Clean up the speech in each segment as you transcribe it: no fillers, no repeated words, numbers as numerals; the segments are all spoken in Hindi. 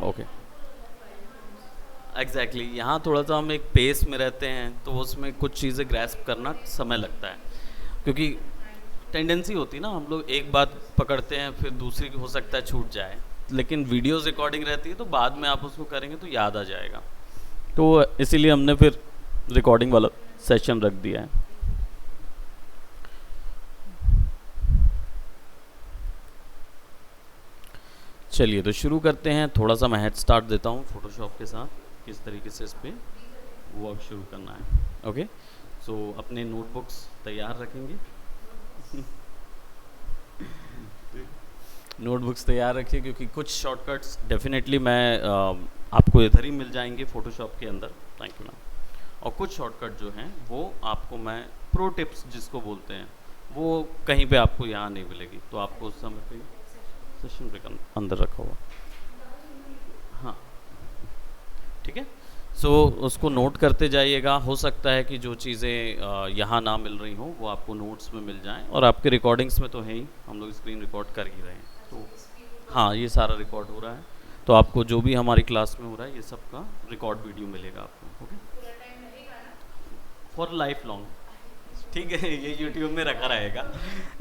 ओके, एग्जैक्टली यहाँ थोड़ा सा हम एक पेस में रहते हैं तो उसमें कुछ चीज़ें ग्रैस्प करना समय लगता है, क्योंकि टेंडेंसी होती है ना, हम लोग एक बात पकड़ते हैं फिर दूसरी हो सकता है छूट जाए, लेकिन वीडियोस रिकॉर्डिंग रहती है तो बाद में आप उसको करेंगे तो याद आ जाएगा। तो इसीलिए हमने फिर रिकॉर्डिंग वाला सेशन रख दिया है। चलिए तो शुरू करते हैं। थोड़ा सा मैं हेड स्टार्ट देता हूँ फोटोशॉप के साथ, किस तरीके से इस पर वर्क शुरू करना है। ओके, सो अपने नोटबुक्स तैयार रखेंगे। नोटबुक्स तैयार रखिए, क्योंकि कुछ शॉर्टकट्स डेफिनेटली मैं आपको इधर ही मिल जाएंगे फ़ोटोशॉप के अंदर। Thank you ma'am. और कुछ शॉर्टकट जो हैं वो आपको मैं प्रो टिप्स जिसको बोलते हैं वो कहीं पे आपको यहाँ नहीं मिलेगी, तो आपको उस समय पे सेशन ब्रेक अंदर रखा हुआ। हाँ ठीक है, सो उसको नोट करते जाइएगा। हो सकता है कि जो चीज़ें यहाँ ना मिल रही हों वो आपको नोट्स में मिल जाएं, और आपके रिकॉर्डिंग्स में तो है ही, हम लोग स्क्रीन रिकॉर्ड कर ही रहे हैं। तो हाँ, ये सारा रिकॉर्ड हो रहा है, तो आपको जो भी हमारी क्लास में हो रहा है ये सब का रिकॉर्ड वीडियो मिलेगा आपको। Okay, for life long. ठीक है, ये यूट्यूब में रखा रहेगा।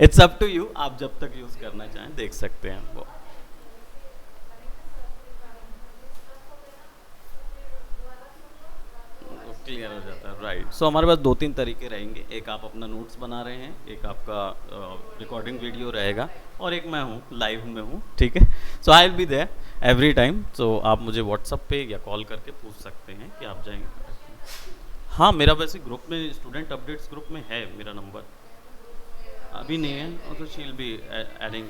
इट्स अप टू यू, आप जब तक यूज़ करना चाहें देख सकते हैं वो। क्लियर हो जाता है, राइट। सो हमारे पास दो तीन तरीके रहेंगे, एक आप अपना नोट्स बना रहे हैं, एक आपका रिकॉर्डिंग वीडियो रहेगा, और एक मैं हूँ लाइव में हूँ। ठीक है, so I will be there every time. सो आप मुझे व्हाट्सअप पे या कॉल करके पूछ सकते हैं कि आप जाएंगे। हाँ, मेरा वैसे ग्रुप में, स्टूडेंट अपडेट्स ग्रुप में है मेरा नंबर। अभी नहीं है, और तो शील भी एडिंग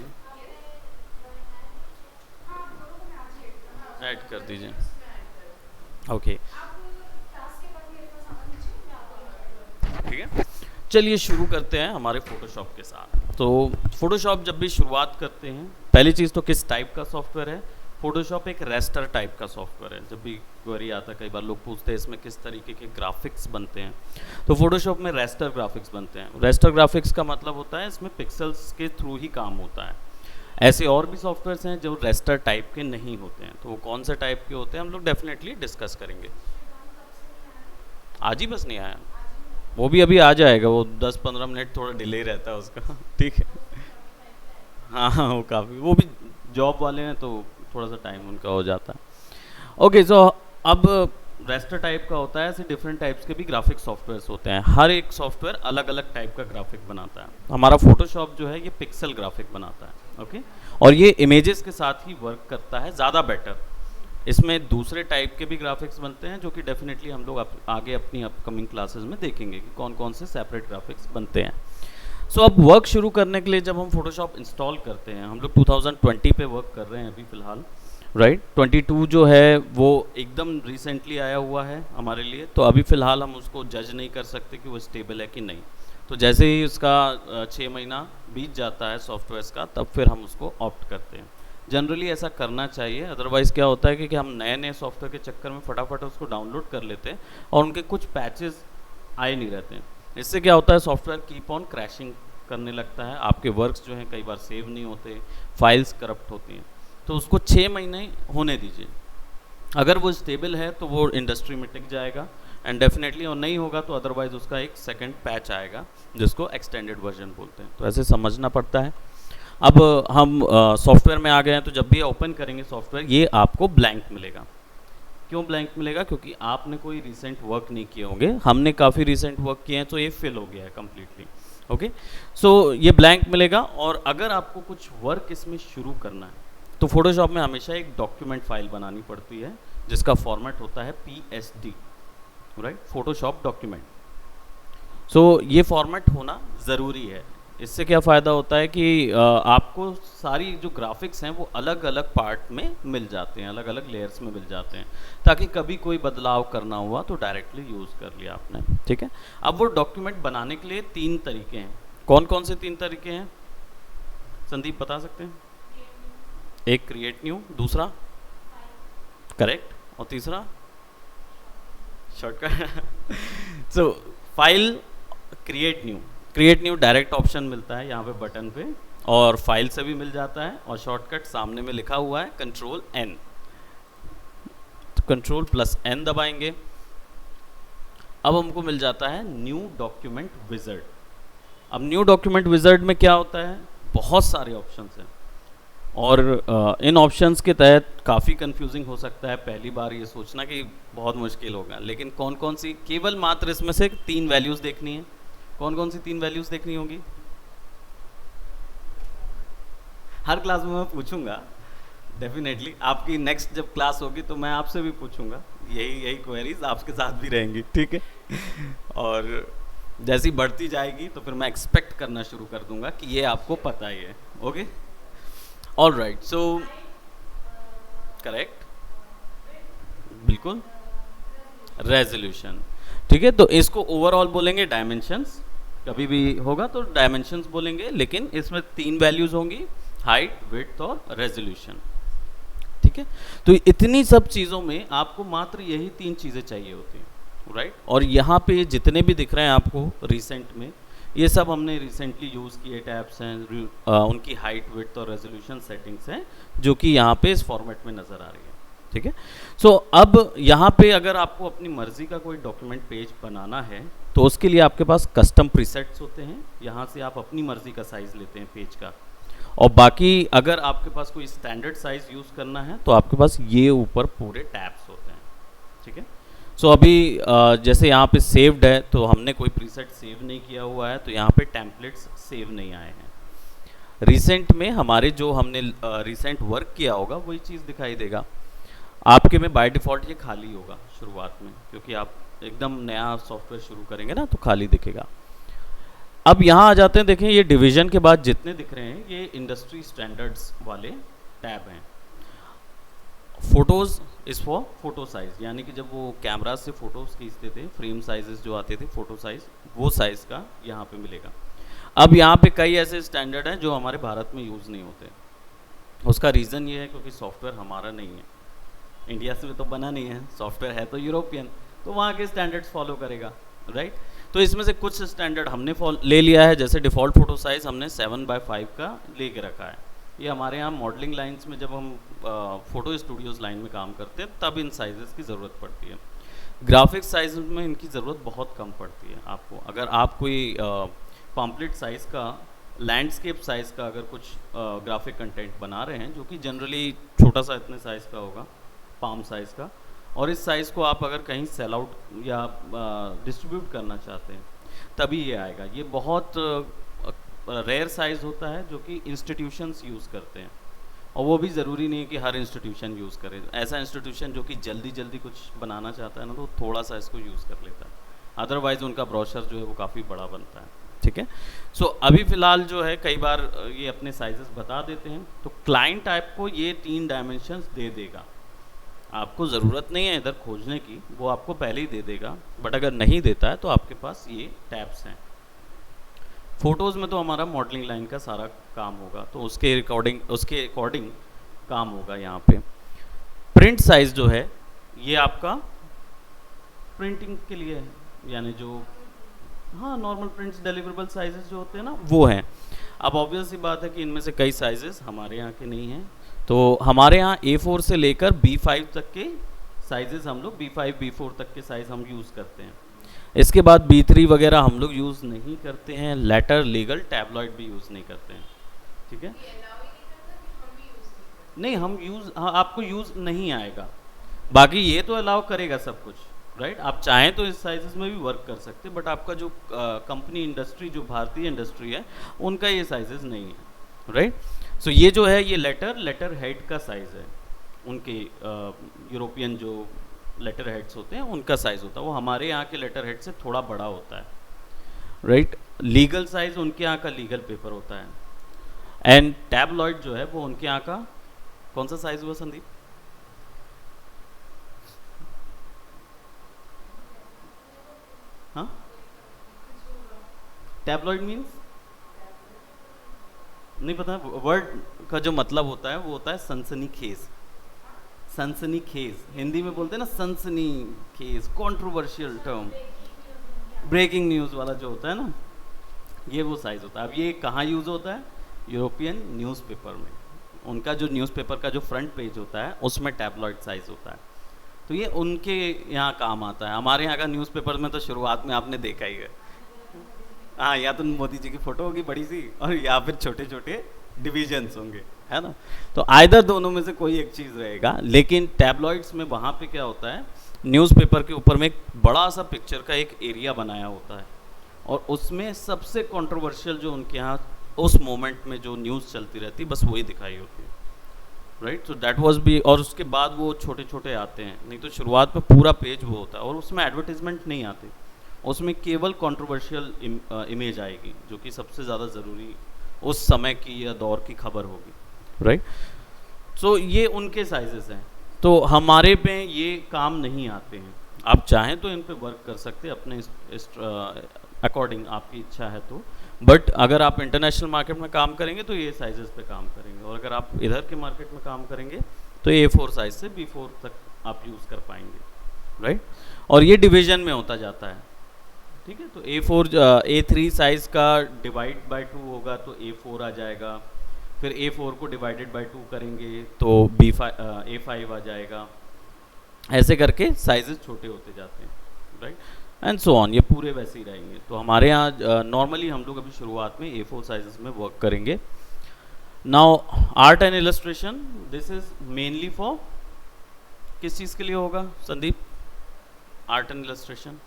ऐड कर दीजिए। ओके, ठीक है, चलिए शुरू करते हैं हमारे फ़ोटोशॉप के साथ। तो फ़ोटोशॉप जब भी शुरुआत करते हैं, पहली चीज़ तो किस टाइप का सॉफ्टवेयर है। फ़ोटोशॉप एक रेस्टर टाइप का सॉफ्टवेयर है। जब भी क्वेरी आता है, कई बार लोग पूछते हैं इसमें किस तरीके के ग्राफिक्स बनते हैं, तो फ़ोटोशॉप में रेस्टर ग्राफिक्स बनते हैं। रेस्टर ग्राफिक्स का मतलब होता है इसमें पिक्सल्स के थ्रू ही काम होता है। ऐसे और भी सॉफ्टवेयर्स हैं जो रेस्टर टाइप के नहीं होते हैं, तो वो कौन से टाइप के होते हैं हम लोग डेफिनेटली डिस्कस करेंगे। आज ही बस नहीं आया, वो भी अभी आ जाएगा, वो 10-15 मिनट थोड़ा डिले रहता है उसका। ठीक है, हाँ हाँ, वो काफ़ी, वो भी जॉब वाले हैं तो थोड़ा सा टाइम उनका हो जाता है। ओके, सो अब रेस्टर टाइप का होता है, ऐसे डिफरेंट टाइप्स के भी ग्राफिक सॉफ्टवेयर्स होते हैं। हर एक सॉफ्टवेयर अलग अलग टाइप का ग्राफिक बनाता है। हमारा फोटोशॉप जो है ये पिक्सल ग्राफिक बनाता है। ओके, और ये इमेजेस के साथ ही वर्क करता है ज़्यादा बेटर। इसमें दूसरे टाइप के भी ग्राफिक्स बनते हैं जो कि डेफिनेटली हम लोग आगे अपनी अपकमिंग क्लासेस में देखेंगे कि कौन कौन से सेपरेट ग्राफिक्स बनते हैं। सो अब वर्क शुरू करने के लिए जब हम फोटोशॉप इंस्टॉल करते हैं, हम लोग 2020 पे वर्क कर रहे हैं अभी फ़िलहाल, राइट। 22 जो है वो एकदम रिसेंटली आया हुआ है हमारे लिए, तो अभी फ़िलहाल हम उसको जज नहीं कर सकते कि वो स्टेबल है कि नहीं। तो जैसे ही उसका 6 महीना बीत जाता है सॉफ्टवेयर्स का, तब फिर हम उसको ऑप्ट करते हैं। जनरली ऐसा करना चाहिए, अदरवाइज़ क्या होता है कि हम नए नए सॉफ्टवेयर के चक्कर में फटाफट उसको डाउनलोड कर लेते हैं और उनके कुछ पैचेस आए नहीं रहते हैं। इससे क्या होता है, सॉफ्टवेयर कीप ऑन क्रैशिंग करने लगता है, आपके वर्क्स जो हैं कई बार सेव नहीं होते, फाइल्स करप्ट होती हैं। तो उसको 6 महीने होने दीजिए। अगर वो स्टेबल है तो वो इंडस्ट्री में टिक जाएगा, एंड डेफिनेटली, और नहीं होगा तो अदरवाइज़ उसका एक सेकंड पैच आएगा जिसको एक्सटेंडेड वर्जन बोलते हैं। तो ऐसे समझना पड़ता है। अब हम सॉफ्टवेयर में आ गए हैं, तो जब भी ओपन करेंगे सॉफ्टवेयर ये आपको ब्लैंक मिलेगा। क्यों ब्लैंक मिलेगा? क्योंकि आपने कोई रिसेंट वर्क नहीं किए होंगे, हमने काफ़ी रिसेंट वर्क किए हैं, तो ये फिल हो गया है कम्प्लीटली। ओके, सो ये ब्लैंक मिलेगा। और अगर आपको कुछ वर्क इसमें शुरू करना है तो फोटोशॉप में हमेशा एक डॉक्यूमेंट फाइल बनानी पड़ती है जिसका फॉर्मेट होता है PSD, राइट, फोटोशॉप डॉक्यूमेंट। सो ये फॉर्मेट होना ज़रूरी है। इससे क्या फ़ायदा होता है कि आपको सारी जो ग्राफिक्स हैं वो अलग अलग पार्ट में मिल जाते हैं, अलग अलग लेयर्स में मिल जाते हैं, ताकि कभी कोई बदलाव करना हुआ तो डायरेक्टली यूज़ कर लिया आपने। ठीक है, अब वो डॉक्यूमेंट बनाने के लिए 3 तरीके हैं। कौन कौन से 3 तरीके हैं संदीप, बता सकते हैं? एक क्रिएट न्यू, दूसरा करेक्ट, और तीसरा shortcut. So file, create new direct option मिलता है यहाँ पे बटन पे, और फाइल से भी मिल जाता है, और शॉर्टकट सामने में लिखा हुआ है Ctrl N, control plus N दबाएंगे। अब हमको मिल जाता है न्यू डॉक्यूमेंट विज़ार्ड। अब न्यू डॉक्यूमेंट विज़ार्ड में क्या होता है, बहुत सारे ऑप्शंस हैं और इन ऑप्शंस के तहत काफ़ी कंफ्यूजिंग हो सकता है पहली बार ये सोचना कि बहुत मुश्किल होगा, लेकिन कौन कौन सी, केवल मात्र इसमें से 3 वैल्यूज़ देखनी है। कौन कौन सी 3 वैल्यूज़ देखनी होगी? हर क्लास में मैं पूछूंगा डेफिनेटली, आपकी नेक्स्ट जब क्लास होगी तो मैं आपसे भी पूछूंगा, यही क्वेरीज आपके साथ भी रहेंगी, ठीक है। और जैसी बढ़ती जाएगी तो फिर मैं एक्सपेक्ट करना शुरू कर दूंगा कि ये आपको पता ही है। Okay, all right, so correct, बिल्कुल, रेजोल्यूशन, ठीक है। तो इसको ओवरऑल बोलेंगे डायमेंशंस, कभी भी होगा तो डायमेंशंस बोलेंगे, लेकिन इसमें 3 वैल्यूज होंगी, हाइट, विड्थ और रेजोल्यूशन, ठीक है। तो इतनी सब चीज़ों में आपको मात्र यही 3 चीज़ें चाहिए होती हैं, राइट। और यहाँ पे जितने भी दिख रहे हैं आपको रिसेंट में, ये सब हमने रिसेंटली यूज़ किए टैब्स हैं, उनकी हाइट, विड्थ और रेजोल्यूशन सेटिंग्स हैं जो कि यहाँ पे इस फॉर्मेट में नज़र आ रही है, ठीक है। सो अब यहाँ पे अगर आपको अपनी मर्ज़ी का कोई डॉक्यूमेंट पेज बनाना है तो उसके लिए आपके पास कस्टम प्रीसेट्स होते हैं, यहाँ से आप अपनी मर्ज़ी का साइज़ लेते हैं पेज का, और बाकी अगर आपके पास कोई स्टैंडर्ड साइज़ यूज़ करना है तो आपके पास ये ऊपर पूरे टैब्स होते हैं, ठीक है। सो अभी जैसे यहाँ पे सेव्ड है तो हमने कोई प्रीसेट सेव नहीं किया हुआ है, तो यहाँ पे टेम्पलेट्स सेव नहीं आए हैं। रिसेंट में हमारे जो हमने रिसेंट वर्क किया होगा वही चीज़ दिखाई देगा आपके में। बाय डिफ़ॉल्ट ये खाली होगा शुरुआत में, क्योंकि आप एकदम नया सॉफ्टवेयर शुरू करेंगे ना तो खाली दिखेगा। अब यहाँ आ जाते हैं, देखें ये डिवीज़न के बाद जितने दिख रहे हैं ये इंडस्ट्री स्टैंडर्ड्स वाले टैब हैं। Photos is for photo size, यानी कि जब वो कैमरा से फ़ोटोज़ खींचते थे, फ्रेम साइजेस जो आते थे फ़ोटो साइज़, वो साइज़ का यहाँ पे मिलेगा। अब यहाँ पे कई ऐसे स्टैंडर्ड हैं जो हमारे भारत में यूज़ नहीं होते। उसका रीज़न ये है क्योंकि सॉफ्टवेयर हमारा नहीं है, इंडिया से तो बना नहीं है, सॉफ्टवेयर है तो यूरोपियन, तो वहाँ के स्टैंडर्ड्स फॉलो करेगा, राइट। तो इसमें से कुछ स्टैंडर्ड हमने ले लिया है, जैसे डिफ़ॉल्ट फ़ोटो साइज़ हमने 7x5 का ले के रखा है। ये हमारे यहाँ मॉडलिंग लाइंस में जब हम फ़ोटो स्टूडियोज़ लाइन में काम करते हैं तब इन साइज़ की ज़रूरत पड़ती है। ग्राफिक्स साइज़ में इनकी ज़रूरत बहुत कम पड़ती है आपको। अगर आप कोई पम्पलेट साइज़ का, लैंडस्केप साइज़ का अगर कुछ ग्राफिक कंटेंट बना रहे हैं जो कि जनरली छोटा सा इतने साइज़ का होगा, पाम साइज़ का, और इस साइज़ को आप अगर कहीं सेल आउट या डिस्ट्रीब्यूट करना चाहते हैं तभी ये आएगा। ये बहुत रेयर साइज़ होता है जो कि इंस्टीट्यूशंस यूज़ करते हैं, और वो भी ज़रूरी नहीं है कि हर इंस्टीट्यूशन यूज़ करे। ऐसा इंस्टीट्यूशन जो कि जल्दी जल्दी कुछ बनाना चाहता है ना, तो थोड़ा सा इसको यूज़ कर लेता है, अदरवाइज़ उनका ब्रोशर जो है वो काफ़ी बड़ा बनता है, ठीक है। सो अभी फ़िलहाल जो है कई बार ये अपने साइजेस बता देते हैं, तो क्लाइंट आपको ये 3 डायमेंशंस दे देगा, आपको ज़रूरत नहीं है इधर खोजने की, वो आपको पहले ही दे देगा। बट अगर नहीं देता है तो आपके पास ये टैब्स हैं। फ़ोटोज़ में तो हमारा मॉडलिंग लाइन का सारा काम होगा, तो उसके अकॉर्डिंग काम होगा यहाँ पे। प्रिंट साइज़ जो है ये आपका प्रिंटिंग के लिए है, यानी जो हाँ नॉर्मल प्रिंट्स डिलीवरेबल साइजेस जो होते हैं ना वो हैं। अब ऑब्वियस सी बात है कि इनमें से कई साइजेस हमारे यहाँ के नहीं हैं, तो हमारे यहाँ A4 से लेकर B5 तक के साइजेस हम लोग B5 B4 तक के साइज़ हम यूज़ करते हैं। इसके बाद B3 वगैरह हम लोग यूज़ नहीं करते हैं, लेटर, लीगल, टैबलॉइड भी यूज़ नहीं करते हैं, ठीक है। नहीं हम यूज़, हाँ आपको यूज़ नहीं आएगा, बाकी ये तो अलाउ करेगा सब कुछ, राइट। आप चाहें तो इस साइजेस में भी वर्क कर सकते हैं, बट आपका जो कंपनी इंडस्ट्री, जो भारतीय इंडस्ट्री है, उनका ये साइजेस नहीं है, राइट। सो ये जो है ये लेटर हेड का साइज़ है, उनके यूरोपियन जो लेटर हेड्स होते हैं उनका साइज़ होता है, वो हमारे यहाँ के लेटर हेड से थोड़ा बड़ा होता है, राइट। लीगल साइज़ उनके यहाँ का लीगल पेपर होता है, एंड टैबलॉइड जो है वो उनके यहाँ का कौन सा साइज़ हुआ संदीप? हाँ, टैबलॉइड मीन्स नहीं पता, वर्ड का जो मतलब होता है वो होता है सनसनीखेज। सनसनीखेज हिंदी में बोलते हैं ना, सनसनीखेज, कंट्रोवर्शियल टर्म, ब्रेकिंग न्यूज़ वाला जो होता है ना, ये वो साइज़ होता है। अब ये कहाँ यूज़ होता है? यूरोपियन न्यूज़पेपर में, उनका जो न्यूज़पेपर का जो फ्रंट पेज होता है उसमें टैबलॉइड साइज़ होता है, तो ये उनके यहाँ काम आता है। हमारे यहाँ का न्यूज़पेपर में तो शुरुआत में आपने देखा ही है, हाँ, या तो मोदी जी की फोटो होगी बड़ी सी, और या फिर छोटे छोटे डिविजन्स होंगे, है ना। तो आइदर दोनों में से कोई एक चीज़ रहेगा। लेकिन टैबलॉइड्स में वहाँ पे क्या होता है, न्यूज़पेपर के ऊपर में एक बड़ा सा पिक्चर का एक एरिया बनाया होता है, और उसमें सबसे कंट्रोवर्शियल जो उनके यहाँ उस मोमेंट में जो न्यूज़ चलती रहती है बस वही दिखाई होती है, right. So that was B, और उसके बाद वो छोटे छोटे आते हैं, नहीं तो शुरुआत में पूरा पेज वो होता है, और उसमें एडवर्टीजमेंट नहीं आती, उसमें केवल कंट्रोवर्शियल इमेज आएगी जो कि सबसे ज़्यादा ज़रूरी उस समय की या दौर की खबर होगी, राइट। सो ये उनके साइजेस हैं, तो हमारे पे ये काम नहीं आते हैं। आप चाहें तो इन पे वर्क कर सकते हैं अपने अकॉर्डिंग, आपकी इच्छा है तो। बट अगर आप इंटरनेशनल मार्केट में काम करेंगे तो ये साइजेस पे काम करेंगे, और अगर आप इधर के मार्केट में काम करेंगे तो A4 साइज से B4 तक आप यूज़ कर पाएंगे, राइट। और ये डिवीजन में होता जाता है, ठीक है। तो A3 साइज का डिवाइड बाय 2 होगा तो A4 आ जाएगा, फिर A4 को डिवाइडेड बाय 2 करेंगे तो A5 आ जाएगा, ऐसे करके साइजेस छोटे होते जाते हैं, राइट, एंड सो ऑन। ये पूरे वैसे ही रहेंगे। तो हमारे यहाँ नॉर्मली हम लोग अभी शुरुआत में A4 साइजेस में वर्क करेंगे। Now art and illustration, this is mainly for किस चीज़ के लिए होगा Sandeep? Art and illustration,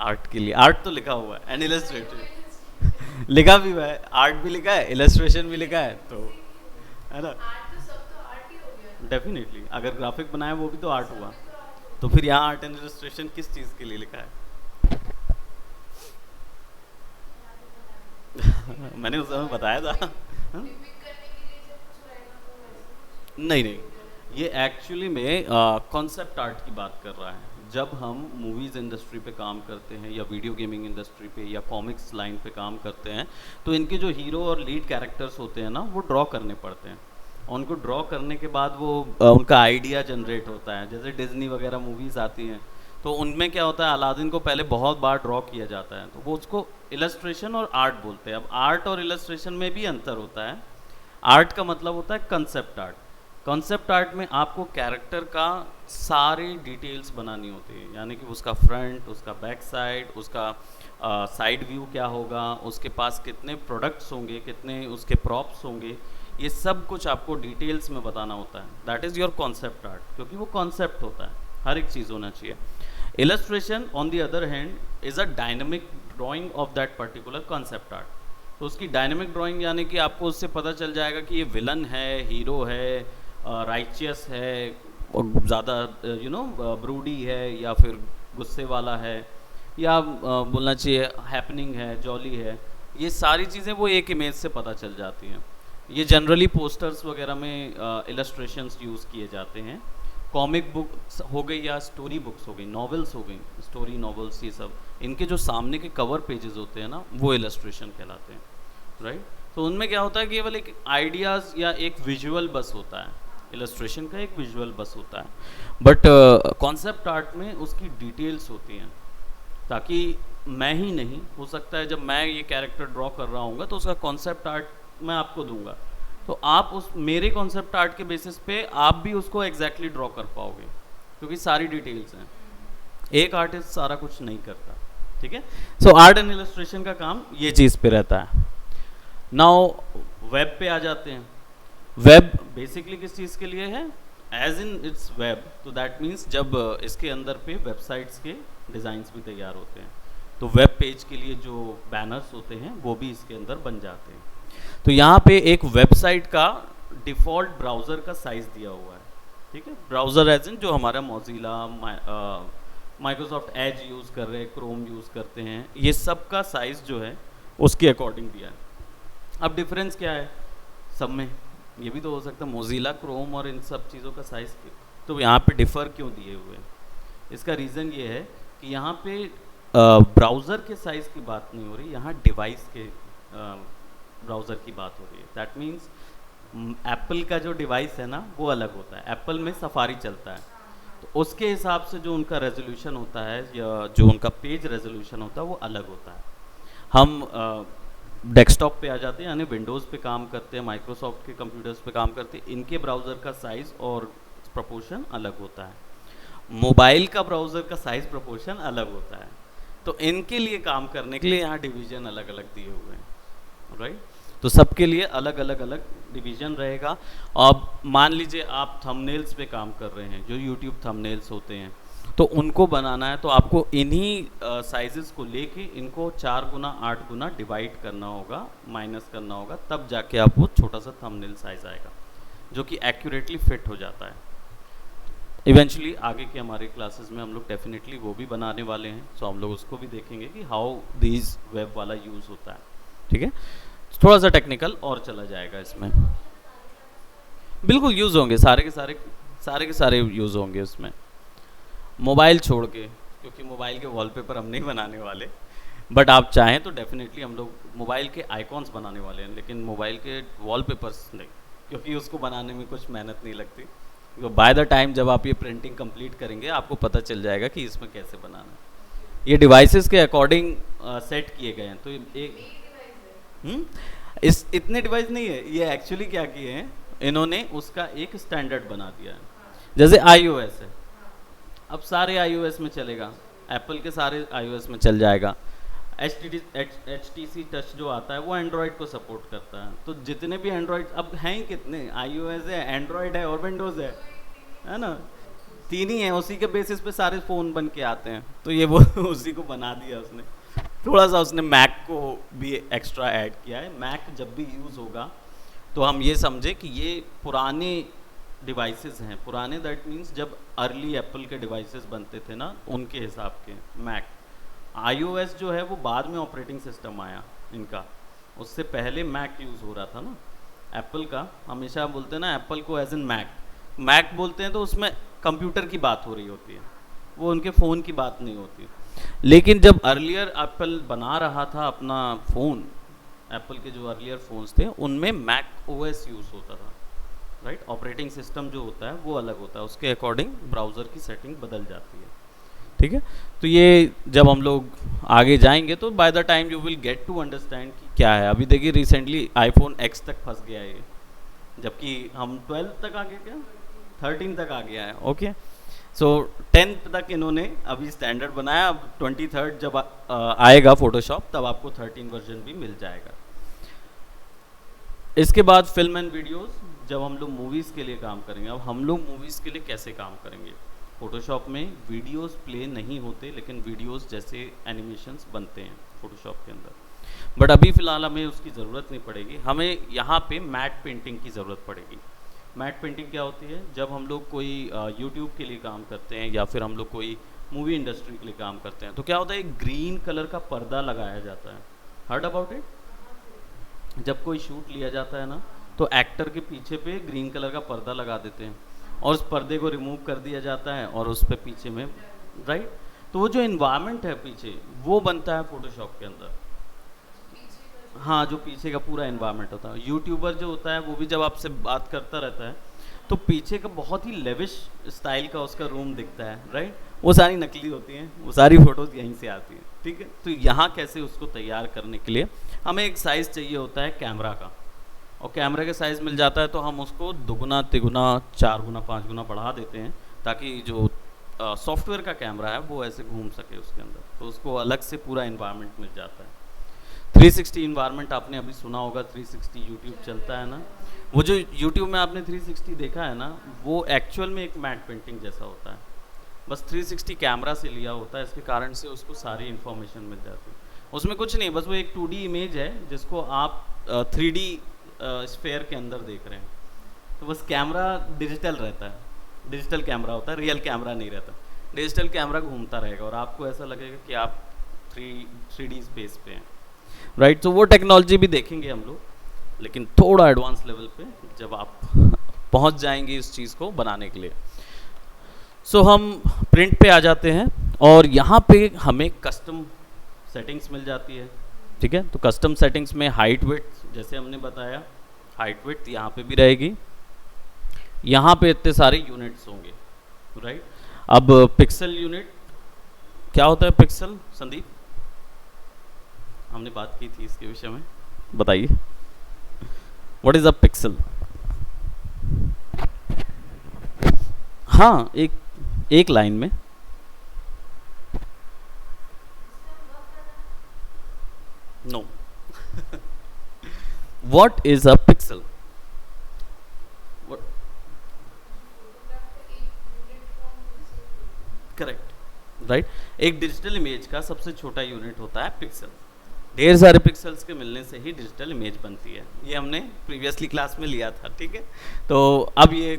art के लिए। आर्ट तो लिखा हुआ है, एंड इलस्ट्रेशन लिखा भी हुआ है, आर्ट भी लिखा है, इलस्ट्रेशन भी लिखा है, तो है ना, डेफिनेटली। अगर ग्राफिक बनाया वो भी तो आर्ट हुआ, तो फिर यहाँ आर्ट एंड इलस्ट्रेशन किस चीज़ के लिए लिखा है? मैंने उस समय बताया था। हाँ? नहीं नहीं, ये एक्चुअली में कॉन्सेप्ट आर्ट की बात कर रहा है। जब हम मूवीज़ इंडस्ट्री पे काम करते हैं, या वीडियो गेमिंग इंडस्ट्री पे, या कॉमिक्स लाइन पे काम करते हैं, तो इनके जो हीरो और लीड कैरेक्टर्स होते हैं ना, वो ड्रॉ करने पड़ते हैं। उनको ड्रॉ करने के बाद वो उनका आइडिया जनरेट होता है। जैसे डिज्नी वगैरह मूवीज़ आती हैं, तो उनमें क्या होता है, अलादीन को पहले बहुत बार ड्रॉ किया जाता है, तो वो उसको इलस्ट्रेशन और आर्ट बोलते हैं। अब आर्ट और इलस्ट्रेशन में भी अंतर होता है। आर्ट का मतलब होता है कंसेप्ट आर्ट। कॉन्सेप्ट आर्ट में आपको कैरेक्टर का सारी डिटेल्स बनानी होती है, यानी कि उसका फ्रंट, उसका बैक साइड, उसका साइड व्यू क्या होगा, उसके पास कितने प्रोडक्ट्स होंगे, कितने उसके प्रॉप्स होंगे, ये सब कुछ आपको डिटेल्स में बताना होता है। That is your concept art, क्योंकि वो कॉन्सेप्ट होता है, हर एक चीज़ होना चाहिए। Illustration on the other hand is a dynamic drying of that particular concept art. तो उसकी डायनेमिक ड्राइंग यानी कि आपको उससे पता चल जाएगा कि ये विलन है, हीरो है, राइचियस है, ज़्यादा ब्रूडी है, या फिर गुस्से वाला है, या बोलना चाहिए हैपनिंग है, जॉली है। ये सारी चीज़ें वो एक इमेज से पता चल जाती हैं। ये जनरली पोस्टर्स वगैरह में इलस्ट्रेशंस यूज़ किए जाते हैं। कॉमिक बुक्स हो गई, या स्टोरी बुक्स हो गई, नॉवेल्स हो गई, स्टोरी नॉवेल्स, ये सब इनके जो सामने के कवर पेजेस होते हैं ना, वो इलस्ट्रेशन कहलाते हैं, राइट। तो उनमें क्या होता है, केवल एक आइडियाज़ या एक विजुअल बस होता है। इलस्ट्रेशन का एक विजुअल बस होता है, बट कॉन्सेप्ट आर्ट में उसकी डिटेल्स होती हैं, ताकि मैं ही नहीं, हो सकता है जब मैं ये कैरेक्टर ड्रॉ कर रहा हूँ तो उसका कॉन्सेप्ट आर्ट मैं आपको दूंगा, तो आप उस मेरे कॉन्सेप्ट आर्ट के बेसिस पे आप भी उसको एग्जैक्टली ड्रॉ कर पाओगे, क्योंकि सारी डिटेल्स हैं। एक आर्टिस्ट सारा कुछ नहीं करता, ठीक है। सो आर्ट एंड इलस्ट्रेशन का काम ये चीज़ पे रहता है। नाउ वेब पे आ जाते हैं। वेब बेसिकली किस चीज़ के लिए है? एज इन इट्स वेब, तो दैट मीन्स जब इसके अंदर पे वेबसाइट्स के डिज़ाइंस भी तैयार होते हैं, तो वेब पेज के लिए जो बैनर्स होते हैं वो भी इसके अंदर बन जाते हैं। तो यहाँ पे एक वेबसाइट का डिफ़ॉल्ट ब्राउज़र का साइज़ दिया हुआ है, ठीक है। ब्राउज़र एज इन जो हमारा मोज़िला, माइक्रोसॉफ्ट एज यूज़ कर रहे हैं, क्रोम यूज़ करते हैं, ये सब का साइज़ जो है उसके अकॉर्डिंग दिया है। अब डिफरेंस क्या है सब में? ये भी तो हो सकता है मोज़िला, क्रोम और इन सब चीज़ों का साइज़ तो यहाँ पे डिफ़र क्यों दिए हुए हैं? इसका रीज़न ये है कि यहाँ पे ब्राउज़र के साइज़ की बात नहीं हो रही, यहाँ डिवाइस के ब्राउज़र की बात हो रही है। दैट मीन्स एप्पल का जो डिवाइस है ना, वो अलग होता है। एप्पल में सफारी चलता है, तो उसके हिसाब से जो उनका रेजोल्यूशन होता है, या जो उनका पेज रेजोल्यूशन होता है, वो अलग होता है। हम डेस्कटॉप पे आ जाते हैं, यानी विंडोज़ पे काम करते हैं, माइक्रोसॉफ्ट के कंप्यूटर्स पे काम करते हैं, इनके ब्राउज़र का साइज़ और प्रोपोर्शन अलग होता है, मोबाइल का ब्राउज़र का साइज़ प्रोपोर्शन अलग होता है। तो इनके लिए काम करने के लिए यहाँ डिवीज़न अलग अलग दिए हुए हैं, राइट। तो सबके लिए अलग अलग अलग डिवीज़न रहेगा। अब मान लीजिए आप थंबनेल्स पे काम कर रहे हैं, जो यूट्यूब थंबनेल्स होते हैं, तो उनको बनाना है तो आपको इन्हीं साइजेस को लेके इनको 4 गुना 8 गुना डिवाइड करना होगा, माइनस करना होगा, तब जाके आपको छोटा सा थंबनेल साइज आएगा जो कि एक्यूरेटली फिट हो जाता है। इवेंचुअली आगे के हमारे क्लासेस में हम लोग डेफिनेटली वो भी बनाने वाले हैं, सो हम लोग उसको भी देखेंगे कि हाउ दीज वेब वाला यूज़ होता है, ठीक है। थोड़ा सा टेक्निकल और चला जाएगा इसमें, बिल्कुल यूज़ होंगे, सारे के सारे यूज़ होंगे उसमें, मोबाइल छोड़ के, क्योंकि मोबाइल के वॉलपेपर हम नहीं बनाने वाले, बट आप चाहें तो डेफिनेटली हम लोग मोबाइल के आइकॉन्स बनाने वाले हैं, लेकिन मोबाइल के वॉलपेपर्स नहीं, क्योंकि उसको बनाने में कुछ मेहनत नहीं लगती। तो बाय द टाइम जब आप ये प्रिंटिंग कंप्लीट करेंगे आपको पता चल जाएगा कि इसमें कैसे बनाना है। ये डिवाइसेस के अकॉर्डिंग सेट किए गए हैं। तो एक इस इतने डिवाइस नहीं है, ये एक्चुअली क्या किए हैं इन्होंने, उसका एक स्टैंडर्ड बना दिया है। जैसे iOS है, अब सारे iOS में चलेगा, एप्पल के सारे iOS में चल जाएगा। HTC टच जो आता है वो एंड्रॉयड को सपोर्ट करता है। तो जितने भी एंड्रॉयड अब हैं कितने, iOS है, एंड्रॉयड है और विंडोज़ है ना, तीन ही हैं, उसी के बेसिस पे सारे फ़ोन बन के आते हैं। तो ये वो उसी को बना दिया उसने, थोड़ा सा उसने मैक को भी एक्स्ट्रा ऐड किया है। मैक जब भी यूज़ होगा तो हम ये समझे कि ये पुराने डिवाइसेस हैं, पुराने दैट मीन्स जब अर्ली एप्पल के डिवाइसेस बनते थे ना, उनके हिसाब के मैक। iOS जो है वो बाद में ऑपरेटिंग सिस्टम आया इनका, उससे पहले मैक यूज़ हो रहा था ना एप्पल का। हमेशा बोलते हैं ना एप्पल को एज इन मैक बोलते हैं, तो उसमें कंप्यूटर की बात हो रही होती है, वो उनके फ़ोन की बात नहीं होती। लेकिन जब अर्लियर एप्पल बना रहा था अपना फ़ोन, एप्पल के जो अर्लियर फ़ोन्स थे उनमें मैक ओएस यूज़ होता था, राइट। ऑपरेटिंग सिस्टम जो होता है वो अलग होता है, उसके अकॉर्डिंग ब्राउज़र की सेटिंग बदल जाती है, ठीक है। तो ये जब हम लोग आगे जाएंगे तो by the time you will get to understand कि क्या है। अभी देखिए रिसेंटली आईफोन X तक फंस गया है ये, जबकि हम 12 तक आ गए, क्या 13 तक आ गया है, ओके। सो 10th तक इन्होंने अभी स्टैंडर्ड बनाया। अब 23rd जब आएगा फोटोशॉप तब आपको 13 वर्जन भी मिल जाएगा। इसके बाद फिल्म एंड वीडियोस, जब हम लोग मूवीज़ के लिए काम करेंगे। अब हम लोग मूवीज़ के लिए कैसे काम करेंगे, फोटोशॉप में वीडियोस प्ले नहीं होते, लेकिन वीडियोस जैसे एनिमेशंस बनते हैं फोटोशॉप के अंदर। बट अभी फ़िलहाल हमें उसकी ज़रूरत नहीं पड़ेगी, हमें यहाँ पे मैट पेंटिंग की ज़रूरत पड़ेगी। मैट पेंटिंग क्या होती है, जब हम लोग कोई यूट्यूब के लिए काम करते हैं या फिर हम लोग कोई मूवी इंडस्ट्री के लिए काम करते हैं, तो क्या होता है, एक ग्रीन कलर का पर्दा लगाया जाता है। Heard about it? जब कोई शूट लिया जाता है ना, तो एक्टर के पीछे पे ग्रीन कलर का पर्दा लगा देते हैं और उस पर्दे को रिमूव कर दिया जाता है और उस पे पीछे में, राइट। तो वो जो इन्वायरमेंट है पीछे, वो बनता है फोटोशॉप के अंदर। हाँ, जो पीछे का पूरा इन्वायरमेंट होता है। यूट्यूबर जो होता है वो भी जब आपसे बात करता रहता है तो पीछे का बहुत ही लेविश स्टाइल का उसका रूम दिखता है, राइट। वो सारी नकली होती हैं, वो सारी फ़ोटोज़ यहीं से आती हैं, ठीक है। तो यहाँ कैसे उसको तैयार करने के लिए हमें एक साइज़ चाहिए होता है कैमरा का, और कैमरा का साइज़ मिल जाता है तो हम उसको दुगुना तिगुना 4 गुना 5 गुना बढ़ा देते हैं, ताकि जो सॉफ्टवेयर का कैमरा है वो ऐसे घूम सके उसके अंदर, तो उसको अलग से पूरा इन्वायरमेंट मिल जाता है। 360 इन्वायरमेंट आपने अभी सुना होगा, 360 यूट्यूब चलता है ना, वो जो यूट्यूब में आपने 360 देखा है ना, वो एक्चुअल में एक मैट पेंटिंग जैसा होता है, बस 360 कैमरा से लिया होता है, इसके कारण से उसको सारी इन्फॉर्मेशन मिल जाती है। उसमें कुछ नहीं, बस वो एक 2D इमेज है जिसको आप 3D स्फेयर के अंदर देख रहे हैं। तो बस कैमरा डिजिटल रहता है, डिजिटल कैमरा होता है, रियल कैमरा नहीं रहता। डिजिटल कैमरा घूमता रहेगा और आपको ऐसा लगेगा कि आप 3D स्पेस पे हैं, राइट। तो वो टेक्नोलॉजी भी देखेंगे हम लोग, लेकिन थोड़ा एडवांस लेवल पे जब आप पहुंच जाएंगे इस चीज़ को बनाने के लिए। सो हम प्रिंट पे आ जाते हैं और यहाँ पे हमें कस्टम सेटिंग्स मिल जाती है, ठीक है। तो कस्टम सेटिंग्स में हाइट विड्थ, जैसे हमने बताया, हाइट विड्थ यहाँ पे भी रहेगी, यहाँ पे इतने सारे यूनिट्स होंगे, राइट। अब पिक्सल यूनिट क्या होता है, पिक्सल संदीप हमने बात की थी इसके विषय में, बताइए व्हाट इज अ पिक्सल। हाँ, एक एक लाइन में। No. What is a pixel? Correct, right. एक डिजिटल इमेज का सबसे छोटा यूनिट होता है पिक्सल। ढेर सारे पिक्सल्स के मिलने से ही डिजिटल इमेज बनती है, ये हमने प्रीवियसली क्लास में लिया था, ठीक है। तो अब ये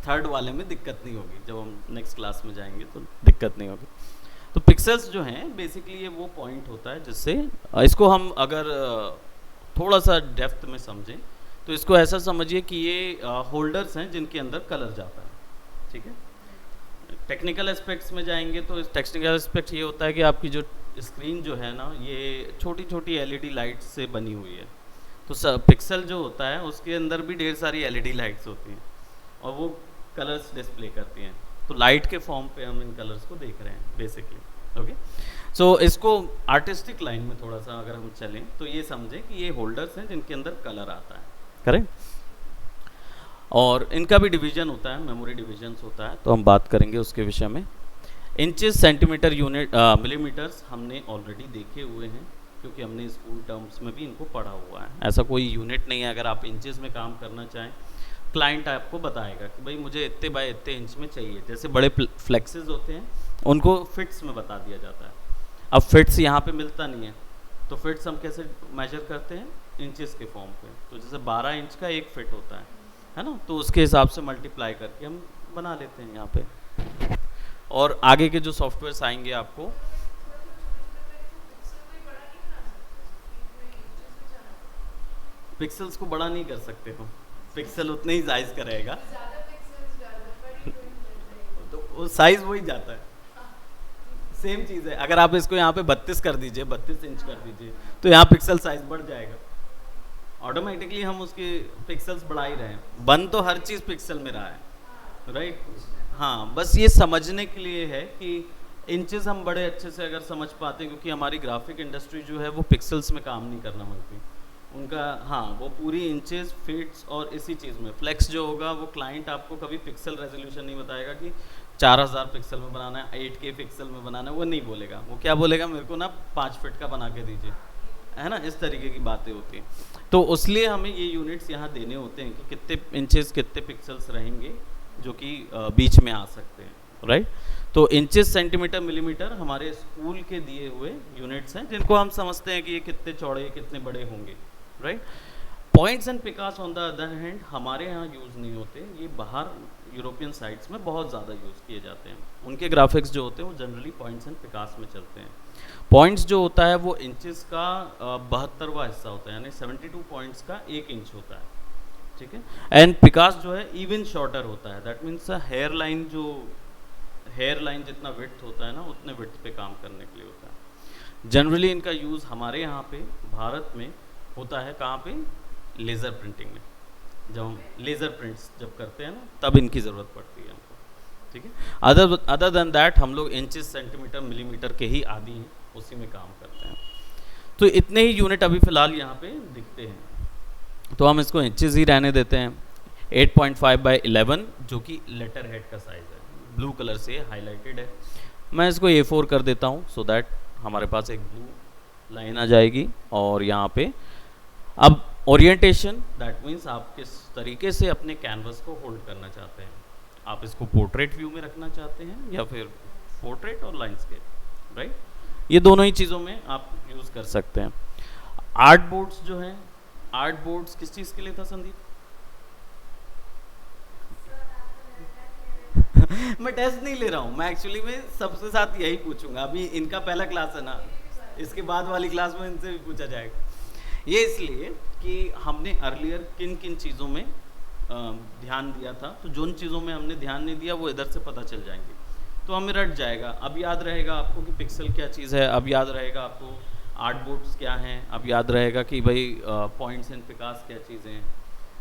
थर्ड वाले में दिक्कत नहीं होगी, जब हम नेक्स्ट क्लास में जाएंगे तो दिक्कत नहीं होगी। तो पिक्सल्स जो हैं बेसिकली ये वो पॉइंट होता है जिससे इसको हम अगर थोड़ा सा डेप्थ में समझें तो इसको ऐसा समझिए कि ये होल्डर्स हैं जिनके अंदर कलर जाता है, ठीक है। टेक्निकल एस्पेक्ट्स में जाएंगे तो इस टेक्निकल एस्पेक्ट ये होता है कि आपकी जो स्क्रीन जो है ना ये छोटी छोटी एलईडी लाइट्स से बनी हुई है। तो पिक्सल जो होता है उसके अंदर भी ढेर सारी एलईडी लाइट्स होती हैं और वो कलर्स डिस्प्ले करती हैं। तो लाइट के फॉर्म पे हम इन कलर्स को देख रहे हैं बेसिकली, ओके। सो इसको आर्टिस्टिक लाइन में थोड़ा सा अगर हम चलें तो ये समझें कि ये होल्डर्स हैं जिनके अंदर कलर आता है, करेक्ट। और इनका भी डिवीजन होता है, मेमोरी डिवीजन्स होता है, तो हम बात करेंगे उसके विषय में। इंचेस, सेंटीमीटर, यूनिट, मिलीमीटर्स हमने ऑलरेडी देखे हुए हैं क्योंकि हमने स्कूल टर्म्स में भी इनको पढ़ा हुआ है। ऐसा कोई यूनिट नहीं है। अगर आप इंचेस में काम करना चाहें, क्लाइंट आपको बताएगा कि भाई मुझे इतने बाय इतने इंच में चाहिए। जैसे बड़े फ्लेक्सेस होते हैं उनको फिट्स में बता दिया जाता है। अब फिट्स यहाँ पे मिलता नहीं है, तो फिट्स हम कैसे मेजर करते हैं? इंचेस के फॉर्म पे। तो जैसे 12 इंच का एक फिट होता है ना, तो उसके हिसाब से मल्टीप्लाई करके हम बना लेते हैं यहाँ पे। और आगे के जो सॉफ्टवेयर्स आएंगे आपको, पिक्सल्स को बड़ा नहीं कर सकते हो, पिक्सल उतने ही साइज का रहेगा, तो वो साइज वही जाता है। सेम चीज़ है, अगर आप इसको यहाँ पे 32 कर दीजिए, 32 इंच कर दीजिए, तो यहाँ पिक्सल साइज बढ़ जाएगा ऑटोमेटिकली। हम उसके पिक्सल्स बढ़ा ही रहे हैं, बन तो हर चीज़ पिक्सल में रहा है, राइट। हाँ, बस ये समझने के लिए है कि इंचेस हम बड़े अच्छे से अगर समझ पाते हैं, क्योंकि हमारी ग्राफिक इंडस्ट्री जो है वो पिक्सल्स में काम नहीं करना मांगती उनका। हाँ, वो पूरी इंचेस, फीट्स और इसी चीज़ में फ्लेक्स जो होगा वो क्लाइंट आपको कभी पिक्सल रेजोल्यूशन नहीं बताएगा कि 4000 पिक्सल में बनाना है, 8K पिक्सल में बनाना है, वो नहीं बोलेगा। वो क्या बोलेगा? मेरे को ना 5 फीट का बना के दीजिए, है ना। इस तरीके की बातें होती हैं। तो उसलिए हमें ये यूनिट्स यहाँ देने होते हैं कि कितने इंचेस कितने पिक्सल्स रहेंगे जो कि बीच में आ सकते हैं, राइट। तो इंचेस, सेंटीमीटर, मिलीमीटर हमारे स्कूल के दिए हुए यूनिट्स हैं जिनको हम समझते हैं कि ये कितने चौड़े कितने बड़े होंगे, राइट। पॉइंट्स एंड पिकास ऑन द अदर हैंड हमारे यहाँ यूज़ नहीं होते, ये बाहर यूरोपियन साइट्स में बहुत ज़्यादा यूज़ किए जाते हैं। उनके ग्राफिक्स जो होते हैं वो जनरली पॉइंट्स एंड पिकास में चलते हैं। पॉइंट्स जो होता है वो इंचेस का 72वां हिस्सा होता है, यानी 72 पॉइंट्स का 1 इंच होता है, ठीक है। एंड पिकास जो है इवन शॉर्टर होता है, दैट मीन्स हेयर लाइन, जो हेयर लाइन जितना विड्थ होता है ना उतने विड्थ पे काम करने के लिए होता है। जनरली इनका यूज़ हमारे यहाँ पे भारत में होता है, कहाँ पे? लेज़र प्रिंटिंग में। जब हम लेज़र प्रिंट्स जब करते हैं ना तब इनकी ज़रूरत पड़ती है हमको, ठीक है। अदर देन दैट हम लोग इंचेस, सेंटीमीटर, मिलीमीटर के ही आदि हैं, उसी में काम करते हैं। तो इतने ही यूनिट अभी फ़िलहाल यहाँ पे दिखते हैं, तो हम इसको इंचेस ही रहने देते हैं। 8.5/11 जो कि लेटर हेड का साइज़ है, ब्लू कलर से हाईलाइटेड है। मैं इसको A4 कर देता हूँ सो दैट हमारे पास एक ब्लू लाइन आ जाएगी। और यहाँ पे अब ओरिएंटेशन, दैट मीन्स आप किस तरीके से अपने कैनवस को होल्ड करना चाहते हैं। आप इसको पोर्ट्रेट व्यू में रखना चाहते हैं या फिर पोर्ट्रेट और लैंडस्केप, राइट। ये दोनों ही चीज़ों में आप यूज़ कर सकते हैं। आर्ट बोर्ड्स जो हैं, आर्ट बोर्ड्स किस चीज़ के लिए था संदीप? मैं टेस्ट नहीं ले रहा हूँ, मैं एक्चुअली में सबसे साथ यही पूछूंगा। अभी इनका पहला क्लास है ना, इसके बाद वाली क्लास में इनसे भी पूछा जाएगा। ये इसलिए कि हमने अर्लियर किन किन चीज़ों में ध्यान दिया था, तो जिन चीज़ों में हमने ध्यान नहीं दिया वो इधर से पता चल जाएंगे, तो हमें रट जाएगा। अब याद रहेगा आपको कि पिक्सल क्या चीज़ है, अब याद रहेगा आपको आर्ट बोर्ड्स क्या हैं, अब याद रहेगा कि भाई पॉइंट्स एंड पिकास क्या चीज़ें हैं,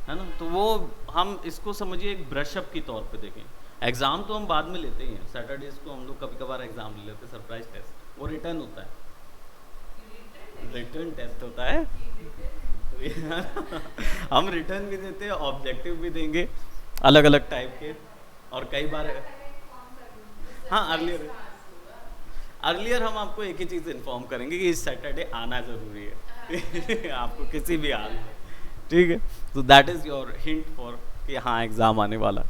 है ना। तो वो हम इसको समझिए एक ब्रशअप की तौर पे देखें। एग्ज़ाम तो हम बाद में लेते ही हैं, सैटरडेज को हम लोग कभी कभार एग्ज़ाम ले लेते हैं, सरप्राइज टेस्ट, वो रिटर्न होता है, रिटर्न टेस्ट होता है। हम रिटर्न भी देते हैं, ऑब्जेक्टिव भी देंगे, अलग अलग टाइप के, और कई बार, हाँ अर्लियर, अर्लियर हम आपको एक ही चीज़ इन्फॉर्म करेंगे कि इस सैटरडे आना ज़रूरी है आपको किसी भी हाल में, ठीक है। तो that is your hint for कि हाँ एग्ज़ाम आने वाला।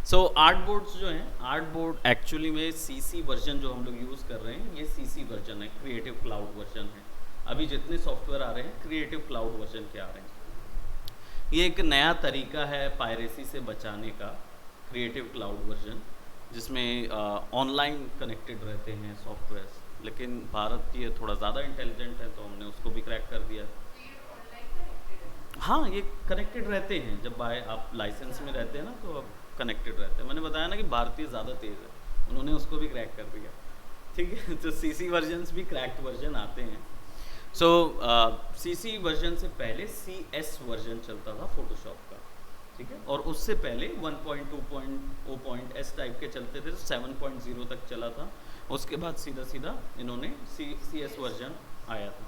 सो आर्ट बोर्ड्स जो हैं, आर्ट बोर्ड एक्चुअली में सीसी वर्जन जो हम लोग यूज़ कर रहे हैं, ये सीसी वर्जन है, क्रिएटिव क्लाउड वर्जन है। अभी जितने सॉफ्टवेयर आ रहे हैं क्रिएटिव क्लाउड वर्जन के आ रहे हैं। ये एक नया तरीका है पायरेसी से बचाने का, क्रिएटिव क्लाउड वर्जन, जिसमें ऑनलाइन कनेक्टेड रहते हैं सॉफ्टवेयर्स, लेकिन भारत ये थोड़ा ज़्यादा इंटेलिजेंट है तो हमने उसको भी क्रैक कर दिया। हाँ ये कनेक्टेड रहते हैं, जब आप लाइसेंस में रहते हैं ना तो अब कनेक्टेड रहते हैं। मैंने बताया ना कि भारतीय ज़्यादा तेज़ है, उन्होंने उसको भी क्रैक कर दिया, ठीक है। तो सीसी वर्जन्स भी क्रैक्ड वर्जन आते हैं। सो सीसी वर्जन से पहले CS वर्जन चलता था फोटोशॉप का, ठीक है, और उससे पहले 1.2.0.s टाइप के चलते थे, तो 7.0 तक चला था। उसके बाद सीधा सीधा इन्होंने CS वर्जन आया था।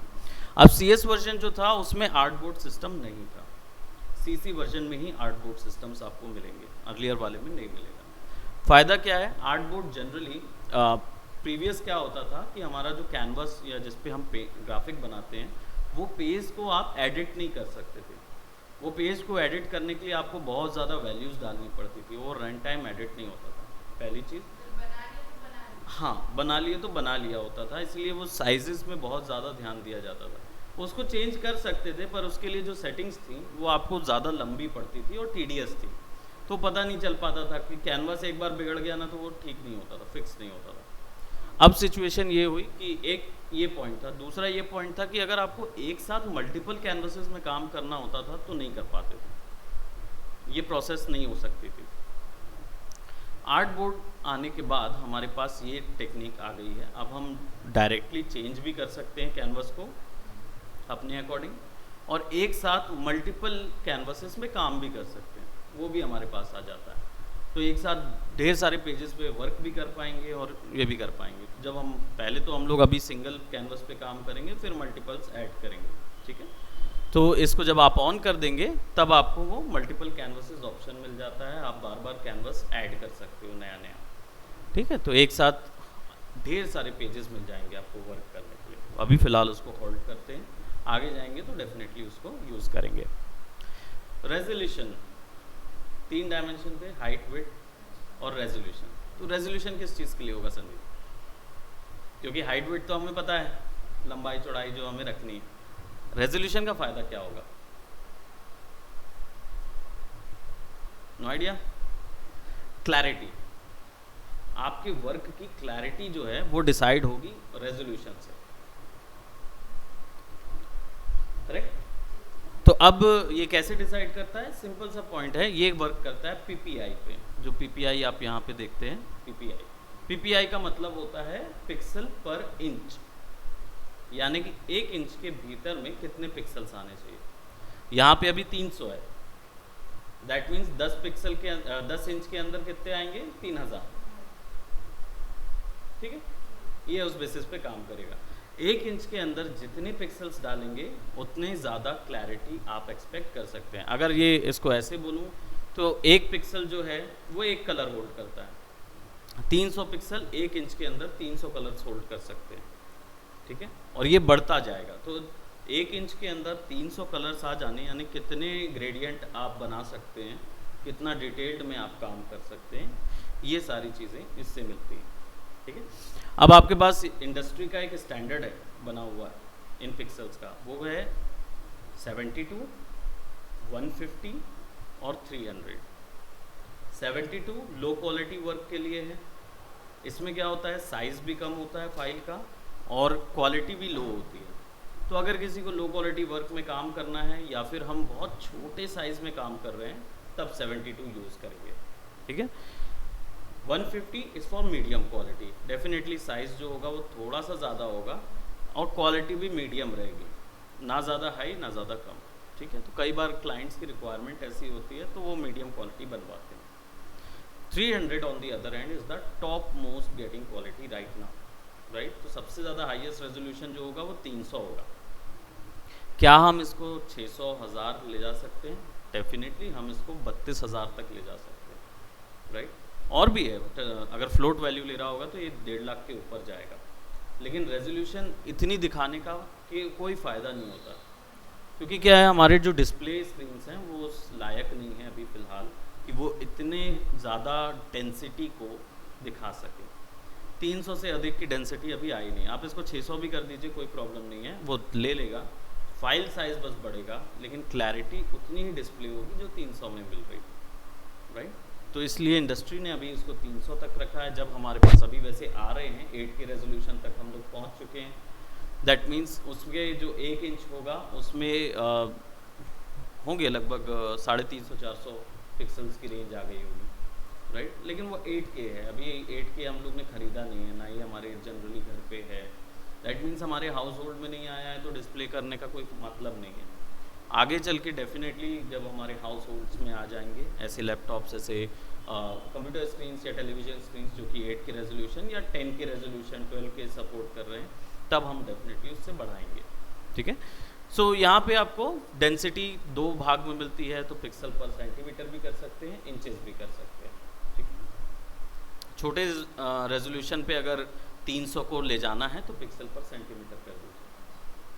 अब CS वर्जन जो था उसमें आर्ट बोर्ड सिस्टम नहीं था, CC वर्जन में ही आर्ट बोर्ड सिस्टम्स आपको मिलेंगे, अर्लियर वाले में नहीं मिलेगा। फ़ायदा क्या है, आर्ट बोर्ड जनरली प्रीवियस क्या होता था कि हमारा जो कैनवस या जिस पे हम ग्राफिक बनाते हैं, वो पेज को आप एडिट नहीं कर सकते थे। वो पेज को एडिट करने के लिए आपको बहुत ज़्यादा वैल्यूज़ डालनी पड़ती थी, वो रन टाइम एडिट नहीं होता था, पहली चीज़। हाँ बना लिए तो बना लिया होता था, इसलिए वो साइजेस में बहुत ज़्यादा ध्यान दिया जाता था। उसको चेंज कर सकते थे पर उसके लिए जो सेटिंग्स थी वो आपको ज़्यादा लंबी पड़ती थी और टीडीएस थी, तो पता नहीं चल पाता था कि कैनवास एक बार बिगड़ गया ना तो वो ठीक नहीं होता था, फिक्स नहीं होता था। अब सिचुएशन ये हुई कि एक ये पॉइंट था, दूसरा ये पॉइंट था कि अगर आपको एक साथ मल्टीपल कैनवासेस में काम करना होता था तो नहीं कर पाते थे, ये प्रोसेस नहीं हो सकती थी। आर्ट बोर्ड आने के बाद हमारे पास ये टेक्निक आ गई है, अब हम डायरेक्टली चेंज भी कर सकते हैं कैनवस को अपने अकॉर्डिंग, और एक साथ मल्टीपल कैनवासेस में काम भी कर सकते हैं, वो भी हमारे पास आ जाता है। तो एक साथ ढेर सारे पेजेस पे वर्क भी कर पाएंगे और ये भी कर पाएंगे। जब हम पहले तो हम लोग अभी सिंगल कैनवस पे काम करेंगे, फिर मल्टीपल्स ऐड करेंगे, ठीक है। तो इसको जब आप ऑन कर देंगे तब आपको वो मल्टीपल कैनवसेस ऑप्शन मिल जाता है, आप बार बार कैनवस ऐड कर सकते हो नया नया, ठीक है। तो एक साथ ढेर सारे पेजेस मिल जाएंगे आपको वर्क करने के लिए। अभी फ़िलहाल उसको होल्ड करते हैं, आगे जाएंगे तो डेफिनेटली उसको यूज़ करेंगे। रेजोल्यूशन 3 डायमेंशन थे, हाइट, विड्थ और रेजोल्यूशन। तो रेजोल्यूशन किस चीज़ के लिए होगा संदीप? क्योंकि हाइट विड्थ तो हमें पता है, लंबाई चौड़ाई जो हमें रखनी है। रेजोल्यूशन का फ़ायदा क्या होगा? No idea? क्लैरिटी, आपके वर्क की क्लैरिटी जो है वो डिसाइड होगी रेजोल्यूशन से, करेक्ट। तो अब ये कैसे डिसाइड करता है? सिंपल सा पॉइंट है, ये वर्क करता है पीपीआई पे। जो पीपीआई आप यहाँ पे देखते हैं, पीपीआई का मतलब होता है पिक्सल पर इंच, यानी कि 1 इंच के भीतर में कितने पिक्सल्स आने चाहिए। यहाँ पे अभी 300 है, दैट मीन्स 10 इंच के अंदर कितने आएंगे? 3000, ठीक है। ये उस बेसिस पे काम करेगा। 1 इंच के अंदर जितने पिक्सल्स डालेंगे उतने ज़्यादा क्लैरिटी आप एक्सपेक्ट कर सकते हैं। अगर ये इसको ऐसे बोलूँ तो 1 पिक्सल जो है वो 1 कलर होल्ड करता है, 300 पिक्सल 1 इंच के अंदर 300 कलर्स होल्ड कर सकते हैं, ठीक है। और ये बढ़ता जाएगा, तो 1 इंच के अंदर 300 कलर्स आ जाने, यानी कितने ग्रेडियंट आप बना सकते हैं, कितना डिटेल्ड में आप काम कर सकते हैं, ये सारी चीज़ें इससे मिलती हैं, ठीक है। अब आपके पास इंडस्ट्री का एक स्टैंडर्ड है बना हुआ है इन पिक्सल्स का, वो है 72, 150 और 300। 72 लो क्वालिटी वर्क के लिए है, इसमें क्या होता है, साइज़ भी कम होता है फाइल का और क्वालिटी भी लो होती है। तो अगर किसी को लो क्वालिटी वर्क में काम करना है या फिर हम बहुत छोटे साइज़ में काम कर रहे हैं, तब 72 यूज़ करेंगे, ठीक है। 150 is for medium quality, definitely size जो होगा वो थोड़ा सा ज़्यादा होगा और क्वालिटी भी मीडियम रहेगी, ना ज़्यादा हाई ना ज़्यादा कम, ठीक है। तो कई बार क्लाइंट्स की रिक्वायरमेंट ऐसी होती है तो वो मीडियम क्वालिटी बनवाते हैं। 300 on the other hand is the top most getting quality right now, right. तो सबसे ज़्यादा हाईएस्ट रेजोल्यूशन जो होगा वो 300 होगा। क्या हम इसको 600, 1000 ले जा सकते हैं? डेफिनेटली हम इसको 32000 तक ले जा सकते हैं, राइट। और भी है, अगर फ्लोट वैल्यू ले रहा होगा तो ये 1.5 लाख के ऊपर जाएगा, लेकिन रेजोल्यूशन इतनी दिखाने का कि कोई फ़ायदा नहीं होता, क्योंकि क्या है हमारे जो डिस्प्ले स्क्रीन्स हैं वो उस लायक नहीं है अभी फ़िलहाल कि वो इतने ज़्यादा डेंसिटी को दिखा सके। 300 से अधिक की डेंसिटी अभी आई नहीं, आप इसको 600 भी कर दीजिए कोई प्रॉब्लम नहीं है, वो ले लेगा, फाइल साइज़ बस बढ़ेगा, लेकिन क्लैरिटी उतनी ही डिस्प्ले होगी जो 300 में मिल रही, राइट। तो इसलिए इंडस्ट्री ने अभी इसको 300 तक रखा है। जब हमारे पास अभी वैसे आ रहे हैं 8 के रेजोल्यूशन तक हम लोग पहुंच चुके हैं, दैट मीन्स उसके जो 1 इंच होगा उसमें होंगे लगभग 350-400 पिक्सल्स की रेंज आ गई होगी, राइट। लेकिन वो 8K है, अभी 8K हम लोग ने ख़रीदा नहीं है, ना ही हमारे जनरली घर पे है, दैट मीन्स हमारे हाउस होल्ड में नहीं आया है, तो डिस्प्ले करने का कोई मतलब नहीं है। आगे चल के डेफिनेटली जब हमारे हाउस होल्ड्स में आ जाएंगे ऐसे लैपटॉप्स, ऐसे कंप्यूटर स्क्रीन्स या टेलीविज़न स्क्रीन्स जो कि 8 के रेजोल्यूशन या 10 के रेजोल्यूशन 12 के सपोर्ट कर रहे हैं, तब हम डेफिनेटली उससे बढ़ाएंगे, ठीक है। सो यहाँ पे आपको डेंसिटी 2 भाग में मिलती है, तो पिक्सल पर सेंटीमीटर भी कर सकते हैं, इंचेस भी कर सकते हैं, ठीक है। छोटे रेजोल्यूशन पे अगर 300 को ले जाना है तो पिक्सल पर सेंटीमीटर कर दीजिए,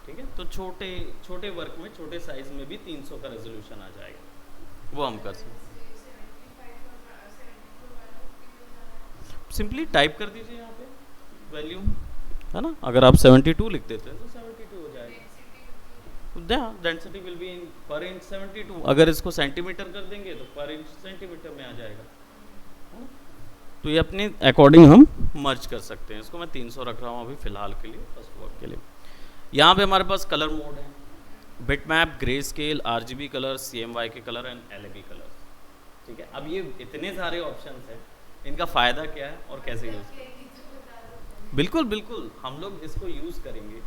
ठीक है। तो छोटे छोटे वर्क में, छोटे साइज में भी 300 का रेजोल्यूशन आ जाएगा, वो हम कर सकते हैं। सिंपली टाइप कर दीजिए यहाँ पे वैल्यू, है ना, अगर आप 72 लिख देते हैं तो 72 हो जाएगा, डेंसिटी विल बी इन पर इंच 72। अगर इसको सेंटीमीटर कर देंगे तो पर इंच सेंटीमीटर में आ जाएगा, है ना? तो ये अपने अकॉर्डिंग हम मर्ज कर सकते हैं। इसको मैं 300 रख रहा हूँ अभी फ़िलहाल के लिए, फर्स्ट वर्क के लिए। यहाँ पे हमारे पास कलर मोड है, bitmap, grey scale, RGB colour, CMYK के कलर एंड LAB कलर, ठीक है। अब ये इतने सारे ऑप्शंस हैं, इनका फ़ायदा क्या है और कैसे यूज़? बिल्कुल बिल्कुल, हम लोग इसको यूज़ करेंगे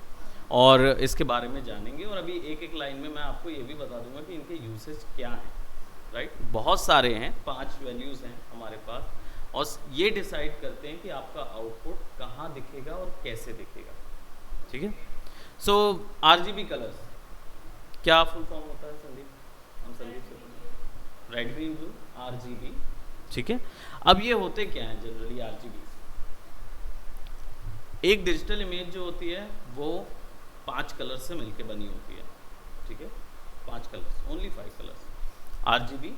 और इसके बारे में जानेंगे, और अभी एक एक लाइन में मैं आपको ये भी बता दूंगा कि इनके यूसेज क्या हैं, राइट। बहुत सारे हैं, 5 वैल्यूज़ हैं हमारे पास, और ये डिसाइड करते हैं कि आपका आउटपुट कहाँ दिखेगा और कैसे दिखेगा, ठीक है। सो RGB कलर्स क्या फुल फॉर्म होता है संदीप? हम संदीप से, रेड ग्रीन ब्लू RGB, ठीक है। अब ये होते क्या हैं जनरली RGB? एक डिजिटल इमेज जो होती है वो 5 कलर्स से मिलके बनी होती है, ठीक है। 5 colours, only 5 colours, RGB,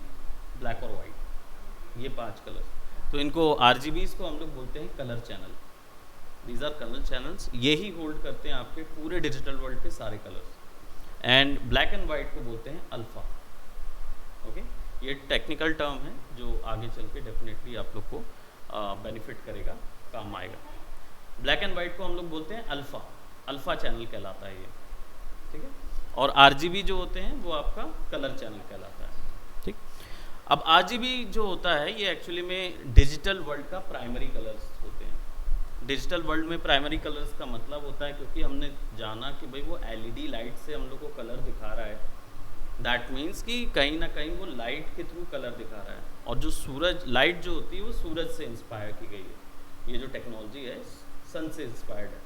black और वाइट, ये 5 कलर्स। तो इनको RGBs को हम लोग बोलते हैं colour channel, these are colour channels, ये ही होल्ड करते हैं आपके पूरे डिजिटल वर्ल्ड के सारे colours. And black and white को बोलते हैं अल्फ़ा, ओके। ये टेक्निकल टर्म है जो आगे चल के डेफिनेटली आप लोग को बेनिफिट करेगा, काम आएगा। ब्लैक एंड वाइट को हम लोग बोलते हैं अल्फ़ा, अल्फ़ा चैनल कहलाता है ये, ठीक है। और RGB जो होते हैं वो आपका कलर चैनल कहलाता है, ठीक। अब RGB जो होता है ये एक्चुअली में डिजिटल वर्ल्ड का प्राइमरी कलर्स होते हैं। डिजिटल वर्ल्ड में प्राइमरी कलर्स का मतलब होता है, क्योंकि हमने जाना कि भाई वो LED लाइट से हम लोग को कलर दिखा रहा है, दैट मीन्स कि कहीं ना कहीं वो लाइट के थ्रू कलर दिखा रहा है, और जो सूरज लाइट जो होती है वो सूरज से इंस्पायर की गई है। ये जो टेक्नोलॉजी है सन से इंस्पायर्ड है।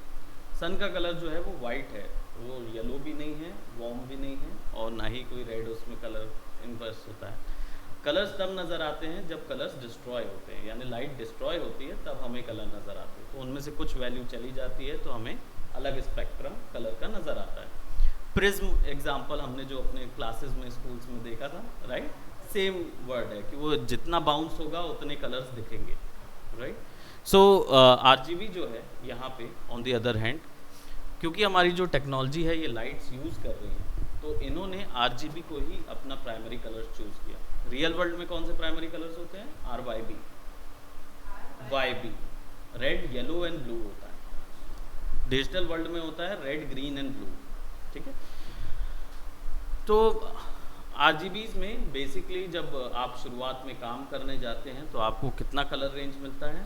सन का कलर जो है वो वाइट है, वो येलो भी नहीं है, वार्म भी नहीं है, और ना ही कोई रेड उसमें कलर इन्वर्स होता है। कलर्स तब नज़र आते हैं जब कलर्स डिस्ट्रॉय होते हैं, यानी लाइट डिस्ट्रॉय होती है तब हमें कलर नज़र आते हैं। तो उनमें से कुछ वैल्यू चली जाती है तो हमें अलग स्पेक्ट्रम कलर का नज़र आता है। प्रिज्म एग्जाम्पल हमने जो अपने क्लासेस में स्कूल्स में देखा था, राइट, सेम वर्ड है कि वो जितना बाउंस होगा उतने कलर्स दिखेंगे, राइट। सो RGB जो है यहाँ पे ऑन द अदर हैंड, क्योंकि हमारी जो टेक्नोलॉजी है ये लाइट्स यूज़ कर रही हैं, तो इन्होंने RGB को ही अपना प्राइमरी कलर चूज़ किया। रियल वर्ल्ड में कौन से प्राइमरी कलर्स होते हैं? RYB, YB, red, yellow and blue होता है। डिजिटल वर्ल्ड में होता है रेड, ग्रीन एंड ब्लू, ठीक है। तो RGBs में बेसिकली जब आप शुरुआत में काम करने जाते हैं तो आपको कितना कलर रेंज मिलता है?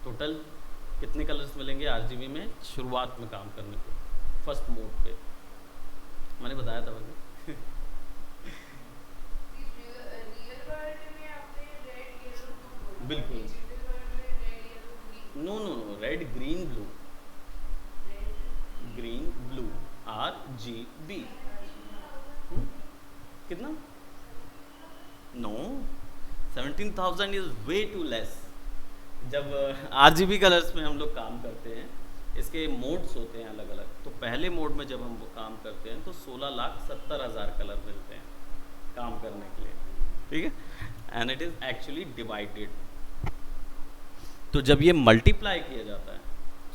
टोटल कितने कलर्स मिलेंगे RGB में शुरुआत में काम करने को? फर्स्ट मोड पे मैंने बताया था वैसे बिल्कुल, no no no, red green blue, green blue RGB, कितना? No, 17,000 is way too less. जब RGB कलर्स में हम लोग काम करते हैं, इसके मोड्स होते हैं अलग अलग, तो पहले मोड में जब हम वो काम करते हैं तो 16,70,000 कलर मिलते हैं काम करने के लिए, ठीक है। And it is actually divided. तो जब ये मल्टीप्लाई किया जाता है,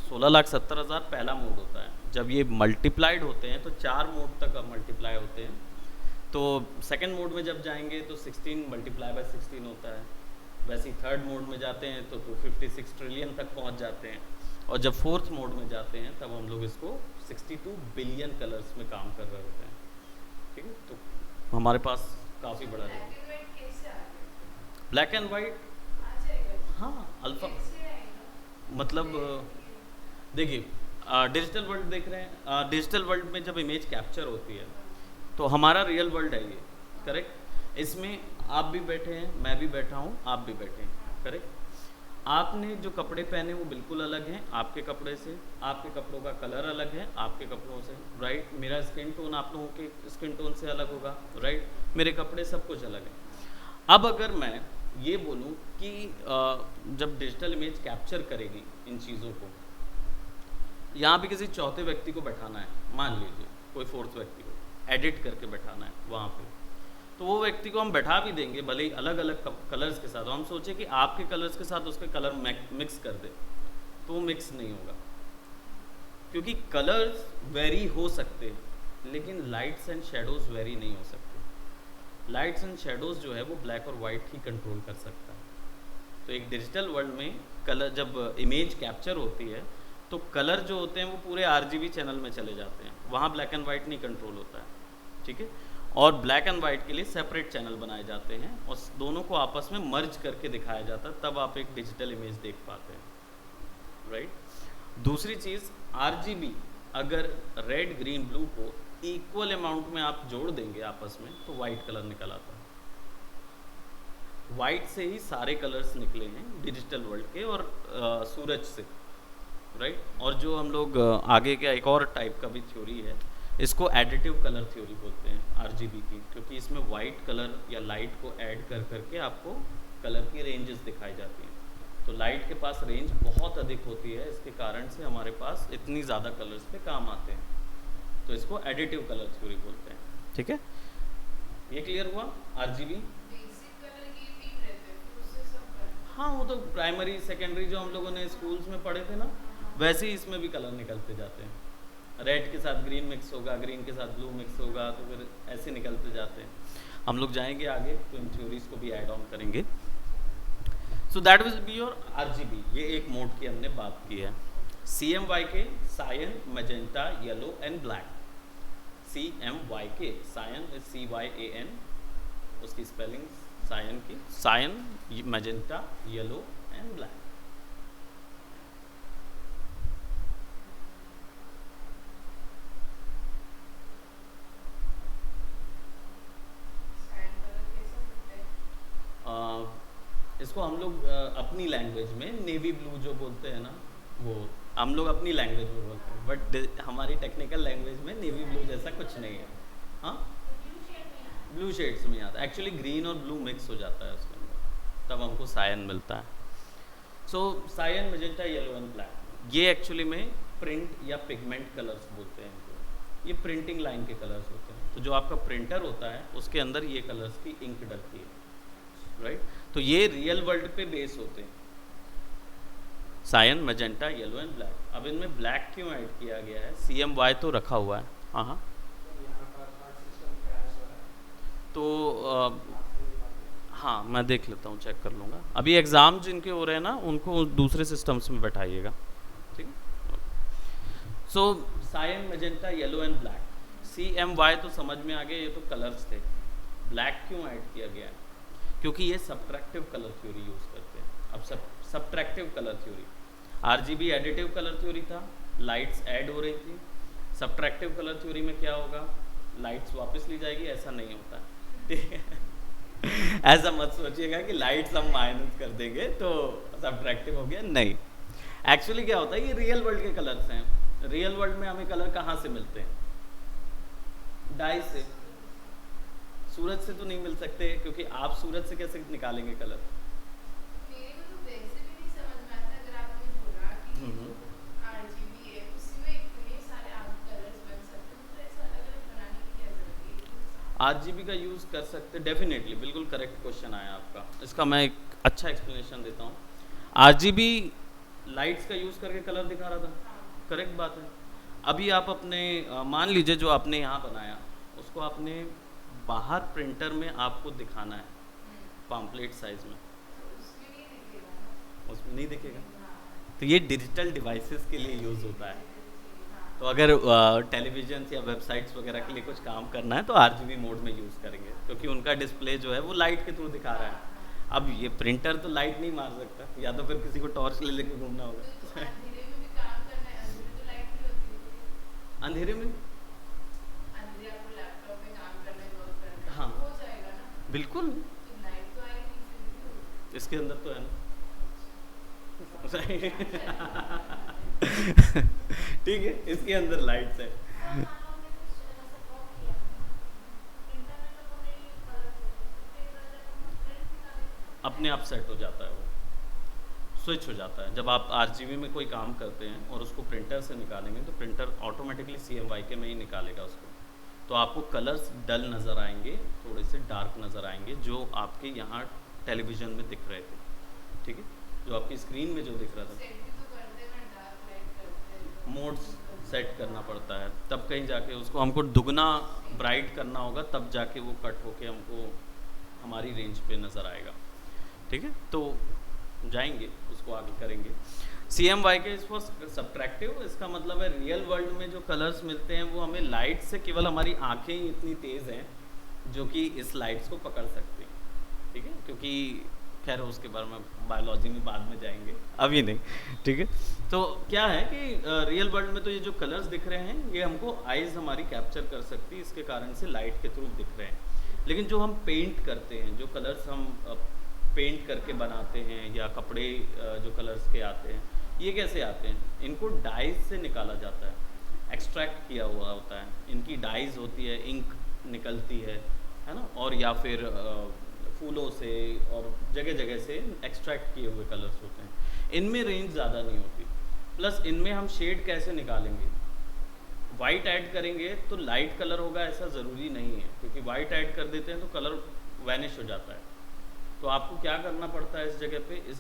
16,70,000 पहला मोड होता है, जब ये मल्टीप्लाइड होते हैं तो 4 मोड तक मल्टीप्लाई होते हैं। तो सेकंड मोड में जब जाएंगे तो 16 मल्टीप्लाई बाय 16 होता है। वैसे ही थर्ड मोड में जाते हैं तो 256 ट्रिलियन तक पहुंच जाते हैं। और जब फोर्थ मोड में जाते हैं तब हम लोग इसको 62 बिलियन कलर्स में काम कर रहे होते हैं, ठीक है। तो हमारे पास काफ़ी बड़ा है। ब्लैक एंड वाइट, हाँ अल्फा, मतलब देखिए डिजिटल वर्ल्ड देख रहे हैं, डिजिटल वर्ल्ड में जब इमेज कैप्चर होती है तो हमारा रियल वर्ल्ड है ये, करेक्ट। इसमें आप भी बैठे हैं, मैं भी बैठा हूँ, आप भी बैठे हैं, करेक्ट। आपने जो कपड़े पहने वो बिल्कुल अलग हैं आपके कपड़े से, आपके कपड़ों का कलर अलग है आपके कपड़ों से, राइट। मेरा स्किन टोन आप लोगों के स्किन टोन से अलग होगा, राइट। मेरे कपड़े सब कुछ अलग है। अब अगर मैं ये बोलूँ कि जब डिजिटल इमेज कैप्चर करेगी इन चीज़ों को, यहाँ भी किसी चौथे व्यक्ति को बैठाना है, मान लीजिए कोई फोर्थ व्यक्ति को एडिट करके बैठाना है वहाँ पे, तो वो व्यक्ति को हम बैठा भी देंगे भले ही अलग अलग कलर्स के साथ। हम सोचे कि आपके कलर्स के साथ उसके कलर मिक्स कर दे, तो वो मिक्स नहीं होगा, क्योंकि कलर्स वेरी हो सकते हैं लेकिन लाइट्स एंड शेडोज वेरी नहीं हो सकते। लाइट्स एंड शेडोज जो है वो ब्लैक और वाइट ही कंट्रोल कर सकता है। तो एक डिजिटल वर्ल्ड में कलर, जब इमेज कैप्चर होती है तो कलर जो होते हैं वो पूरे RGB चैनल में चले जाते हैं, वहाँ ब्लैक एंड वाइट नहीं कंट्रोल होता है, ठीक है। और ब्लैक एंड वाइट के लिए सेपरेट चैनल बनाए जाते हैं और दोनों को आपस में मर्ज करके दिखाया जाता है, तब आप एक डिजिटल इमेज देख पाते हैं, राइट। दूसरी चीज़ RGB, अगर रेड ग्रीन ब्लू को इक्वल अमाउंट में आप जोड़ देंगे आपस में तो वाइट कलर निकल आता है। वाइट से ही सारे कलर्स निकले हैं डिजिटल वर्ल्ड के, और सूरज से, राइट। और जो हम लोग आगे का एक और टाइप का भी थ्योरी है, इसको एडिटिव कलर थ्योरी बोलते हैं RGB की, क्योंकि इसमें वाइट कलर या लाइट को ऐड कर करके आपको कलर की रेंजेस दिखाई जाती हैं। तो लाइट के पास रेंज बहुत अधिक होती है, इसके कारण से हमारे पास इतनी ज़्यादा कलर्स पे काम आते हैं, तो इसको एडिटिव कलर थ्योरी बोलते हैं, ठीक है। ये क्लियर हुआ RGB? हाँ, वो तो प्राइमरी सेकेंडरी जो हम लोगों ने स्कूल्स में पढ़े थे ना, वैसे ही इसमें भी कलर निकलते जाते हैं। रेड के साथ ग्रीन मिक्स होगा, ग्रीन के साथ ब्लू मिक्स होगा, तो फिर ऐसे निकलते जाते हैं। हम लोग जाएंगे आगे तो इन थ्योरीज को भी ऐड ऑन करेंगे। So that will be your RGB। ये एक मोड की हमने बात की है। CMYK, cyan, magenta, yellow and black. CMYK, cyan CYAN, उसकी स्पेलिंग सायन की, cyan, magenta, yellow and black. इसको हम लोग अपनी लैंग्वेज में नेवी ब्लू जो बोलते हैं ना, वो हम लोग अपनी लैंग्वेज में बोलते हैं, बट हमारी टेक्निकल लैंग्वेज में नेवी ब्लू जैसा कुछ नहीं है। हाँ, ब्लू शेड्स में आता है एक्चुअली, ग्रीन और ब्लू मिक्स हो जाता है उसके अंदर, तब हमको सायन मिलता है। So cyan, magenta, yellow and black, ये एक्चुअली में प्रिंट या पिगमेंट कलर्स बोलते हैं इनको। ये प्रिंटिंग लाइन के कलर्स होते हैं। तो जो आपका प्रिंटर होता है उसके अंदर ये कलर्स की इंक डलती है, राइट। तो ये रियल वर्ल्ड पे बेस होते हैं, cyan, magenta, yellow and black. अब इनमें ब्लैक क्यों ऐड किया गया है? CMY तो रखा हुआ है, हाँ हाँ। तो हाँ, मैं देख लेता हूँ, चेक कर लूँगा। अभी एग्ज़ाम जिनके हो रहे हैं ना, उनको दूसरे सिस्टम्स में बैठाइएगा, ठीक है। So cyan, magenta, yellow and black. CMY तो समझ में आ गया, ये तो कलर्स थे। ब्लैक क्यों ऐड किया गया है? क्योंकि ये सब्ट्रैक्टिव कलर थ्योरी यूज़ करते हैं। अब subtractive colour theory, RGB additive colour theory था, लाइट्स ऐड हो रही थी। सब्ट्रैक्टिव कलर थ्योरी में क्या होगा? लाइट्स वापस ली जाएगी, ऐसा नहीं होता, ठीक है। ऐसा मत सोचिएगा कि लाइट्स हम माइनस कर देंगे तो सब्ट्रैक्टिव हो गया, नहीं। एक्चुअली क्या होता है, ये रियल वर्ल्ड के कलर्स हैं। रियल वर्ल्ड में हमें कलर कहाँ से मिलते हैं? डाई से। सूरज से तो नहीं मिल सकते, क्योंकि आप सूरज से कैसे निकालेंगे कलर? मेरे को तो वैसे भी नहीं समझ में आता, अगर आपने बोला कि ये जो आरजीबी है उसी में इतने सारे आप कलर्स बन सकते हैं, तो ऐसा अलग अलग बनाने की क्या जरूरत है? ये तो समझ आरजीबी का यूज़ कर सकते, डेफिनेटली, बिल्कुल करेक्ट क्वेश्चन आया आपका। इसका मैं एक अच्छा एक्सप्लेनेशन देता हूँ। आरजीबी लाइट्स का यूज़ करके कलर दिखा रहा था, हाँ। करेक्ट बात है। अभी आप अपने मान लीजिए जो आपने यहाँ बनाया उसको आपने बाहर प्रिंटर में आपको दिखाना है पम्पलेट साइज में, तो उसमें नहीं दिखेगा ना। उसमें नहीं दिखेगा। हाँ। तो ये डिजिटल डिवाइसेस के लिए यूज़ होता है। हाँ। तो अगर टेलीविजन या वेबसाइट्स वगैरह के लिए कुछ काम करना है तो आरजीबी मोड में यूज़ करेंगे, क्योंकि उनका डिस्प्ले जो है वो लाइट के थ्रू दिखा रहा है। अब ये प्रिंटर तो लाइट नहीं मार सकता, या तो फिर किसी को टॉर्च ले लेके घूमना तो होगा। अंधेरे में भी काम करना है, अंधेरे तो लाइट नहीं होती। अंधेरे में अंधेरे आपको लैपटॉप में काम करना है, वर्क करना है, हाँ तो हो जाएगा ना। बिल्कुल, तो लाइट तो आएगी फिर भी। इसके अंदर तो है ना। ठीक है, इसके अंदर लाइट्स है। अपने आप सेट हो जाता है, वो स्विच हो जाता है। जब आप आरजीबी में कोई काम करते हैं और उसको प्रिंटर से निकालेंगे तो प्रिंटर ऑटोमेटिकली CMYK में ही निकालेगा उसको। तो आपको कलर्स डल नज़र आएंगे, थोड़े से डार्क नज़र आएंगे, जो आपके यहाँ टेलीविज़न में दिख रहे थे, ठीक है, जो आपकी स्क्रीन में जो दिख रहा था। सेट भी तो करते हैं ना, डार्क लाइट करते हैं। मोड्स सेट करना पड़ता है, तब कहीं जाके उसको हमको दुगना ब्राइट करना होगा, तब जाके वो कट होके हमको हमारी रेंज पे नज़र आएगा, ठीक है। तो जाएंगे उसको आगे करेंगे। CMYK इज फॉर सब्ट्रैक्टिव, इसका मतलब है रियल वर्ल्ड में जो कलर्स मिलते हैं वो हमें लाइट से, केवल हमारी आंखें ही इतनी तेज़ हैं जो कि इस लाइट्स को पकड़ सकती हैं, ठीक है, क्योंकि खैर उसके बारे में बायोलॉजी में बाद में जाएंगे, अभी नहीं, ठीक है। तो क्या है कि रियल वर्ल्ड में तो ये जो कलर्स दिख रहे हैं ये हमको आइज़ हमारी कैप्चर कर सकती है, इसके कारण से लाइट के थ्रू दिख रहे हैं। लेकिन जो हम पेंट करते हैं, जो कलर्स हम पेंट करके बनाते हैं, या कपड़े जो कलर्स के आते हैं, ये कैसे आते हैं? इनको डाइज से निकाला जाता है, एक्सट्रैक्ट किया हुआ होता है, इनकी डाइज होती है, इंक निकलती है ना, और या फिर फूलों से और जगह जगह से एक्सट्रैक्ट किए हुए कलर्स होते हैं। इनमें रेंज ज़्यादा नहीं होती, प्लस इनमें हम शेड कैसे निकालेंगे? वाइट ऐड करेंगे तो लाइट कलर होगा ऐसा ज़रूरी नहीं है, क्योंकि वाइट ऐड कर देते हैं तो कलर वैनिश हो जाता है। तो आपको क्या करना पड़ता है, इस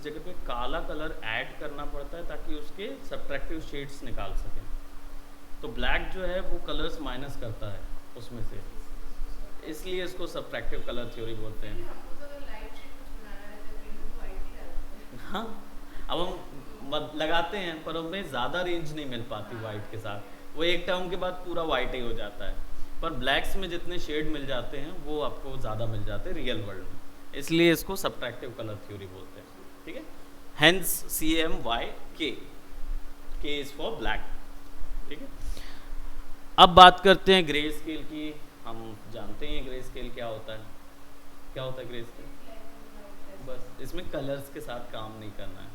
जगह पे काला कलर ऐड करना पड़ता है ताकि उसके सब्ट्रैक्टिव शेड्स निकाल सकें। तो ब्लैक जो है वो कलर्स माइनस करता है उसमें से, इसलिए इसको सब्ट्रैक्टिव कलर थ्योरी बोलते हैं। हमको तो अगर लाइट शेड कुछ बनाना रहता है तो वाइट ही डालते हैं। हाँ, अब हम लगाते हैं पर उनमें ज़्यादा रेंज नहीं मिल पाती वाइट के साथ, वो एक टर्म के बाद पूरा वाइट ही हो जाता है। पर ब्लैक्स में जितने शेड मिल जाते हैं वो आपको ज़्यादा मिल जाते हैं रियल वर्ल्ड में, इसलिए इसको सब्ट्रैक्टिव कलर थ्योरी बोलते हैं, ठीक है। Hence CMYK, K is for black, ठीक है। अब बात करते हैं ग्रे स्केल की। हम जानते हैं ग्रे स्केल क्या होता है, क्या होता है ग्रे स्केल? बस इसमें कलर्स के साथ काम नहीं करना है।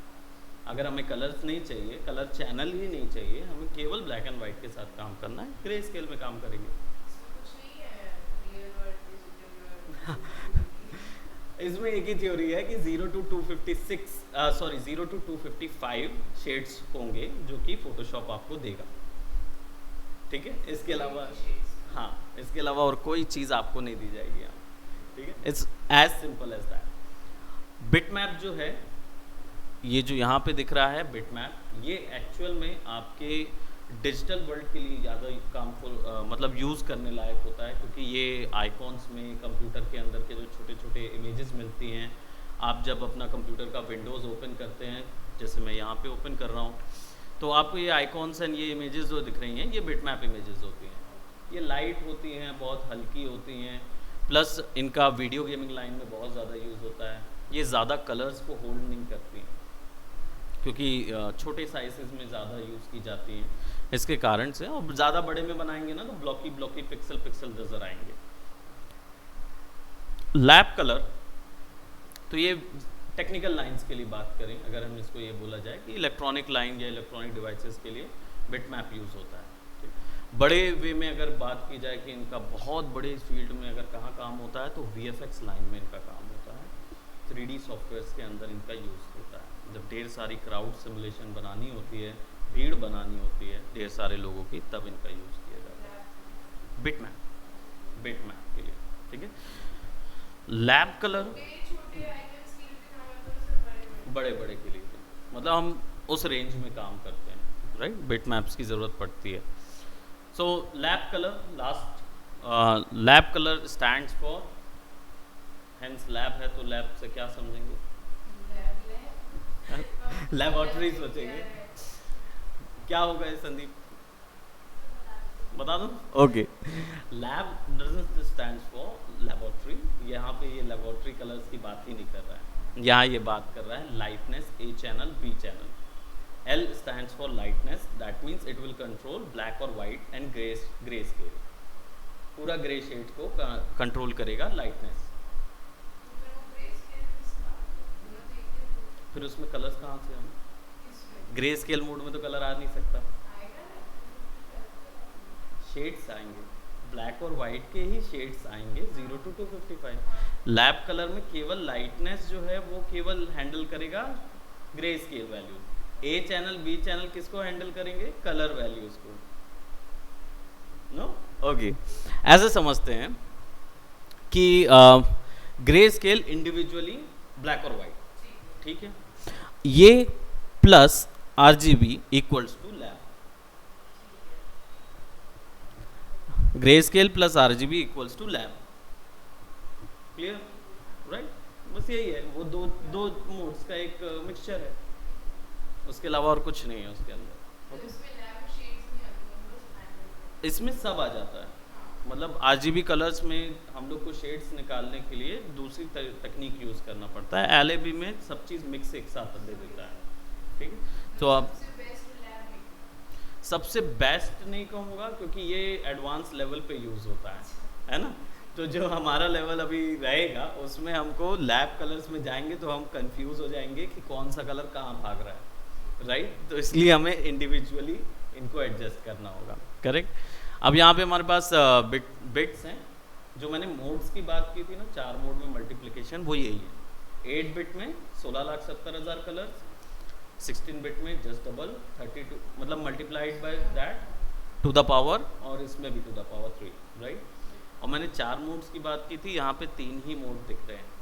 अगर हमें कलर्स नहीं चाहिए, कलर चैनल ही नहीं चाहिए, हमें केवल ब्लैक एंड वाइट के साथ काम करना है, ग्रे स्केल में काम करेंगे। कुछ नहीं है, रियल वर्ल्ड डिजिटल वर्ल्ड। इसमें एक ही थ्योरी है कि 0 to 256 0 to 255 शेड्स होंगे जो कि फोटोशॉप आपको देगा, ठीक है। इसके अलावा हाँ, इसके अलावा और कोई चीज़ आपको नहीं दी जाएगी यहाँ, ठीक है। It's as simple as that. Bitmap जो है, ये जो यहाँ पे दिख रहा है बिटमैप, ये एक्चुअल में आपके डिजिटल वर्ल्ड के लिए ज़्यादा कामफुल मतलब यूज़ करने लायक होता है, क्योंकि ये आइकॉन्स में कंप्यूटर के अंदर के जो छोटे छोटे इमेजेस मिलती हैं, आप जब अपना कंप्यूटर का विंडोज़ ओपन करते हैं, जैसे मैं यहाँ पे ओपन कर रहा हूँ, तो आपको ये आइकॉन्स एंड ये इमेजेस जो दिख रही हैं ये बिटमैप इमेजेस होती हैं। ये लाइट होती हैं, बहुत हल्की होती हैं, प्लस इनका वीडियो गेमिंग लाइन में बहुत ज़्यादा यूज़ होता है। ये ज़्यादा कलर्स को होल्ड नहीं करती हैं, क्योंकि छोटे साइजेस में ज़्यादा यूज़ की जाती हैं, इसके कारण से। और ज़्यादा बड़े में बनाएंगे ना तो ब्लॉकी ब्लॉकी पिक्सल पिक्सल नज़र आएंगे। लैब कलर, तो ये टेक्निकल लाइंस के लिए बात करें, अगर हम इसको ये बोला जाए कि इलेक्ट्रॉनिक लाइन या इलेक्ट्रॉनिक डिवाइसेस के लिए बिटमैप यूज़ होता है। बड़े वे में अगर बात की जाए कि इनका बहुत बड़े फील्ड में अगर कहाँ काम होता है तो VFX लाइन में इनका काम होता है, 3D सॉफ्टवेयर्स के अंदर इनका यूज़ होता है। जब ढेर सारी क्राउड सिमुलेशन बनानी होती है, भीड़ बनानी होती है ढेर सारे लोगों की, तब इनका यूज़ किया जाता है बिट मैप के लिए। ठीक है, लैब कलर छोटे आइकन्स के लिए काम आता है, सर बड़े बड़े बड़े के लिए, मतलब हम उस रेंज में काम करते हैं, राइट, बिट मैप्स की ज़रूरत पड़ती है। So lab colour last, lab colour stands for, hence lab है तो लैब से क्या समझेंगे? लेबोरेटरी सोचेंगे। क्या होगा ये संदीप, बता दो? Okay, lab doesn't stand for laboratory, यहाँ पे ये लेबोरेटरी कलर्स की बात ही नहीं कर रहा है, यहाँ ये बात कर रहा है lightness, A channel B channel. L stands for lightness, that means it will control black और white and gray scale, पूरा ग्रे शेड को कंट्रोल करेगा लाइटनेस। फिर उसमें कलर्स कहाँ से आए? ग्रे स्केल मोड में तो कलर आ नहीं सकता, शेड्स आएंगे, ब्लैक और वाइट के ही शेड्स आएंगे 0 to 255। लैब कलर में केवल लाइटनेस जो है वो केवल हैंडल करेगा grey scale value, A channel B channel किसको हैंडल करेंगे? कलर वैल्यूज को। नो ओके, ऐसे समझते हैं कि ग्रे स्केल इंडिविजुअली ब्लैक और वाइट, ठीक है, ये plus RGB equals to lab, grey scale plus RGB equals to lab, clear, right, बस यही है, वो दो मोड्स का एक मिक्सचर है, उसके अलावा और कुछ नहीं है उसके अंदर। इसमें सब आ जाता है, मतलब RGB कलर्स में हम लोग को शेड्स निकालने के लिए दूसरी तकनीक यूज़ करना पड़ता है, LAB में सब चीज़ मिक्स एक साथ दे देता है, ठीक है। तो आप सबसे बेस्ट नहीं कहूँगा क्योंकि ये एडवांस लेवल पे यूज़ होता है ना, तो जो हमारा लेवल अभी रहेगा उसमें हमको लैब कलर्स में जाएंगे तो हम कंफ्यूज हो जाएंगे कि कौन सा कलर कहाँ भाग रहा है, राइट, तो इसलिए हमें इंडिविजुअली इनको एडजस्ट करना होगा, करेक्ट। अब यहाँ पे हमारे पास बिट्स हैं, जो मैंने मोड्स की बात की थी ना, 4 मोड में मल्टीप्लिकेशन, वो यही है। 8 बिट में 16,70,000 कलर्स, 16 बिट में जस्ट डबल 32, मतलब multiplied by that to the power, और इसमें भी टू द पावर 3, राइट। और मैंने 4 मोड्स की बात की थी, यहाँ पे 3 ही मोड दिख रहे हैं।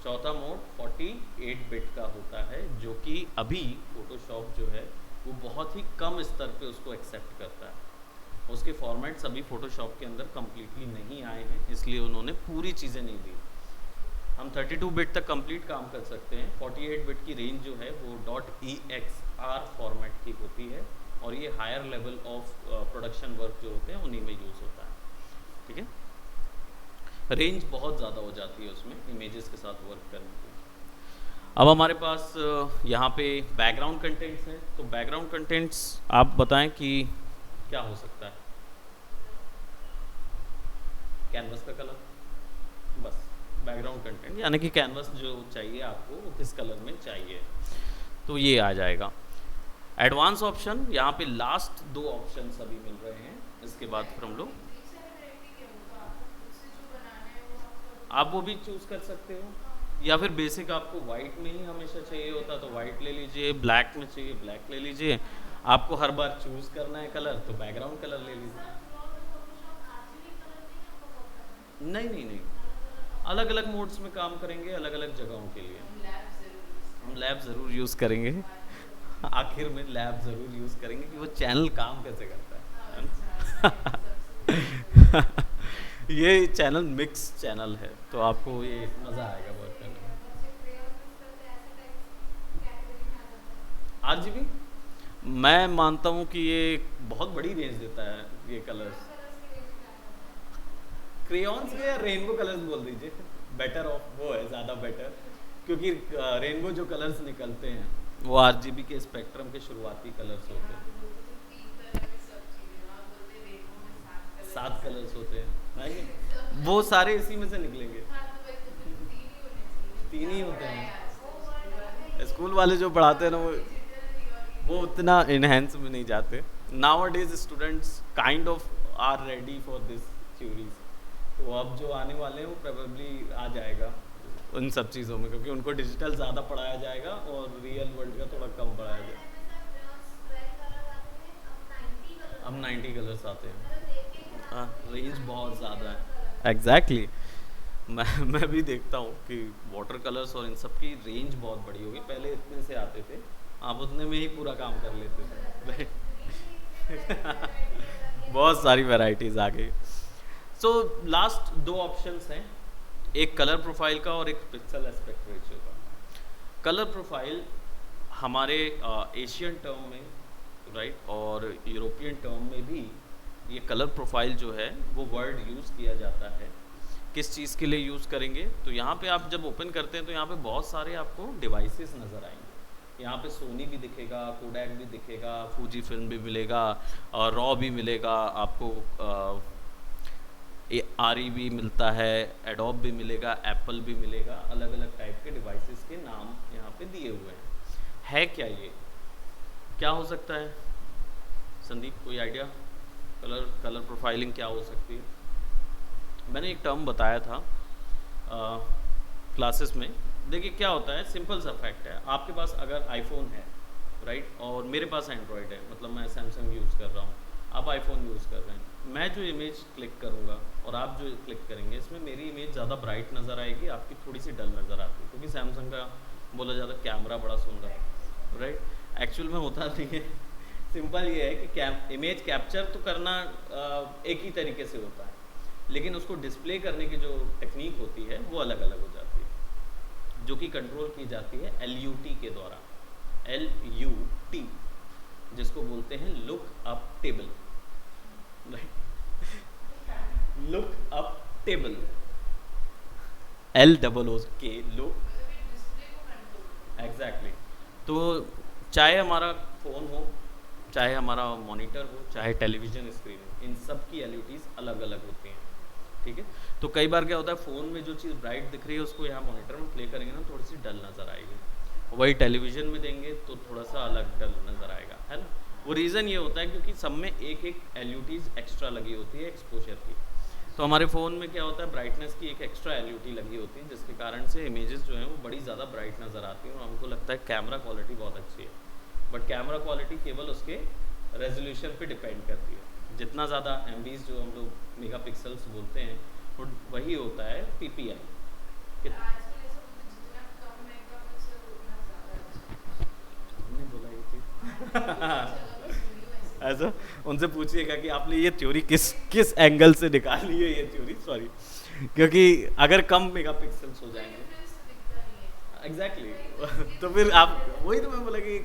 चौथा मोड 48 बिट का होता है, जो कि अभी फोटोशॉप जो है वो बहुत ही कम स्तर पे उसको एक्सेप्ट करता है, उसके फॉर्मेट्स अभी फोटोशॉप के अंदर कम्प्लीटली नहीं आए हैं, इसलिए उन्होंने पूरी चीज़ें नहीं दी। हम 32 बिट तक कंप्लीट काम कर सकते हैं, 48 बिट की रेंज जो है वो .exr फॉर्मेट की होती है, और ये higher level of production work जो होते हैं उन्हीं में यूज़ होता है, ठीक है। रेंज बहुत ज़्यादा हो जाती है उसमें इमेजेस के साथ वर्क करने की। अब हमारे पास यहाँ पे बैकग्राउंड कंटेंट्स हैं, तो बैकग्राउंड कंटेंट्स आप बताएं कि क्या हो सकता है? कैनवस का कलर, बस बैकग्राउंड कंटेंट, यानी कि कैनवस जो चाहिए आपको वो किस कलर में चाहिए, तो ये आ जाएगा। एडवांस ऑप्शन, यहाँ पे लास्ट 2 ऑप्शन अभी मिल रहे हैं, इसके बाद फिर हम लोग आप वो भी चूज़ कर सकते हो, या फिर बेसिक आपको वाइट में ही हमेशा चाहिए होता तो वाइट ले लीजिए, ब्लैक में चाहिए ब्लैक ले लीजिए, आपको हर बार चूज़ करना है कलर तो बैकग्राउंड कलर ले लीजिए। नहीं, अलग अलग मोड्स में काम करेंगे, अलग अलग जगहों के लिए हम लैब ज़रूर यूज़ करेंगे, आखिर में लैब ज़रूर यूज़ करेंगे कि वो चैनल काम कैसे करता है। ये चैनल मिक्स चैनल है, तो आपको ये मज़ा आएगा वर्क करने में। RGB मैं मानता हूँ कि ये बहुत बड़ी रेंज देता है ये कलर्स, क्रेयॉन्स के या रेनबो कलर्स बोल दीजिए, बेटर ऑफ वो है, ज़्यादा बेटर, क्योंकि रेनबो जो कलर्स निकलते हैं वो RGB के स्पेक्ट्रम के शुरुआती कलर्स होते हैं, 7 कलर्स होते हैं, वो सारे इसी में से निकलेंगे, 3 ही होते हैं। स्कूल वाले जो पढ़ाते हैं ना वो उतना इनहेंस में नहीं जाते, nowadays students kind of are ready for this theories. तो अब जो आने वाले हैं वो प्रोबेबली आ जाएगा उन सब चीज़ों में, क्योंकि उनको डिजिटल ज़्यादा पढ़ाया जाएगा और रियल वर्ल्ड का थोड़ा कम पढ़ाया जाएगा। अब 90 कलर्स आते हैं। हाँ, रेंज बहुत ज़्यादा है। एग्जैक्टली मैं भी देखता हूँ कि वाटर कलर्स और इन सब की रेंज बहुत बड़ी होगी। पहले इतने से आते थे, आप उतने में ही पूरा काम कर लेते थे। बहुत सारी वैरायटीज़ आ गई। सो लास्ट दो ऑप्शंस हैं, एक कलर प्रोफाइल का और एक पिक्सल एस्पेक्ट रेशियो का। कलर प्रोफाइल हमारे एशियन टर्म में, राइट, और यूरोपियन टर्म में भी ये कलर प्रोफाइल जो है वो वर्ड यूज़ किया जाता है। किस चीज़ के लिए यूज़ करेंगे, तो यहाँ पे आप जब ओपन करते हैं तो यहाँ पे बहुत सारे आपको डिवाइसेस नज़र आएंगे। यहाँ पे सोनी भी दिखेगा, कोडैक भी दिखेगा, फूजी फिल्म भी मिलेगा, और रॉ भी मिलेगा आपको, आरी भी मिलता है, एडोब भी मिलेगा, एप्पल भी मिलेगा। अलग अलग टाइप के डिवाइसेस के नाम यहाँ पे दिए हुए हैं। है क्या ये, क्या हो सकता है संदीप, कोई आइडिया? कलर प्रोफाइलिंग क्या हो सकती है? मैंने एक टर्म बताया था क्लासेस में। देखिए क्या होता है, सिंपल सा फैक्ट है। आपके पास अगर आईफोन है, राइट, और मेरे पास एंड्रॉयड है, मतलब मैं सैमसंग यूज़ कर रहा हूँ, आप आईफोन यूज़ कर रहे हैं। मैं जो इमेज क्लिक करूँगा और आप जो क्लिक करेंगे, इसमें मेरी इमेज ज़्यादा ब्राइट नज़र आएगी, आपकी थोड़ी सी डल नज़र आती है, क्योंकि सैमसंग का बोला जाता है कैमरा बड़ा सुंदर है, राइट। एक्चुअल में होता नहीं है। सिंपल ये है कि इमेज कैप्चर तो करना एक ही तरीके से होता है, लेकिन उसको डिस्प्ले करने की जो टेक्निक होती है वो अलग अलग हो जाती है, जो कि कंट्रोल की जाती है LUT के द्वारा। LUT जिसको बोलते हैं look up table, look up table, LOOK look, exactly. तो चाहे हमारा फ़ोन हो, चाहे हमारा मॉनिटर हो, चाहे टेलीविज़न स्क्रीन हो, इन सब की LUTs अलग अलग होती हैं, ठीक है। तो कई बार क्या होता है, फ़ोन में जो चीज़ ब्राइट दिख रही है उसको यहाँ मॉनिटर में प्ले करेंगे ना, थोड़ी सी डल नज़र आएगी, वही टेलीविज़न में देंगे तो थोड़ा सा अलग डल नज़र आएगा, है ना। वो रीज़न ये होता है क्योंकि सब में एक एक LUTs एक्स्ट्रा लगी होती है एक्सपोजर की। तो हमारे फ़ोन में क्या होता है, ब्राइटनेस की एक एक्स्ट्रा LUT लगी होती है, जिसके कारण से इमेजेस जो हैं वो बड़ी ज़्यादा ब्राइट नज़र आती हैं और हमको लगता है कैमरा क्वालिटी बहुत अच्छी है। बट कैमरा क्वालिटी केवल उसके रेजोल्यूशन पे डिपेंड करती है। जितना ज़्यादा MBs जो हम लोग मेगापिक्सल्स बोलते हैं, वो वही होता है PPI। हमने बोला ये चीज़ ऐसा उनसे पूछिएगा कि आपने ये थ्योरी किस एंगल से निकाली है, ये थ्योरी, सॉरी, क्योंकि अगर कम मेगापिक्सल्स हो जाएंगे, एग्जैक्टली तो फिर आप, वही तो मैं बोला कि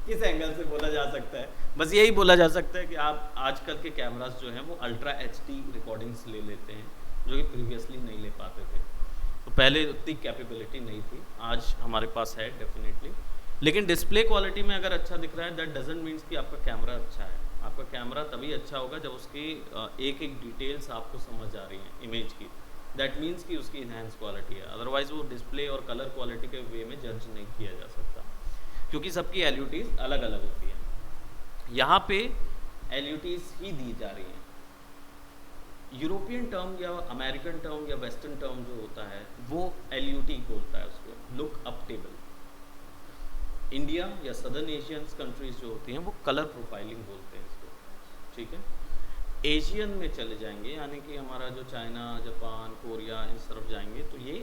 किस एंगल से बोला जा सकता है। बस यही बोला जा सकता है कि आप आजकल के कैमरास जो हैं वो अल्ट्रा HD रिकॉर्डिंग्स ले लेते हैं, जो कि प्रीवियसली नहीं ले पाते थे। तो पहले उतनी कैपेबिलिटी नहीं थी, आज हमारे पास है डेफिनेटली। लेकिन डिस्प्ले क्वालिटी में अगर अच्छा दिख रहा है, दैट डजंट मीन्स कि आपका कैमरा अच्छा है। आपका कैमरा तभी अच्छा होगा जब उसकी एक एक डिटेल्स आपको समझ आ रही हैं इमेज की, दैट मीन्स कि उसकी इन्हेंस क्वालिटी है। अदरवाइज़ वो डिस्प्ले और कलर क्वालिटी के वे में जज नहीं किया जा सकता, क्योंकि सबकी LUTs अलग अलग होती हैं। यहाँ पे LUTs ही दी जा रही हैं। यूरोपियन टर्म या अमेरिकन टर्म या वेस्टर्न टर्म जो होता है वो LUT बोलता है उसको, लुक अप टेबल। इंडिया या सदर्न एशियन कंट्रीज जो होती हैं वो कलर प्रोफाइलिंग बोलते हैं इसको, ठीक है। एशियन में चले जाएंगे, यानी कि हमारा जो चाइना, जापान, कोरिया, इस तरफ जाएंगे तो ये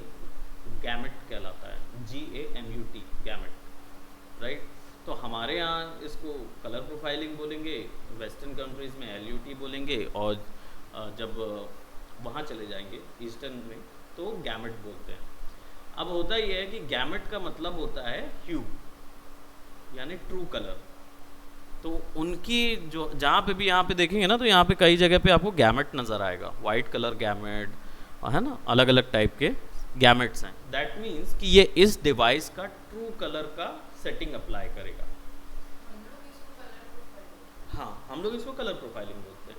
गैमेट कहलाता है, GAMUT, गैमेट, राइट। तो हमारे यहाँ इसको कलर प्रोफाइलिंग बोलेंगे, वेस्टर्न कंट्रीज़ में LUT बोलेंगे, और जब वहाँ चले जाएंगे ईस्टर्न में तो गैमेट बोलते हैं। अब होता ये है कि गैमेट का मतलब होता है ह्यू, यानी ट्रू कलर। तो उनकी जो जहाँ पे भी यहाँ पे देखेंगे ना, तो यहाँ पे कई जगह पे आपको गैमेट नज़र आएगा, वाइट कलर गैमेट, है ना, अलग अलग टाइप के गैमेट्स हैं। दैट मीन्स कि ये इस डिवाइस का ट्रू कलर का सेटिंग अप्लाई करेगा। हाँ, हम लोग इसको कलर प्रोफाइलिंग बोलते हैं,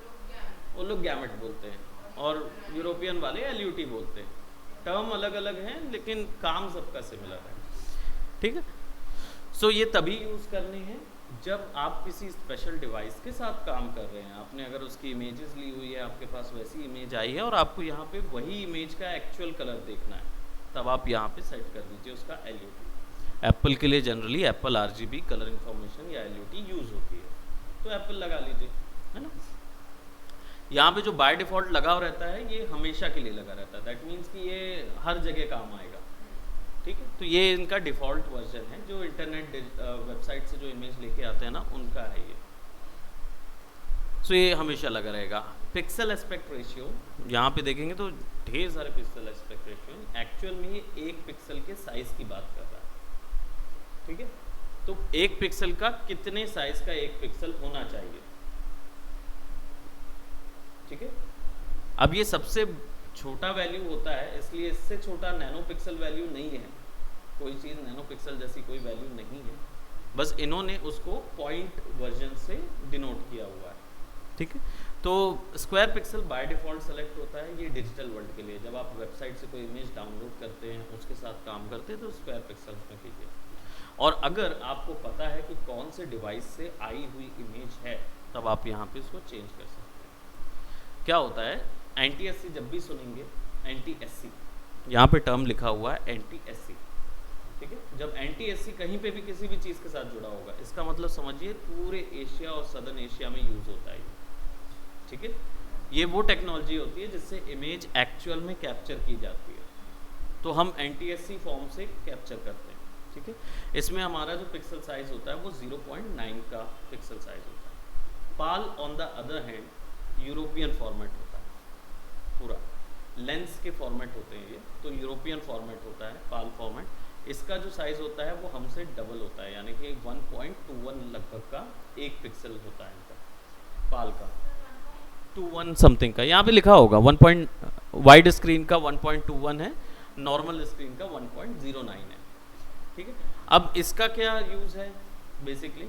वो लोग गैमेट बोलते हैं, और यूरोपियन वाले LUT बोलते हैं। टर्म अलग अलग हैं लेकिन काम सबका सिमिलर है, ठीक है। सो ये तभी यूज़ करने हैं जब आप किसी स्पेशल डिवाइस के साथ काम कर रहे हैं, आपने अगर उसकी इमेजेस ली हुई है, आपके पास वैसी इमेज आई है और आपको यहाँ पे वही इमेज का एक्चुअल कलर देखना है, तब आप यहाँ पे सेट कर दीजिए उसका LUT। एप्पल के लिए generally Apple RGB colour information या LUT यूज़ होती है, तो एप्पल लगा लीजिए, है ना। यहाँ पे जो बाय डिफ़ॉल्ट लगा रहता है ये हमेशा के लिए लगा रहता है, दैट मीन्स कि ये हर जगह काम आएगा, ठीक है। तो ये इनका डिफ़ॉल्ट वर्जन है, जो इंटरनेट वेबसाइट से जो इमेज लेके आते हैं ना उनका है ये। सो ये हमेशा लगा रहेगा। पिक्सल एस्पेक्ट रेशियो यहाँ पे देखेंगे तो ढेर सारे पिक्सल एस्पेक्ट रेशियो, एक्चुअल में ये एक पिक्सल के साइज़ की बात कर रहा है, ठीक है। तो एक पिक्सल का कितने साइज़ का एक पिक्सल होना चाहिए, ठीक है। अब ये सबसे छोटा वैल्यू होता है, इसलिए इससे छोटा नैनो पिक्सल वैल्यू नहीं है, कोई चीज़ नैनो पिक्सल जैसी कोई वैल्यू नहीं है, बस इन्होंने उसको पॉइंट वर्जन से डिनोट किया हुआ है, ठीक है। तो square pixel by default select होता है, ये डिजिटल वर्ल्ड के लिए। जब आप वेबसाइट से कोई इमेज डाउनलोड करते हैं, उसके साथ काम करते हैं, तो स्क्वायर पिक्सल में कीजिए। और अगर आपको पता है कि कौन से डिवाइस से आई हुई इमेज है, तब आप यहाँ पे इसको चेंज कर सकते हैं। क्या होता है, NTSC जब भी सुनेंगे, NTSC यहाँ पे टर्म लिखा हुआ है NTSC, ठीक है। जब NTSC कहीं पे भी किसी भी चीज़ के साथ जुड़ा होगा, इसका मतलब समझिए पूरे एशिया और सदर्न एशिया में यूज़ होता है ये, ठीक है। ये वो टेक्नोलॉजी होती है जिससे इमेज एक्चुअल में कैप्चर की जाती है, तो हम NTSC फॉर्म से कैप्चर करते हैं, ठीक है। इसमें हमारा जो पिक्सल साइज़ होता है वो 0.9 का पिक्सल साइज़ होता है। PAL on the other hand European format होता है, पूरा लेंस के फॉर्मेट होते हैं ये, तो यूरोपियन फॉर्मेट होता है पाल फॉर्मेट। इसका जो साइज़ होता है वो हमसे डबल होता है, यानी कि 1.21 लगभग का एक पिक्सल होता है इनका, पाल का 21 समथिंग का, यहाँ पे लिखा होगा 1. वाइड स्क्रीन का 1.21 है, नॉर्मल स्क्रीन का 1.09 है, ठीक है। अब इसका क्या यूज़ है बेसिकली,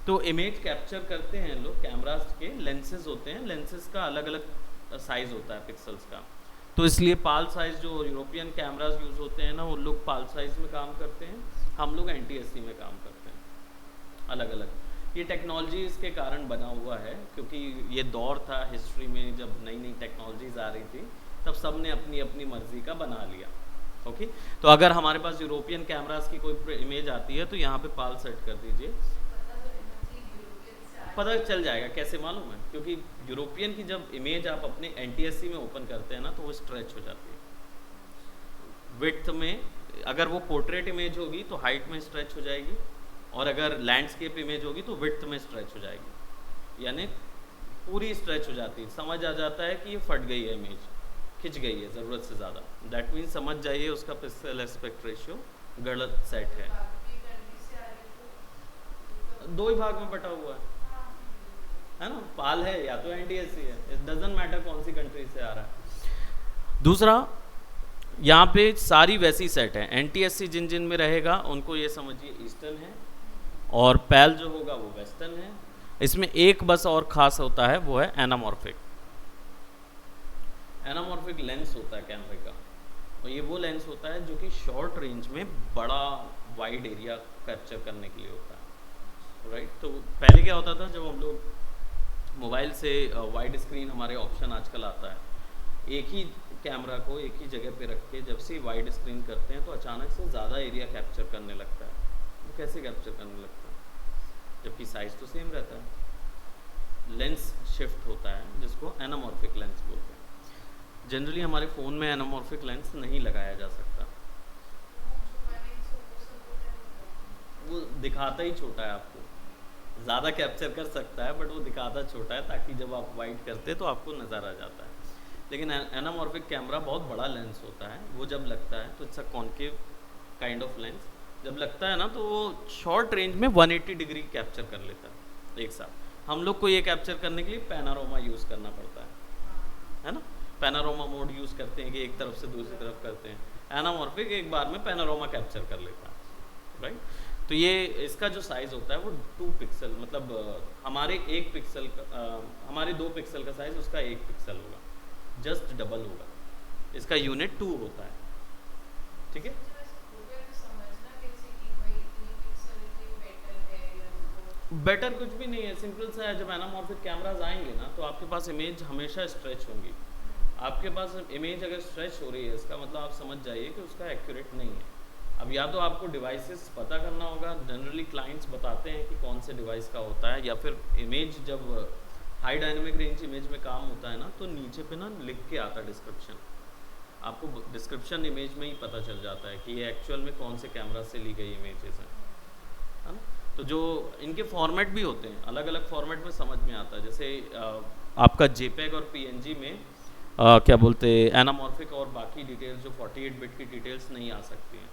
तो इमेज कैप्चर करते हैं लोग, कैमरास के लेंसेज होते हैं, लेंसेज का अलग अलग साइज़ होता है पिक्सल्स का, तो इसलिए पाल साइज़ जो यूरोपियन कैमरास यूज़ होते हैं ना, वो लोग पाल साइज़ में काम करते हैं, हम लोग NTSC में काम करते हैं, अलग अलग। ये टेक्नोलॉजी इसके कारण बना हुआ है, क्योंकि ये दौर था हिस्ट्री में जब नई नई टेक्नोलॉजीज़ आ रही थी, तब सब ने अपनी अपनी मर्ज़ी का बना लिया, ओके। तो अगर हमारे पास यूरोपियन कैमरास की कोई इमेज आती है, तो यहाँ पे पाल सेट कर दीजिए, पता चल जाएगा। कैसे मालूम है, क्योंकि यूरोपियन की जब इमेज आप अपने NTSC में ओपन करते हैं ना, तो वो स्ट्रेच हो जाती है विड्थ में। अगर वो पोर्ट्रेट इमेज होगी तो हाइट में स्ट्रेच हो जाएगी, और अगर लैंडस्केप इमेज होगी तो विड्थ में स्ट्रेच हो जाएगी, यानी पूरी स्ट्रेच हो जाती है। समझ आ जाता है कि ये फट गई है इमेज, खिंच गई है ज़रूरत से ज़्यादा, दैट मीन्स समझ जाइए उसका पिक्सल एस्पेक्ट रेशियो गलत सेट है। दो ही भाग में बटा हुआ है ना, पाल है या तो NTSC है, इट डजंट मैटर कौन सी कंट्री से आ रहा है। दूसरा, यहाँ पे सारी वैसी सेट है, NTSC जिन जिन में रहेगा उनको ये समझिए ईस्टर्न है, और पैल जो होगा वो वेस्टर्न है। इसमें एक बस और ख़ास होता है, वो है एनामॉर्फिक। एनामॉर्फिक लेंस होता है कैमरे का, और ये वो लेंस होता है जो कि शॉर्ट रेंज में बड़ा वाइड एरिया कैप्चर करने के लिए होता है, राइट। तो पहले क्या होता था, जब हम लोग मोबाइल से वाइड स्क्रीन हमारे ऑप्शन आजकल आता है, एक ही कैमरा को एक ही जगह पे रख के जब से वाइड स्क्रीन करते हैं तो अचानक से ज़्यादा एरिया कैप्चर करने लगता है। वो कैसे कैप्चर करने लगता है, जबकि साइज़ तो सेम रहता है। लेंस शिफ्ट होता है, जिसको एनामॉर्फिक लेंस बोलते हैं। जनरली हमारे फ़ोन में एनामॉर्फिक लेंस नहीं लगाया जा सकता, वो दिखाता ही छोटा है आपको, ज़्यादा कैप्चर कर सकता है बट वो दिखाता छोटा है, ताकि जब आप वाइड करते तो आपको नज़र आ जाता है। लेकिन एनामॉर्फिक कैमरा बहुत बड़ा लेंस होता है, वो जब लगता है तो it's a concave kind of lens, जब लगता है ना तो वो शॉर्ट रेंज में 180 डिग्री कैप्चर कर लेता है एक साथ। हम लोग को ये कैप्चर करने के लिए पैनारोमा यूज़ करना पड़ता है ना, पैनारोमा मोड यूज़ करते हैं कि एक तरफ से दूसरी तरफ करते हैं। एनामॉर्फिक एक बार में पैनारोमा कैप्चर कर लेता है, राइट। तो ये इसका जो साइज़ होता है वो 2 पिक्सल, मतलब हमारे 1 पिक्सल का हमारे 2 पिक्सल का साइज़ उसका 1 पिक्सल होगा, जस्ट डबल होगा। इसका यूनिट 2 होता है, ठीक है। बेटर कुछ भी नहीं है, सिंपल सा है। जब एनामॉर्फिक कैमराज आएंगे ना तो आपके पास इमेज हमेशा स्ट्रेच होंगी। आपके पास इमेज अगर स्ट्रेच हो रही है, इसका मतलब आप समझ जाइए कि उसका एक्यूरेट नहीं है। अब या तो आपको डिवाइसेस पता करना होगा, जनरली क्लाइंट्स बताते हैं कि कौन से डिवाइस का होता है, या फिर इमेज जब हाई डायनेमिक रेंज इमेज में काम होता है ना तो नीचे पे ना लिख के आता है डिस्क्रिप्शन। आपको डिस्क्रिप्शन इमेज में ही पता चल जाता है कि ये एक्चुअल में कौन से कैमरा से ली गई इमेजेस हैं, है ना। तो जो इनके फॉर्मेट भी होते हैं, अलग अलग फॉर्मेट में समझ में आता है। जैसे आपका जेपेग और पीएनजी में क्या बोलते हैं, एनामॉर्फिक और बाकी डिटेल्स जो 48 बिट की डिटेल्स नहीं आ सकती हैं,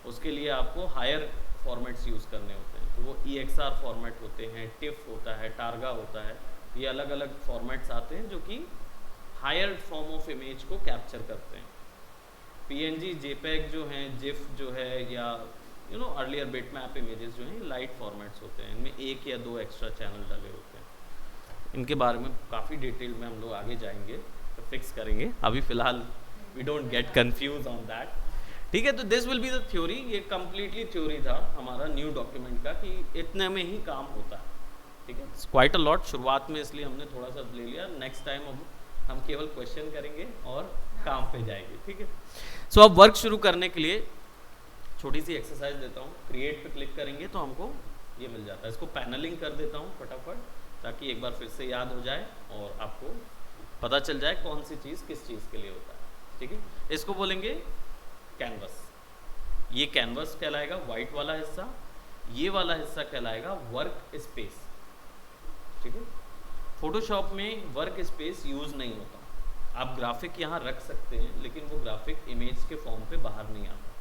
उसके लिए आपको हायर फॉर्मेट्स यूज़ करने होते हैं। तो वो EXR फॉर्मेट होते हैं, टिफ होता है, टारगा होता है, ये अलग अलग फॉर्मेट्स आते हैं जो कि हायर फॉर्म ऑफ इमेज को कैप्चर करते हैं। पीएनजी, जेपेग जो हैं, जिफ जो है, या अर्लियर बिटमैप इमेजेस जो हैं, लाइट फॉर्मेट्स होते हैं। इनमें एक या दो एक्स्ट्रा चैनल डले होते हैं। इनके बारे में काफ़ी डिटेल में हम लोग आगे जाएंगे तो फिक्स करेंगे। अभी फ़िलहाल we don't get confuse on that, ठीक है। तो this will be the theory. ये कम्प्लीटली थ्योरी था हमारा न्यू डॉक्यूमेंट का कि इतने में ही काम होता है, ठीक है। क्वाइट अ लॉट शुरुआत में, इसलिए हमने थोड़ा सा ले लिया। नेक्स्ट टाइम अब हम केवल क्वेश्चन करेंगे और काम पे जाएंगे, ठीक है। सो अब वर्क शुरू करने के लिए छोटी सी एक्सरसाइज देता हूँ। क्रिएट पे क्लिक करेंगे तो हमको ये मिल जाता है। इसको पैनलिंग कर देता हूँ फटाफट, ताकि एक बार फिर से याद हो जाए और आपको पता चल जाए कौन सी चीज़ किस चीज़ के लिए होता है, ठीक है। इसको बोलेंगे कैनवस। ये कैनवस कहलाएगा वाइट वाला हिस्सा, ये वाला हिस्सा कहलाएगा वर्क स्पेस, ठीक है। फोटोशॉप में वर्क स्पेस यूज़ नहीं होता। आप ग्राफिक यहाँ रख सकते हैं, लेकिन वो ग्राफिक इमेज के फॉर्म पे बाहर नहीं आता,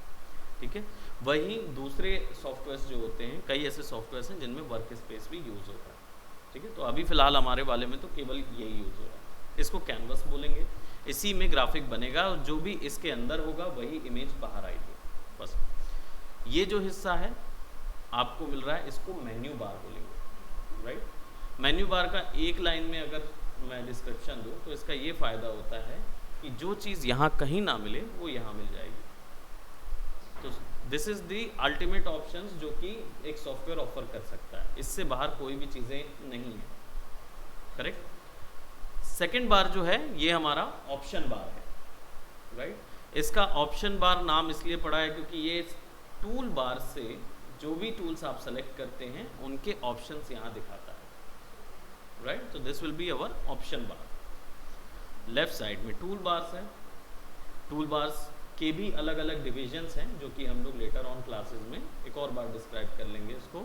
ठीक है। वहीं दूसरे सॉफ्टवेयर्स जो होते हैं, कई ऐसे सॉफ्टवेयर्स हैं जिनमें वर्क स्पेस भी यूज़ होता है, ठीक है। तो अभी फ़िलहाल हमारे वाले में तो केवल यही यूज़ हो रहा है। इसको कैनवस बोलेंगे। इसी में ग्राफिक बनेगा और जो भी इसके अंदर होगा वही इमेज बाहर आएगी, बस। ये जो हिस्सा है आपको मिल रहा है, इसको मेन्यू बार बोलेंगे, राइट। मेन्यू बार का एक लाइन में अगर मैं डिस्क्रिप्शन दूँ तो इसका ये फ़ायदा होता है कि जो चीज़ यहाँ कहीं ना मिले वो यहाँ मिल जाएगी। तो this is the ultimate options जो कि एक सॉफ्टवेयर ऑफर कर सकता है। इससे बाहर कोई भी चीज़ें नहीं है, करेक्ट। सेकेंड बार जो है ये हमारा ऑप्शन बार है, राइट। इसका ऑप्शन बार नाम इसलिए पड़ा है क्योंकि ये टूल बार से जो भी टूल्स आप सेलेक्ट करते हैं उनके ऑप्शंस यहाँ दिखाता है, राइट। तो this will be our option bar. Left side में टूल बार्स है। टूल बार्स के भी अलग अलग डिविजन्स हैं जो कि हम लोग लेटर ऑन क्लासेस में एक और बार डिस्क्राइब कर लेंगे इसको,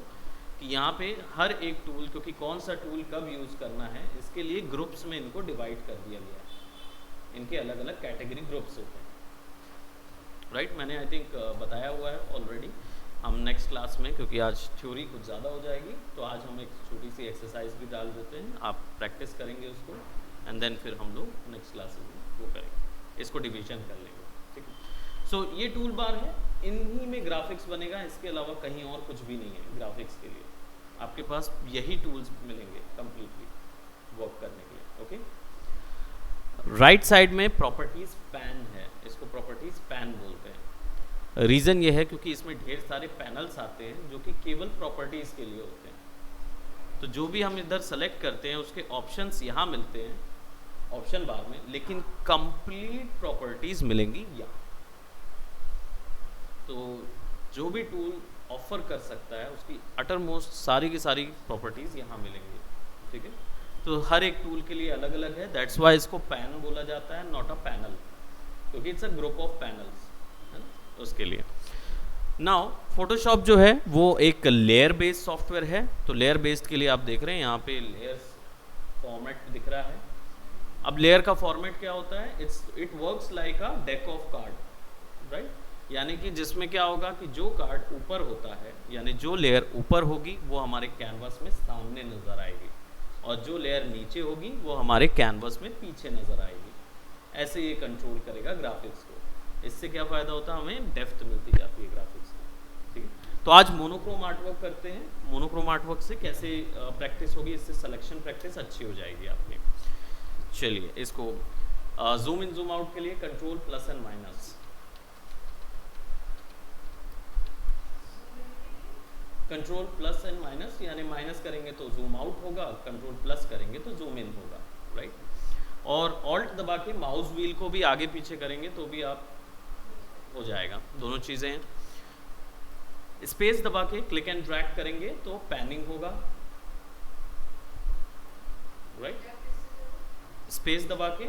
कि यहाँ पे हर एक टूल, क्योंकि कौन सा टूल कब यूज़ करना है, इसके लिए ग्रुप्स में इनको डिवाइड कर दिया गया है। इनके अलग अलग कैटेगरी ग्रुप्स होते हैं, राइट। मैंने आई थिंक बताया हुआ है ऑलरेडी। हम नेक्स्ट क्लास में, क्योंकि आज थ्योरी कुछ ज़्यादा हो जाएगी, तो आज हम एक छोटी सी एक्सरसाइज भी डाल देते हैं। आप प्रैक्टिस करेंगे उसको एंड देन फिर हम लोग नेक्स्ट क्लासेस में वो करेंगे, इसको डिवीजन कर लेंगे, ठीक है। सो ये टूल बार है, इन्हीं में ग्राफिक्स बनेगा, इसके अलावा कहीं और कुछ भी नहीं है ग्राफिक्स के लिए। आपके पास यही टूल्स मिलेंगे कम्प्लीटली वर्क करने के लिए, ओके। राइट साइड में प्रॉपर्टीज़ पैन है, इसको प्रॉपर्टीज़ पैन बोलते हैं। रीज़न ये है क्योंकि इसमें ढेर सारे पैनल्स आते हैं जो कि केवल प्रॉपर्टीज़ के लिए होते हैं। तो जो भी हम इधर सेलेक्ट करते हैं उसके ऑप्शंस यहाँ मिलते हैं ऑप्शन बार में, लेकिन कंप्लीट प्रॉपर्टीज़ मिलेंगी यहाँ। तो जो भी टूल ऑफर कर सकता है उसकी अटर मोस्ट सारी की सारी प्रॉपर्टीज़ यहाँ मिलेंगी, ठीक है। तो हर एक टूल के लिए अलग अलग है, दैट्स वाई इसको पैन बोला जाता है, नॉट अ पैनल, क्योंकि it's a group of panels, है ना, उसके लिए। नाउ फोटोशॉप जो है वो एक लेयर बेस्ड सॉफ्टवेयर है। तो लेयर बेस्ड के लिए आप देख रहे हैं यहाँ पे लेयर्स फॉर्मेट दिख रहा है। अब लेयर का फॉर्मेट क्या होता है, it works like a deck of card, right. यानी कि जिसमें क्या होगा कि जो कार्ड ऊपर होता है, यानी जो लेयर ऊपर होगी वो हमारे कैनवस में सामने नज़र आएगी, और जो लेयर नीचे होगी वो हमारे कैनवस में पीछे नज़र आएगी। ऐसे ये कंट्रोल करेगा ग्राफिक्स को। इससे क्या फ़ायदा होता है, हमें डेप्थ मिलती जाती है ग्राफिक्स की, ठीक है। तो आज मोनोक्रोम आर्टवर्क करते हैं। मोनोक्रोम आर्टवर्क से कैसे प्रैक्टिस होगी, इससे सिलेक्शन प्रैक्टिस अच्छी हो जाएगी आपकी। चलिए इसको जूम इन जूम आउट के लिए control plus and minus. Control plus and minus, यानी माइनस करेंगे तो जूम आउट होगा, कंट्रोल प्लस करेंगे तो जूम इन होगा, राइट। और ऑल्ट दबा के माउस व्हील को भी आगे पीछे करेंगे तो भी आप हो जाएगा, दोनों चीज़ें हैं। स्पेस दबा के क्लिक एंड ड्रैग करेंगे तो पैनिंग होगा, राइट। स्पेस दबा के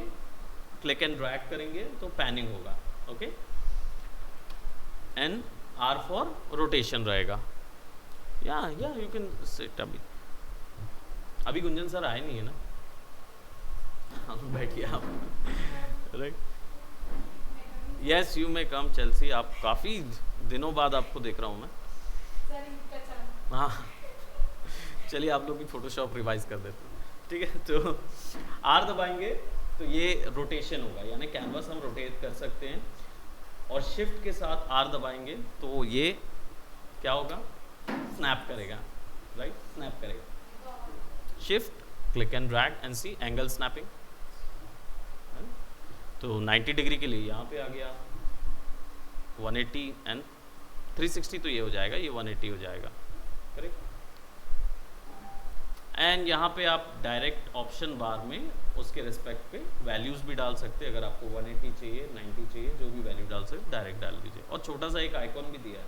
क्लिक एंड ड्रैग करेंगे तो पैनिंग होगा, okay. And R for rotation रहेगा। या यू कैन सिट। अभी गुंजन सर आए नहीं है ना, बैठिए आप, right. Yes you may come Chelsea, आप काफ़ी दिनों बाद आपको देख रहा हूँ मैं। हाँ चलिए आप लोग की फोटोशॉप रिवाइज कर देते हैं, ठीक है। तो आर दबाएंगे तो ये रोटेशन होगा, यानी कैनवास हम रोटेट कर सकते हैं। और शिफ्ट के साथ आर दबाएंगे तो ये क्या होगा, स्नैप करेगा, राइट, स्नैप करेगा। Shift click and drag and see angle snapping. तो 90 डिग्री के लिए यहाँ पे आ गया, 180 एंड 360 तो ये हो जाएगा, ये 180 हो जाएगा, करेक्ट। एंड यहाँ पे आप डायरेक्ट ऑप्शन बार में उसके रिस्पेक्ट पे वैल्यूज़ भी डाल सकते हैं। अगर आपको 180 चाहिए, 90 चाहिए, जो भी वैल्यू डाल सकते डायरेक्ट डाल दीजिए। और छोटा सा एक आइकॉन भी दिया है,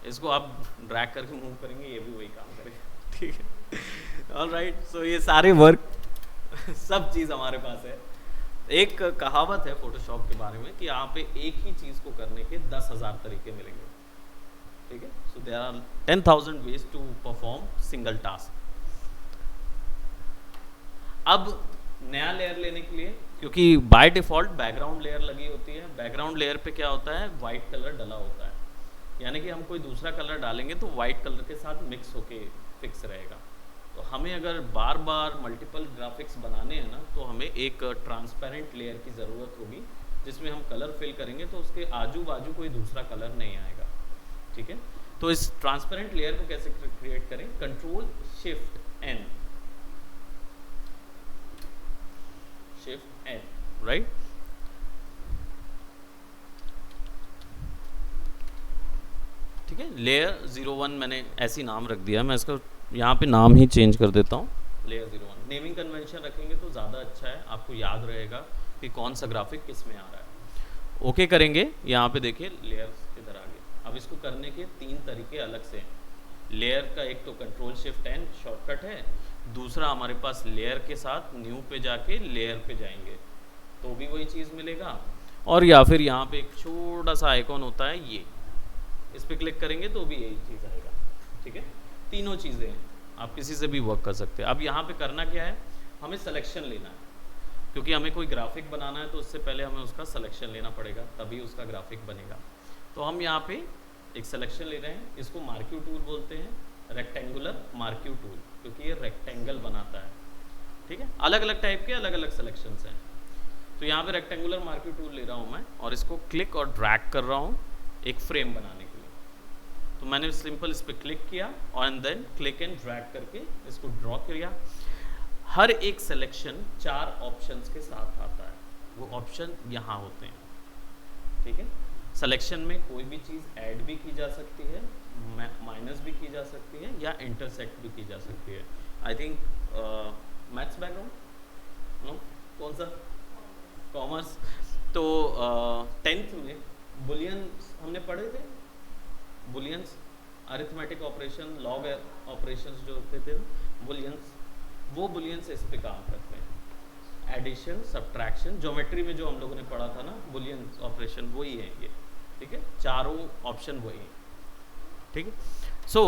इसको आप ड्रैग करके मूव करेंगे, ये भी वही काम करेगा, ठीक है। ऑलराइट, सो ये सारे वर्क सब चीज़ हमारे पास है। एक कहावत है फोटोशॉप के बारे में कि यहाँ पे एक ही चीज़ को करने के 10,000 तरीके मिलेंगे, ठीक है। So there are 10,000 ways to perform single task. अब नया लेयर लेने के लिए, क्योंकि बाय डिफ़ॉल्ट बैकग्राउंड लेयर लगी होती है, बैकग्राउंड लेयर पे क्या होता है, वाइट कलर डला होता है, यानी कि हम कोई दूसरा कलर डालेंगे तो वाइट कलर के साथ मिक्स होके फिक्स रहेगा। तो हमें अगर बार बार मल्टीपल ग्राफिक्स बनाने हैं ना, तो हमें एक ट्रांसपेरेंट लेयर की ज़रूरत होगी जिसमें हम कलर फिल करेंगे तो उसके आजू बाजू कोई दूसरा कलर नहीं आएगा, ठीक है। तो इस ट्रांसपेरेंट लेयर को कैसे क्रिएट करें, control shift N, shift N, right. ठीक है, लेयर 01 मैंने ऐसी नाम रख दिया, मैं इसका यहाँ पे नाम ही चेंज कर देता हूँ, लेयर 01। नेमिंग कन्वेंशन रखेंगे तो ज़्यादा अच्छा है, आपको याद रहेगा कि कौन सा ग्राफिक किस में आ रहा है। ओके करेंगे, यहाँ पे देखिए लेयर्स इधर आ गए। अब इसको करने के 3 तरीके अलग से हैं। लेयर का एक तो कंट्रोल शिफ्ट एन शॉर्टकट है, दूसरा हमारे पास लेयर के साथ न्यू पे जाके लेयर पे जाएंगे तो भी वही चीज़ मिलेगा, और या फिर यहाँ पे एक छोटा सा आइकॉन होता है, ये इस पर क्लिक करेंगे तो भी यही चीज़ आएगा, ठीक है। तीनों चीज़ें हैं, आप किसी से भी वर्क कर सकते हैं। अब यहाँ पे करना क्या है, हमें सिलेक्शन लेना है, क्योंकि हमें कोई ग्राफिक बनाना है तो उससे पहले हमें उसका सिलेक्शन लेना पड़ेगा, तभी उसका ग्राफिक बनेगा। तो हम यहाँ पे एक सिलेक्शन ले रहे हैं, इसको मार्क्यू टूल बोलते हैं, रेक्टेंगुलर मार्क्यू टूल, क्योंकि ये रेक्टेंगल बनाता है, ठीक है। अलग अलग टाइप के अलग अलग सिलेक्शंस हैं। तो यहाँ पे रेक्टेंगुलर मार्क्यू टूल ले रहा हूँ मैं, और इसको क्लिक और ड्रैग कर रहा हूँ एक फ्रेम बनाने के लिए। तो मैंने सिंपल इस पर क्लिक किया और देन क्लिक एंड ड्रैग करके इसको ड्रॉ किया। हर एक सिलेक्शन 4 ऑप्शंस के साथ आता है, वो ऑप्शन यहाँ होते हैं, ठीक है। सिलेक्शन में कोई भी चीज़ ऐड भी की जा सकती है, माइनस भी की जा सकती है, या इंटरसेक्ट भी की जा सकती है। I think maths background, no, कौन सा, कॉमर्स। तो 10th में बुलियन हमने पढ़े थे, bullions, arithmetic operation, log operations जो होते थे बुलियंस, वो बुलियंस इस पे काम करते हैं। एडिशन, सब्ट्रैक्शन, ज्योमेट्री में जो हम लोगों ने पढ़ा था ना बुलियंस ऑपरेशन, वही है ये, ठीक है। चारों ऑप्शन वही है, ठीक है। सो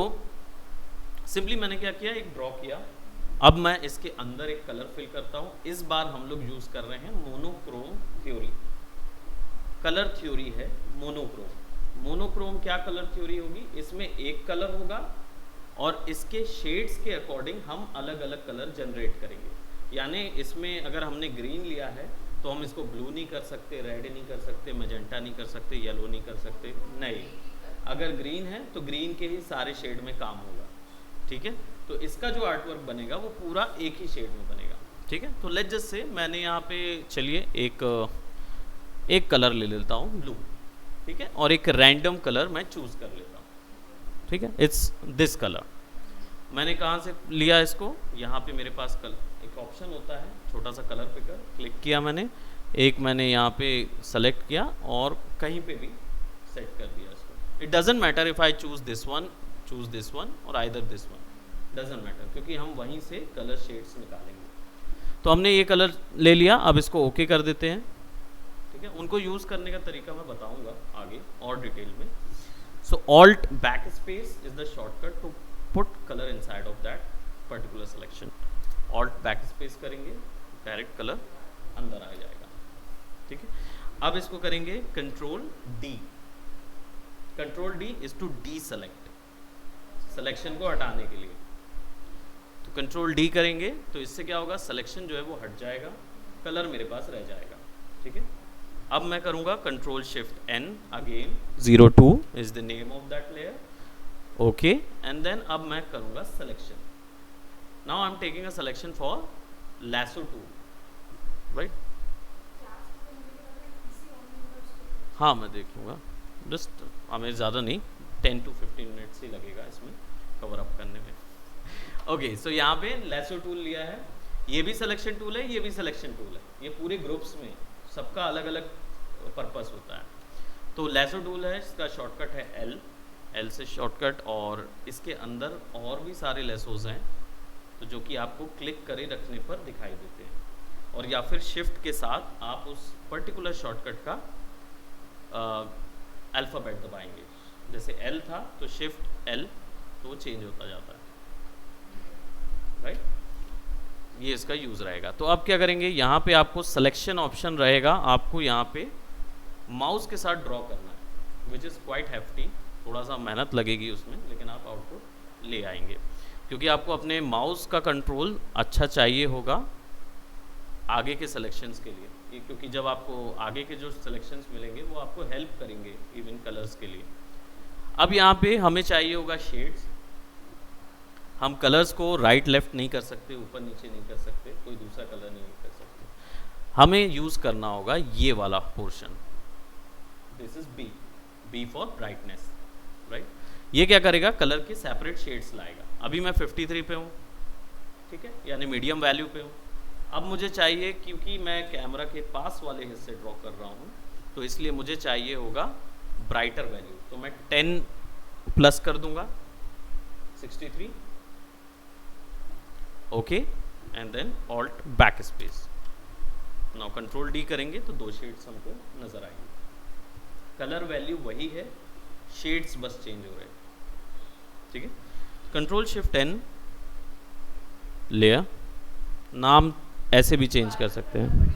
सिंपली मैंने क्या किया, एक ड्रॉ किया। अब मैं इसके अंदर एक कलर फिल करता हूँ। इस बार हम लोग यूज़ कर रहे हैं मोनोक्रोम थ्योरी, कलर थ्योरी है मोनोक्रोम। मोनोक्रोम क्या कलर थ्योरी होगी, इसमें एक कलर होगा और इसके शेड्स के अकॉर्डिंग हम अलग अलग कलर जनरेट करेंगे। यानी इसमें अगर हमने ग्रीन लिया है तो हम इसको ब्लू नहीं कर सकते, रेड नहीं कर सकते, मैजेंटा नहीं कर सकते, येलो नहीं कर सकते, नहीं। अगर ग्रीन है तो ग्रीन के ही सारे शेड में काम होगा, ठीक है। तो इसका जो आर्ट वर्क बनेगा वो पूरा एक ही शेड में बनेगा, ठीक है। तो लेट जस्ट से मैंने यहाँ पे चलिए एक कलर ले लेता हूँ ब्लू, ठीक है, और एक रैंडम कलर मैं चूज़ कर लेता हूँ। ठीक है, इट्स दिस कलर। मैंने कहाँ से लिया इसको, यहाँ पे मेरे पास एक ऑप्शन होता है छोटा सा कलर पिकर, क्लिक किया मैंने, एक मैंने यहाँ पे सेलेक्ट किया और कहीं पे भी सेट कर दिया इसको। It doesn't matter if I choose this one और either this one, doesn't matter, क्योंकि हम वहीं से कलर शेड्स निकालेंगे। तो हमने ये कलर ले लिया, अब इसको ओके कर देते हैं। ठीक है, उनको यूज़ करने का तरीका मैं बताऊंगा आगे और डिटेल में। So alt back space is the shortcut to put colour inside of that particular selection. Alt back space करेंगे, डायरेक्ट कलर अंदर आ जाएगा। ठीक है, अब इसको करेंगे control D. Control D is to deselect, selection को हटाने के लिए। तो कंट्रोल डी करेंगे तो इससे क्या होगा, सिलेक्शन जो है वो हट जाएगा, कलर मेरे पास रह जाएगा। ठीक है, अब मैं करूंगा control shift N again, 02 is the name of that layer, okay, and then अब मैं करूंगा selection. Now I am taking a selection for lasso tool, right. हाँ मैं देख लूँगा, जस्ट हमें ज़्यादा नहीं, 10 to 15 मिनट्स ही लगेगा इसमें कवर अप करने में। ओके, सो यहाँ पे लैसो टूल लिया है, ये भी सिलेक्शन टूल है, ये भी सिलेक्शन टूल है, ये पूरे ग्रुप्स में सबका अलग अलग पर्पस होता है। तो लैसो टूल है, इसका शॉर्टकट है एल से शॉर्टकट, और इसके अंदर और भी सारे लेसोज हैं तो जो कि आपको क्लिक करे रखने पर दिखाई देते हैं, और या फिर शिफ्ट के साथ आप उस पर्टिकुलर शॉर्टकट का अल्फ़ाबेट दबाएंगे। जैसे एल था तो शिफ्ट एल, तो वो चेंज होता जाता है, राइट। ये इसका यूज़ रहेगा। तो अब क्या करेंगे, यहाँ पे आपको सिलेक्शन ऑप्शन रहेगा, आपको यहाँ पे माउस के साथ ड्रॉ करना है, विच इज़ क्वाइट हैफ्टी, थोड़ा सा मेहनत लगेगी उसमें, लेकिन आप आउटपुट ले आएंगे, क्योंकि आपको अपने माउस का कंट्रोल अच्छा चाहिए होगा आगे के सिलेक्शंस के लिए, क्योंकि जब आपको आगे के जो सिलेक्शंस मिलेंगे वो आपको हेल्प करेंगे इवन कलर्स के लिए। अब यहाँ पे हमें चाहिए होगा शेड्स। हम कलर्स को राइट लेफ्ट नहीं कर सकते, ऊपर नीचे नहीं कर सकते, कोई दूसरा कलर नहीं कर सकते, हमें यूज़ करना होगा ये वाला portion, this is be for brightness, right. ये क्या करेगा, कलर के सेपरेट शेड्स लाएगा। अभी मैं 53 पे हूँ, ठीक है, यानी मीडियम वैल्यू पे हूँ। अब मुझे चाहिए, क्योंकि मैं कैमरा के पास वाले हिस्से ड्रॉ कर रहा हूँ, तो इसलिए मुझे चाहिए होगा ब्राइटर वैल्यू, तो मैं 10 प्लस कर दूंगा, 63, okay, and then alt back space. Now control D करेंगे तो दो शेड्स हमको नजर आएंगे, कलर वैल्यू वही है, शेड्स बस चेंज हो रहे हैं। ठीक है, कंट्रोल शिफ्ट एन, लेयर नाम ऐसे भी चेंज कर सकते हैं,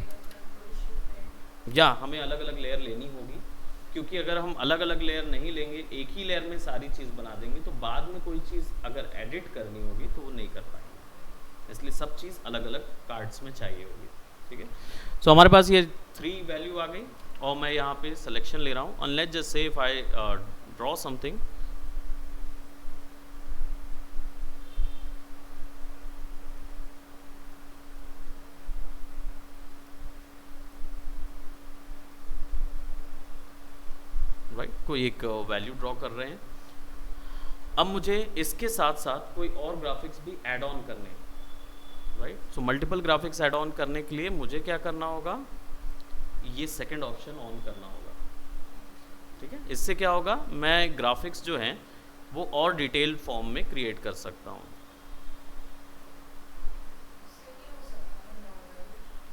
या हमें अलग अलग लेयर लेनी होगी, क्योंकि अगर हम अलग अलग लेयर नहीं लेंगे, एक ही लेयर में सारी चीज़ बना देंगे, तो बाद में कोई चीज़ अगर एडिट करनी होगी तो वो नहीं कर पाएंगे, इसलिए सब चीज़ अलग अलग कार्ड्स में चाहिए होगी। ठीक है, सो हमारे पास ये 3 वैल्यू आ गई, और मैं यहाँ पे सिलेक्शन ले रहा हूँ। Unless just say if I draw something, right, कोई एक वैल्यू ड्रॉ कर रहे हैं। अब मुझे इसके साथ साथ कोई और ग्राफिक्स भी ऐड ऑन करने हैं, right. So multiple graphics add on करने के लिए मुझे क्या करना होगा, ये सेकंड ऑप्शन ऑन करना होगा। ठीक है, इससे क्या होगा, मैं ग्राफिक्स जो हैं वो और डिटेल फॉर्म में क्रिएट कर सकता हूँ।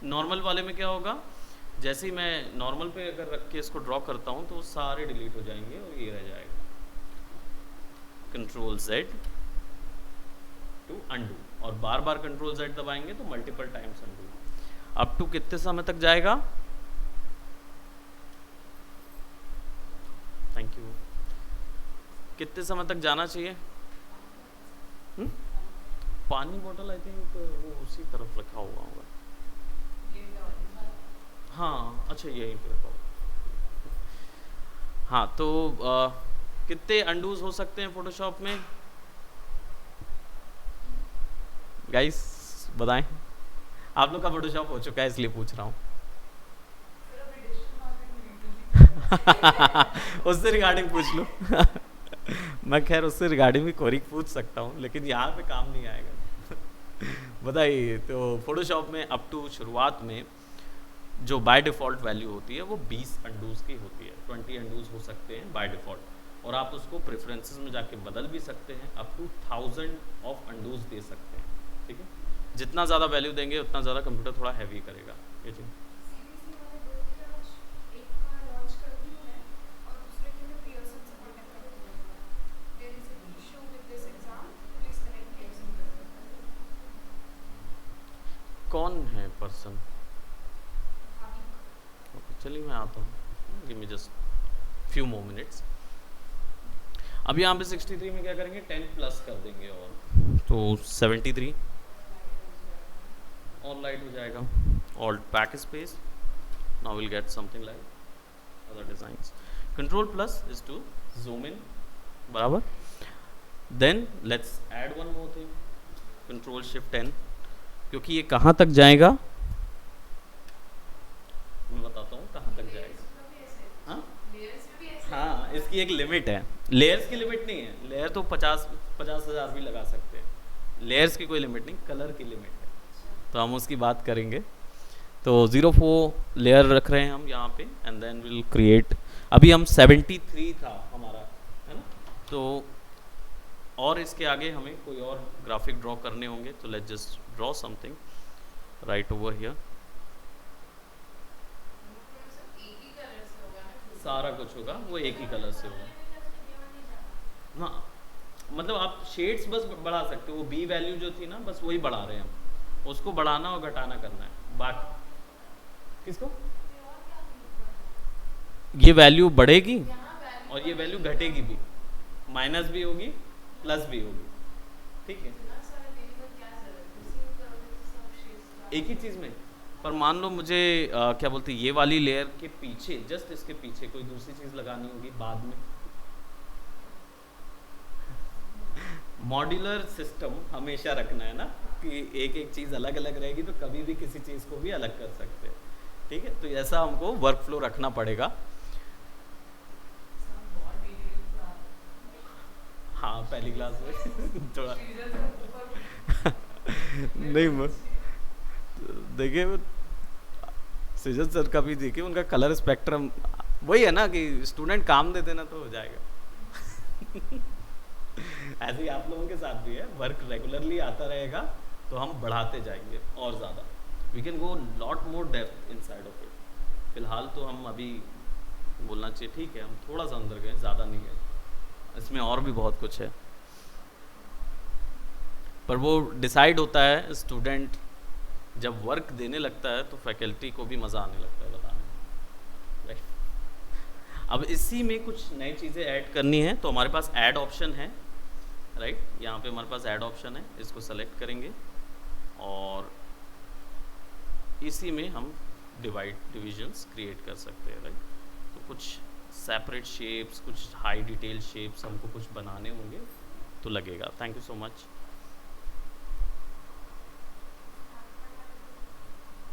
नॉर्मल वाले में क्या होगा, जैसे ही मैं नॉर्मल पे अगर रख के इसको ड्रॉ करता हूँ तो वो सारे डिलीट हो जाएंगे और ये रह जाएगा। कंट्रोल Z टू अंडू, और बार बार कंट्रोल Z दबाएंगे तो multiple times undo. Up to कितने समय तक जाएगा, थैंक यू, कितने समय तक जाना चाहिए? पानी बोतल आई थिंक वो उसी तरफ रखा हुआ होगा। हाँ अच्छा, यहीं पे रखा हुआ। हाँ तो कितने अंडूज हो सकते हैं फोटोशॉप में गाइस, बताएं। आप लोग का फोटोशॉप हो चुका है इसलिए पूछ रहा हूँ। उससे रिगार्डिंग पूछ लो। मैं खैर उससे रिगार्डिंग भी क्वेरी पूछ सकता हूँ, लेकिन यहाँ पे काम नहीं आएगा। बताइए, तो फोटोशॉप में अप टू शुरुआत में जो बाय डिफ़ॉल्ट वैल्यू होती है वो 20 अंडूज़ की होती है, 20 अंडूज़ हो सकते हैं बाय डिफ़ॉल्ट, और आप उसको प्रेफरेंसेस में जाके बदल भी सकते हैं, अप टू 1000 ऑफ अंडूज़ दे सकते हैं। ठीक है, जितना ज़्यादा वैल्यू देंगे उतना ज़्यादा कंप्यूटर थोड़ा हैवी करेगा। ये चीज़ सीबीसी वाले दो की लॉन्च, एक का लॉन्च कर दी है और दूसरे के लिए पियर्सन से कांटेक्ट कर दिया है। There is an issue with this exam, please connect Pearson कर। कौन है पर्सन? अभी ओके, चलिए मैं आता हूँ, give me just few more minutes. अब यहाँ पे 63 में क्या करेंगे, 10 प्लस कर देंगे, और तो 73 और लाइट हो जाएगा। Alt back space, now will get something like other designs. Control plus is to zoom in, बराबर। Then let's add one more thing, control shift N, क्योंकि ये कहाँ तक जाएगा मैं बताता हूँ कहाँ तक जाएगा। हाँ लेयर्स में भी ऐसे हाँ, इसकी एक लिमिट है, लेयर्स की लिमिट नहीं है, लेयर तो 50,000 भी लगा सकते हैं, लेयर्स की कोई लिमिट नहीं, कलर की लिमिट है, तो हम उसकी बात करेंगे। तो 04 लेयर रख रहे हैं हम यहाँ पे, एंड देन विल क्रिएट। अभी हम 73 था हमारा, है ना, तो और इसके आगे हमें कोई और ग्राफिक ड्रॉ करने होंगे, तो let's just draw something right over here. सब एक ही कलर से होगा ना, सारा कुछ होगा वो एक ही कलर से होगा। हाँ, मतलब आप शेड्स बस बढ़ा सकते हो, वो बी वैल्यू जो थी ना बस वही बढ़ा रहे हैं हम, उसको बढ़ाना और घटाना करना है, बाकी किसको ये वैल्यू बढ़ेगी और ये वैल्यू घटेगी भी, माइनस भी होगी प्लस भी होगी। ठीक है, इतना सारा देने का क्या जरूरत है, उसी में करोगे तो सब शेड्स एक ही चीज़ में। पर मान लो मुझे क्या बोलते हैं, ये वाली लेयर के पीछे, जस्ट इसके पीछे कोई दूसरी चीज़ लगानी होगी बाद में। मॉड्यूलर सिस्टम हमेशा रखना है ना, कि एक एक चीज़ अलग अलग रहेगी, तो कभी भी किसी चीज़ को भी अलग कर सकते हैं। ठीक है, तो ऐसा हमको वर्क फ्लो रखना पड़ेगा। हाँ, पहली क्लास में थोड़ा नहीं, देखिए सृजन सर का भी देखिए, उनका कलर स्पेक्ट्रम वही है ना, कि स्टूडेंट काम दे देना तो हो जाएगा। ऐसे ही आप लोगों के साथ भी है, वर्क रेगुलरली आता रहेगा तो हम बढ़ाते जाएंगे और ज़्यादा, we can go lot more depth inside of it. फिलहाल तो हम अभी बोलना चाहिए, ठीक है, हम थोड़ा सा अंदर गए, ज़्यादा नहीं गए, इसमें और भी बहुत कुछ है, पर वो डिसाइड होता है स्टूडेंट जब वर्क देने लगता है, तो फैकल्टी को भी मज़ा आने लगता है बताने में, राइट। अब इसी में कुछ नई चीज़ें ऐड करनी है, तो हमारे पास ऐड ऑप्शन है, राइट, यहाँ पे हमारे पास ऐड ऑप्शन है, इसको सेलेक्ट करेंगे और इसी में हम डिविजन्स क्रिएट कर सकते हैं, राइट। तो कुछ सेपरेट शेप्स, कुछ हाई डिटेल शेप्स हमको कुछ बनाने होंगे तो लगेगा। Thank you so much.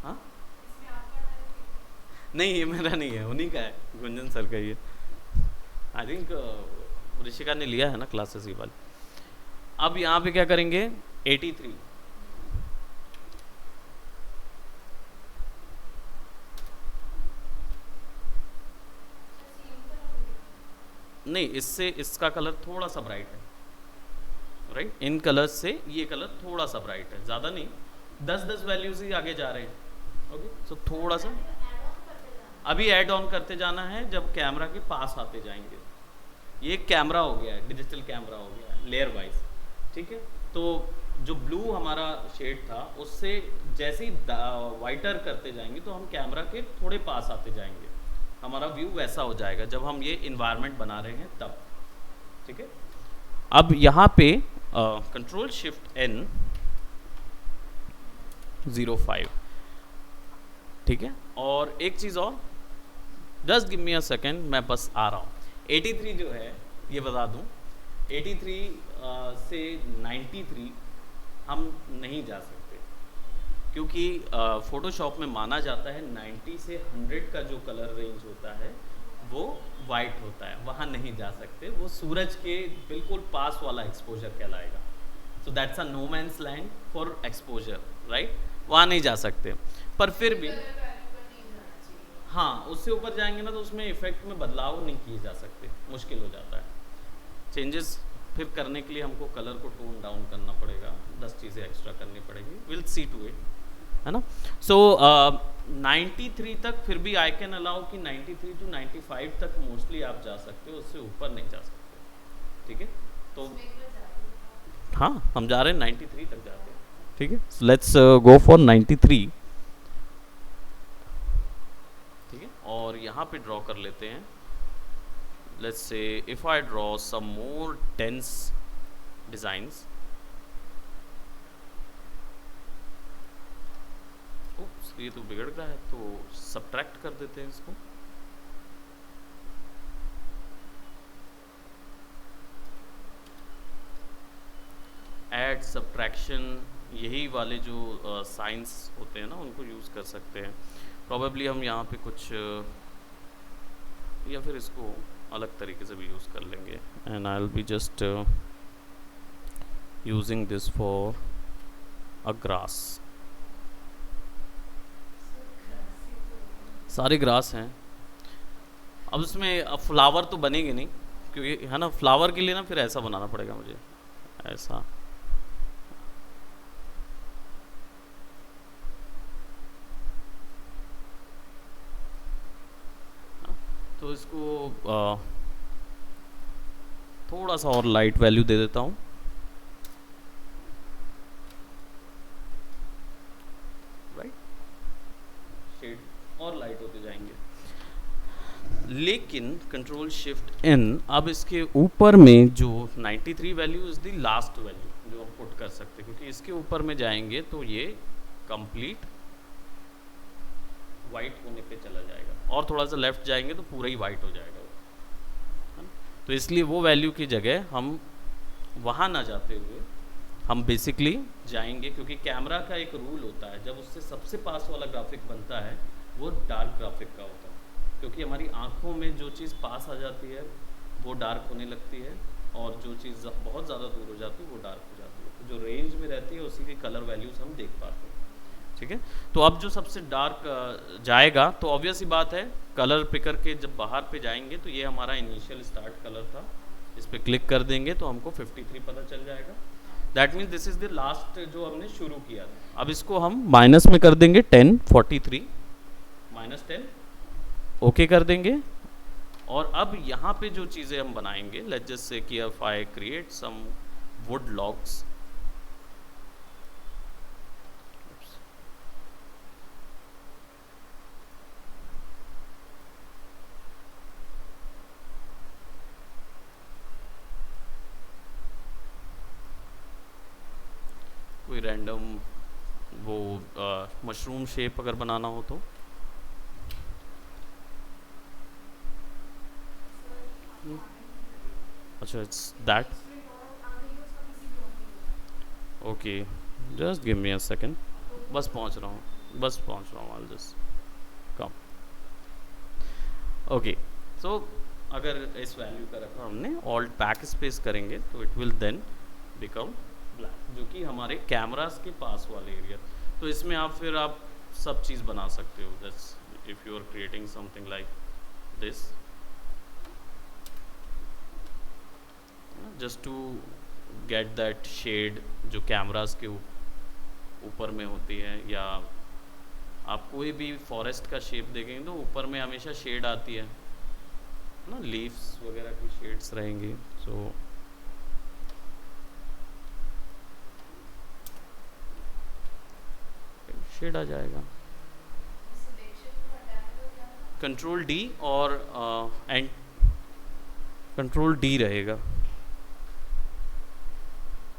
हाँ नहीं, ये मेरा नहीं है, उन्हीं का है, गुंजन सर का ही है। आई थिंक ऋषिका ने लिया है ना क्लासेस ये वाली। अब यहाँ पे क्या करेंगे, 83 नहीं, इससे इसका कलर थोड़ा सा ब्राइट है, राइट। इन कलर्स से ये कलर थोड़ा सा ब्राइट है, ज़्यादा नहीं, 10-10 वैल्यूज ही आगे जा रहे हैं। ओके, सो थोड़ा सा अभी ऐड ऑन करते जाना है, जब कैमरा के पास आते जाएंगे। ये कैमरा हो गया है, डिजिटल कैमरा हो गया है लेयर वाइज, ठीक है। तो जो ब्लू हमारा शेड था, उससे जैसे ही वाइटर करते जाएंगे तो हम कैमरा के थोड़े पास आते जाएंगे, हमारा व्यू वैसा हो जाएगा जब हम ये इन्वायरमेंट बना रहे हैं तब, ठीक है। अब यहाँ पे कंट्रोल शिफ्ट N 05, ठीक है। और एक चीज़ और, just give me a second, मैं बस आ रहा हूँ। 83 जो है ये बता दूँ, 83 से 93 हम नहीं जा सकते, क्योंकि फोटोशॉप में माना जाता है 90 से 100 का जो कलर रेंज होता है वो वाइट होता है, वहाँ नहीं जा सकते, वो सूरज के बिल्कुल पास वाला एक्सपोजर कहलाएगा। So that's a no man's land for exposure, right, वहाँ नहीं जा सकते। पर फिर भी कलर वैल्यू पर नहीं जाना चाहिए। हाँ, उससे ऊपर जाएंगे ना तो उसमें इफेक्ट में बदलाव नहीं किए जा सकते, मुश्किल हो जाता है चेंजेस। फिर करने के लिए हमको कलर को टोन डाउन करना पड़ेगा, 10 चीज़ें एक्स्ट्रा करनी पड़ेगी, विल सी टू इट, है ना। सो 93 तक फिर भी आई कैन अलाउ कि 93 टू 95 तक मोस्टली आप जा सकते हो, उससे ऊपर नहीं जा सकते, ठीक है। तो उसमें एक बार जाती हूँ। हाँ, हम जा रहे हैं 93 तक जाते हैं, ठीक है। लेट्स गो फॉर 93, ठीक है। और यहाँ पे ड्रॉ कर लेते हैं। Let's say if I draw some more dense designs, ये तो बिगड़ गया है, तो सब्ट्रैक्ट कर देते हैं इसको। ऐड, सब्ट्रैक्शन, यही वाले जो साइंस होते हैं ना उनको यूज़ कर सकते हैं। प्रॉबेबली हम यहाँ पे कुछ या फिर इसको अलग तरीके से भी यूज़ कर लेंगे। And I will be just using this for a grass. सारे ग्रास हैं। अब इसमें फ्लावर तो बनेंगे नहीं, क्योंकि है ना, फ्लावर के लिए ना फिर ऐसा बनाना पड़ेगा मुझे, ऐसा। तो इसको थोड़ा सा और लाइट वैल्यू दे देता हूँ, राइट, शेड और लाइट होते जाएंगे। लेकिन कंट्रोल शिफ्ट इन, अब इसके ऊपर में जो 93 value is the last value जो हम पुट कर सकते हैं, क्योंकि इसके ऊपर में जाएंगे तो ये कंप्लीट वाइट होने पे चला जाएगा, और थोड़ा सा लेफ्ट जाएंगे तो पूरा ही वाइट हो जाएगा वो, है ना? तो इसलिए वो वैल्यू की जगह हम वहाँ ना जाते हुए हम बेसिकली जाएंगे, क्योंकि कैमरा का एक रूल होता है, जब उससे सबसे पास वाला ग्राफिक बनता है वो डार्क ग्राफिक का होता है, क्योंकि हमारी आंखों में जो चीज़ पास आ जाती है वो डार्क होने लगती है, और जो चीज़ बहुत ज़्यादा दूर हो जाती है वो डार्क हो जाती है। तो जो रेंज में रहती है उसी की कलर वैल्यूज़ हम देख पाते हैं, ठीक है। तो अब जो सबसे डार्क जाएगा, तो ऑब्वियस ही बात है, कलर पिकर के जब बाहर पे जाएंगे तो ये हमारा इनिशियल स्टार्ट कलर था, इस पर क्लिक कर देंगे तो हमको 53 पता चल जाएगा। That means this is the last जो हमने शुरू किया था। अब इसको हम माइनस में कर देंगे 10, 43 -10, ओके कर देंगे। और अब यहाँ पे जो चीज़ें हम बनाएंगे, लेट्स जस्ट से कि if I create some wood logs, कोई रैंडम वो मशरूम शेप अगर बनाना हो तो, अच्छा, it's that, okay, just give me a second, बस पहुंच रहा हूँ, आई जस्ट कम। ओके, सो अगर इस वैल्यू का रखा हमने, ऑल्ट बैक स्पेस करेंगे तो it will then become black, जो कि हमारे कैमरास के पास वाले एरिया। तो इसमें आप फिर आप सब चीज़ बना सकते हो, that's if you are creating something like this, just to get that shade जो कैमरास के ऊपर में होती है, या आप कोई भी फॉरेस्ट का शेप देखेंगे तो ऊपर में हमेशा शेड आती है ना, लीव्स वगैरह की शेड्स रहेंगी, सो शेड आ जाएगा। कंट्रोल डी और एंड कंट्रोल डी रहेगा,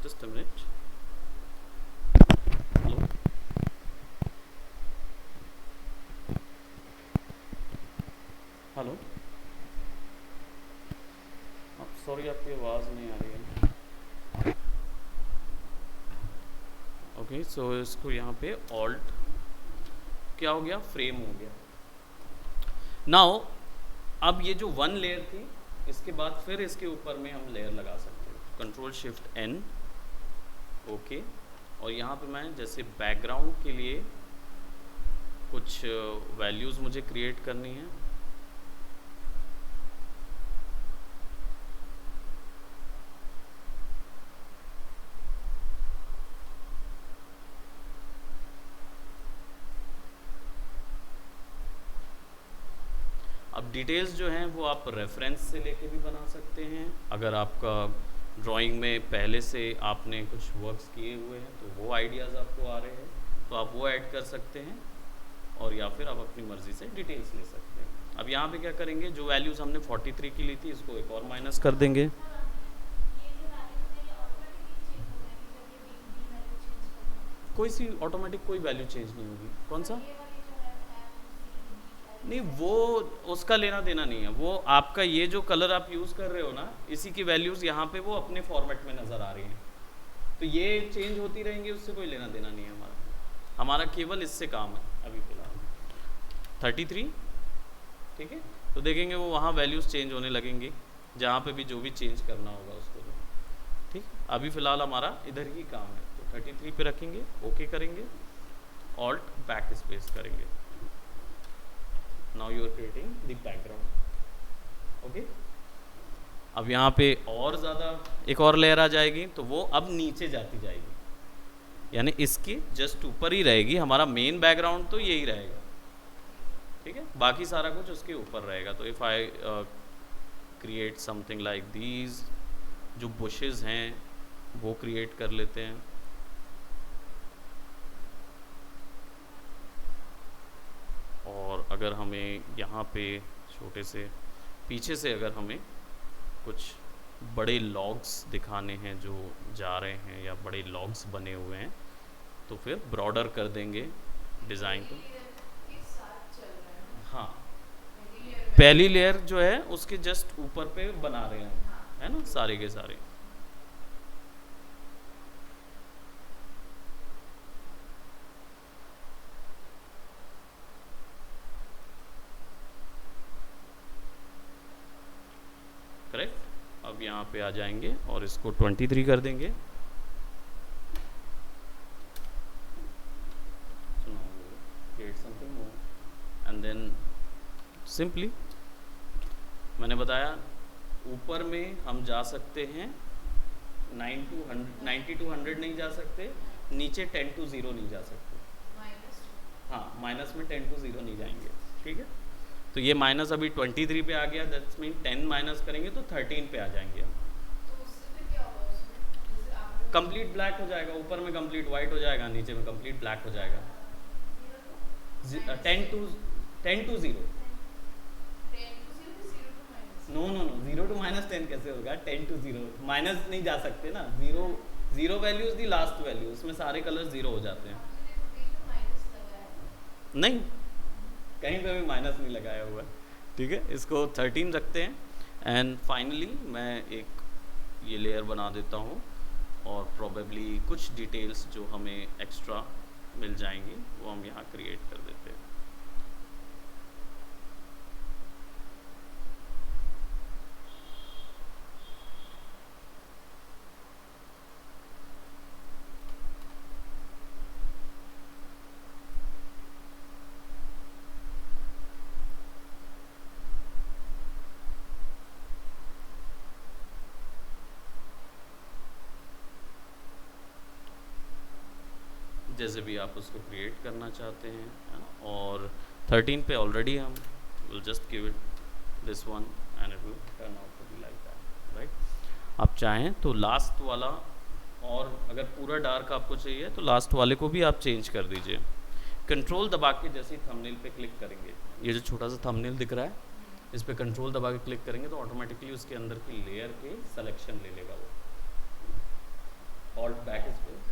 just a minute. Hello, hello, आप सॉरी, आपकी आवाज़ नहीं आ रही है। ओके, सो इसको यहाँ पे ऑल्ट क्या हो गया, फ्रेम हो गया। नाउ अब ये जो वन लेयर थी, इसके बाद फिर इसके ऊपर में हम लेयर लगा सकते हैं। Control shift N, okay. और यहाँ पे मैं जैसे बैकग्राउंड के लिए कुछ वैल्यूज़ मुझे क्रिएट करनी है। अब डिटेल्स जो हैं वो आप रेफरेंस से लेके भी बना सकते हैं। अगर आपका ड्राइंग में पहले से आपने कुछ वर्क्स किए हुए हैं तो वो आइडियाज़ आपको आ रहे हैं तो आप वो ऐड कर सकते हैं, और या फिर आप अपनी मर्ज़ी से डिटेल्स ले सकते हैं। अब यहाँ पे क्या करेंगे, जो वैल्यूज़ हमने 43 की ली थी इसको एक और माइनस कर देंगे। कोई सी ऑटोमेटिक कोई वैल्यू चेंज नहीं होगी। कौन सा? नहीं, वो उसका लेना देना नहीं है। वो आपका ये जो कलर आप यूज़ कर रहे हो ना, इसी की वैल्यूज़ यहाँ पे वो अपने फॉर्मेट में नज़र आ रही हैं, तो ये चेंज होती रहेंगी, उससे कोई लेना देना नहीं है हमारा। हमारा केवल इससे काम है अभी फ़िलहाल 33, ठीक है। तो देखेंगे वो वहाँ वैल्यूज़ चेंज होने लगेंगी, जहाँ पे भी जो भी चेंज करना होगा उसको, ठीक। अभी फ़िलहाल हमारा इधर ही काम है, तो 33 पे रखेंगे, ओके करेंगे, ऑल्ट बैक स्पेस करेंगे। Now you are creating the background, okay. अब यहाँ पे और ज़्यादा एक और लेयर आ जाएगी, तो वो अब नीचे जाती जाएगी, यानी इसके जस्ट ऊपर ही रहेगी। हमारा मेन बैकग्राउंड तो यही रहेगा, ठीक है, बाकी सारा कुछ उसके ऊपर रहेगा। तो if I create something like these, जो बुशेस हैं वो क्रिएट कर लेते हैं। और अगर हमें यहाँ पे छोटे से पीछे से अगर हमें कुछ बड़े लॉग्स दिखाने हैं जो जा रहे हैं, या बड़े लॉग्स बने हुए हैं, तो फिर ब्रॉडर कर देंगे डिज़ाइन को। हाँ, पहली लेयर जो है उसके जस्ट ऊपर पे बना रहे हैं, है ना, सारे के सारे। करेक्ट। अब यहाँ पे आ जाएंगे और इसको 23 कर देंगे। एंड देन सिंपली मैंने बताया, ऊपर में हम जा सकते हैं 90 to 100 नहीं जा सकते, नीचे 10 to 0 नहीं जा सकते। हाँ, माइनस में 10 to 0 नहीं जाएंगे, ठीक है। तो ये माइनस अभी 23 पे आ गया, दैट्स मीन 10 माइनस करेंगे तो 13 पे आ जाएंगे हम। कंप्लीट ब्लैक हो जाएगा, ऊपर में कंप्लीट वाइट हो जाएगा, नीचे में कंप्लीट ब्लैक हो जाएगा। 10 to 0। No no no, 0 to -10 कैसे होगा? 10 to 0 माइनस नहीं जा सकते ना। Zero value is the last value, उसमें सारे कलर 0 हो जाते हैं। नहीं, कहीं पे भी माइनस नहीं लगाया हुआ है, ठीक है। इसको 13 रखते हैं। एंड फाइनली मैं एक ये लेयर बना देता हूँ, और प्रोबेबली कुछ डिटेल्स जो हमें एक्स्ट्रा मिल जाएंगी वो हम यहाँ क्रिएट कर देते हैं। जैसे भी आप उसको क्रिएट करना चाहते हैं, है ना। और 13 पे ऑलरेडी हम will just give it this one and it will turn out to be like that, right. आप चाहें तो लास्ट वाला, और अगर पूरा डार्क आपको चाहिए तो लास्ट वाले को भी आप चेंज कर दीजिए। कंट्रोल दबा के जैसे ही थंबनेल पे क्लिक करेंगे, ये जो छोटा सा थंबनेल दिख रहा है, इस पर कंट्रोल दबा के क्लिक करेंगे तो ऑटोमेटिकली उसके अंदर की लेयर के सिलेक्शन ले लेगा वो। ऑल्ट बैक स्पेस,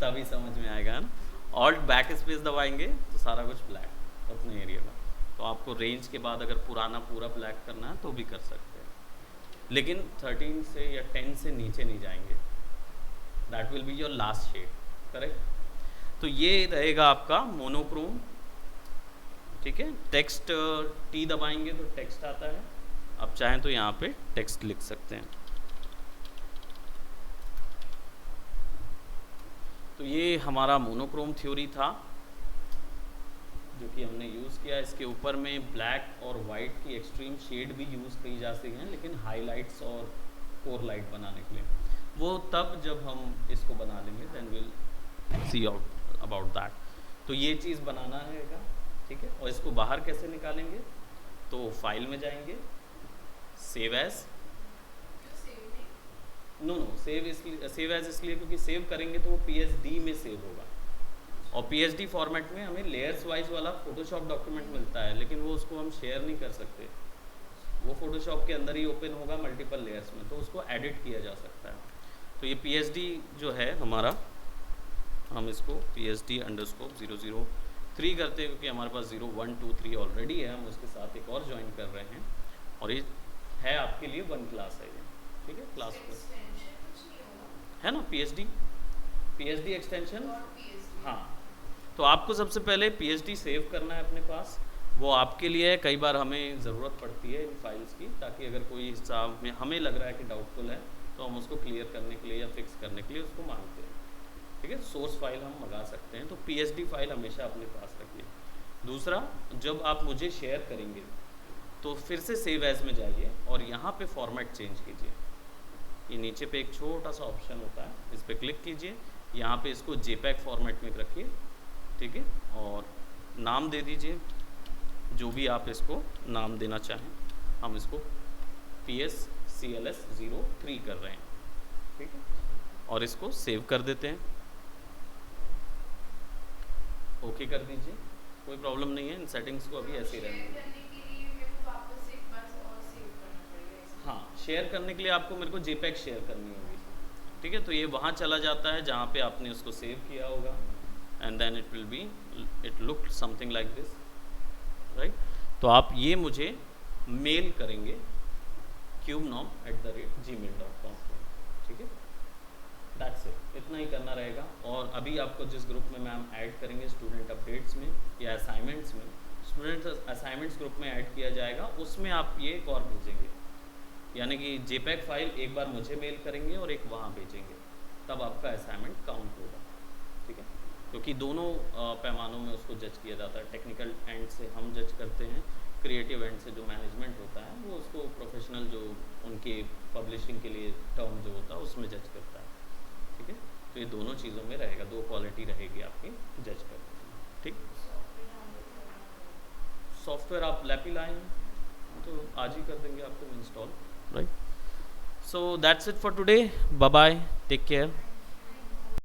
तभी समझ में आएगा ना। ऑल्ट बैक स्पेस दबाएंगे तो सारा कुछ ब्लैक अपने एरिया में। तो आपको रेंज के बाद अगर पुराना पूरा ब्लैक करना है तो भी कर सकते हैं, लेकिन 13 से या 10 से नीचे नहीं जाएंगे। That will be your last shade, correct. तो ये रहेगा आपका मोनोक्रोम, ठीक है। टेक्स्ट टी दबाएंगे तो टेक्स्ट आता है, आप चाहें तो यहाँ पे टेक्स्ट लिख सकते हैं। तो ये हमारा मोनोक्रोम थ्योरी था जो कि हमने यूज़ किया। इसके ऊपर में ब्लैक और वाइट की एक्सट्रीम शेड भी यूज़ की जा सकती हैं, लेकिन हाइलाइट्स और कोर लाइट बनाने के लिए, वो तब जब हम इसको बना लेंगे, then will see out about that. तो ये चीज़ बनाना रहेगा, ठीक है। और इसको बाहर कैसे निकालेंगे, तो फाइल में जाएंगे, save as, no save as इसलिए क्योंकि सेव करेंगे तो वो PSD में सेव होगा, और PSD फॉर्मेट में हमें लेयर्स वाइज वाला फोटोशॉप डॉक्यूमेंट मिलता है, लेकिन वो उसको हम शेयर नहीं कर सकते, वो फोटोशॉप के अंदर ही ओपन होगा मल्टीपल लेयर्स में, तो उसको एडिट किया जा सकता है। तो ये PSD जो है हमारा, हम इसको PSD_003 करते हैं, क्योंकि हमारे पास 0 1 2 3 ऑलरेडी है, हम उसके साथ एक और ज्वाइन कर रहे हैं, और ये है आपके लिए 1 क्लास है ये, ठीक है। क्लास है ना PSD एक्सटेंशन, हाँ। तो आपको सबसे पहले PSD सेव करना है अपने पास, वो आपके लिए है। कई बार हमें ज़रूरत पड़ती है इन फाइल्स की, ताकि अगर कोई हिस्सा में हमें लग रहा है कि डाउटफुल है तो हम उसको क्लियर करने के लिए या फिक्स करने के लिए उसको मांगते हैं, ठीक है। सोर्स फाइल हम मंगा सकते हैं, तो PSD फाइल हमेशा अपने पास रखिए। दूसरा, जब आप मुझे शेयर करेंगे तो फिर से सेव एज में जाइए और यहाँ पे फॉर्मेट चेंज कीजिए। ये नीचे पे एक छोटा सा ऑप्शन होता है, इस पर क्लिक कीजिए, यहाँ पे इसको JPEG फॉर्मेट में रखिए, ठीक है। और नाम दे दीजिए जो भी आप इसको नाम देना चाहें, हम इसको PSCLS03 कर रहे हैं, ठीक है। और इसको सेव कर देते हैं, ओके कर दीजिए, कोई प्रॉब्लम नहीं है। इन सेटिंग्स को अभी ऐसे ही रहने दें। हाँ, शेयर करने के लिए आपको मेरे को JPEG शेयर करनी होगी, ठीक है। तो ये वहाँ चला जाता है जहाँ पे आपने उसको सेव किया होगा, and then it look something like this, right. तो आप ये मुझे मेल करेंगे cubenom@gmail.com, ठीक है। दैट्स इट, इतना ही करना रहेगा। और अभी आपको जिस ग्रुप में मैम ऐड करेंगे स्टूडेंट अपडेट्स में या असाइनमेंट्स में, स्टूडेंट असाइनमेंट्स ग्रुप में ऐड किया जाएगा, उसमें आप ये एक और भेजेंगे, यानी कि JPEG फाइल एक बार मुझे मेल करेंगे और एक वहाँ भेजेंगे, तब आपका असाइनमेंट काउंट होगा, ठीक है। क्योंकि दोनों पैमानों में उसको जज किया जाता है। टेक्निकल एंड से हम जज करते हैं, क्रिएटिव एंड से जो मैनेजमेंट होता है वो उसको प्रोफेशनल जो उनके पब्लिशिंग के लिए टर्म जो होता है उसमें जज करता है, ठीक है। तो ये दोनों चीज़ों में रहेगा, 2 क्वालिटी रहेगी आपकी जज करने की, ठीक। सॉफ्टवेयर आप लैपी लाए हैं तो आज ही कर देंगे आपको install, right. So that's it for today, bye bye, take care.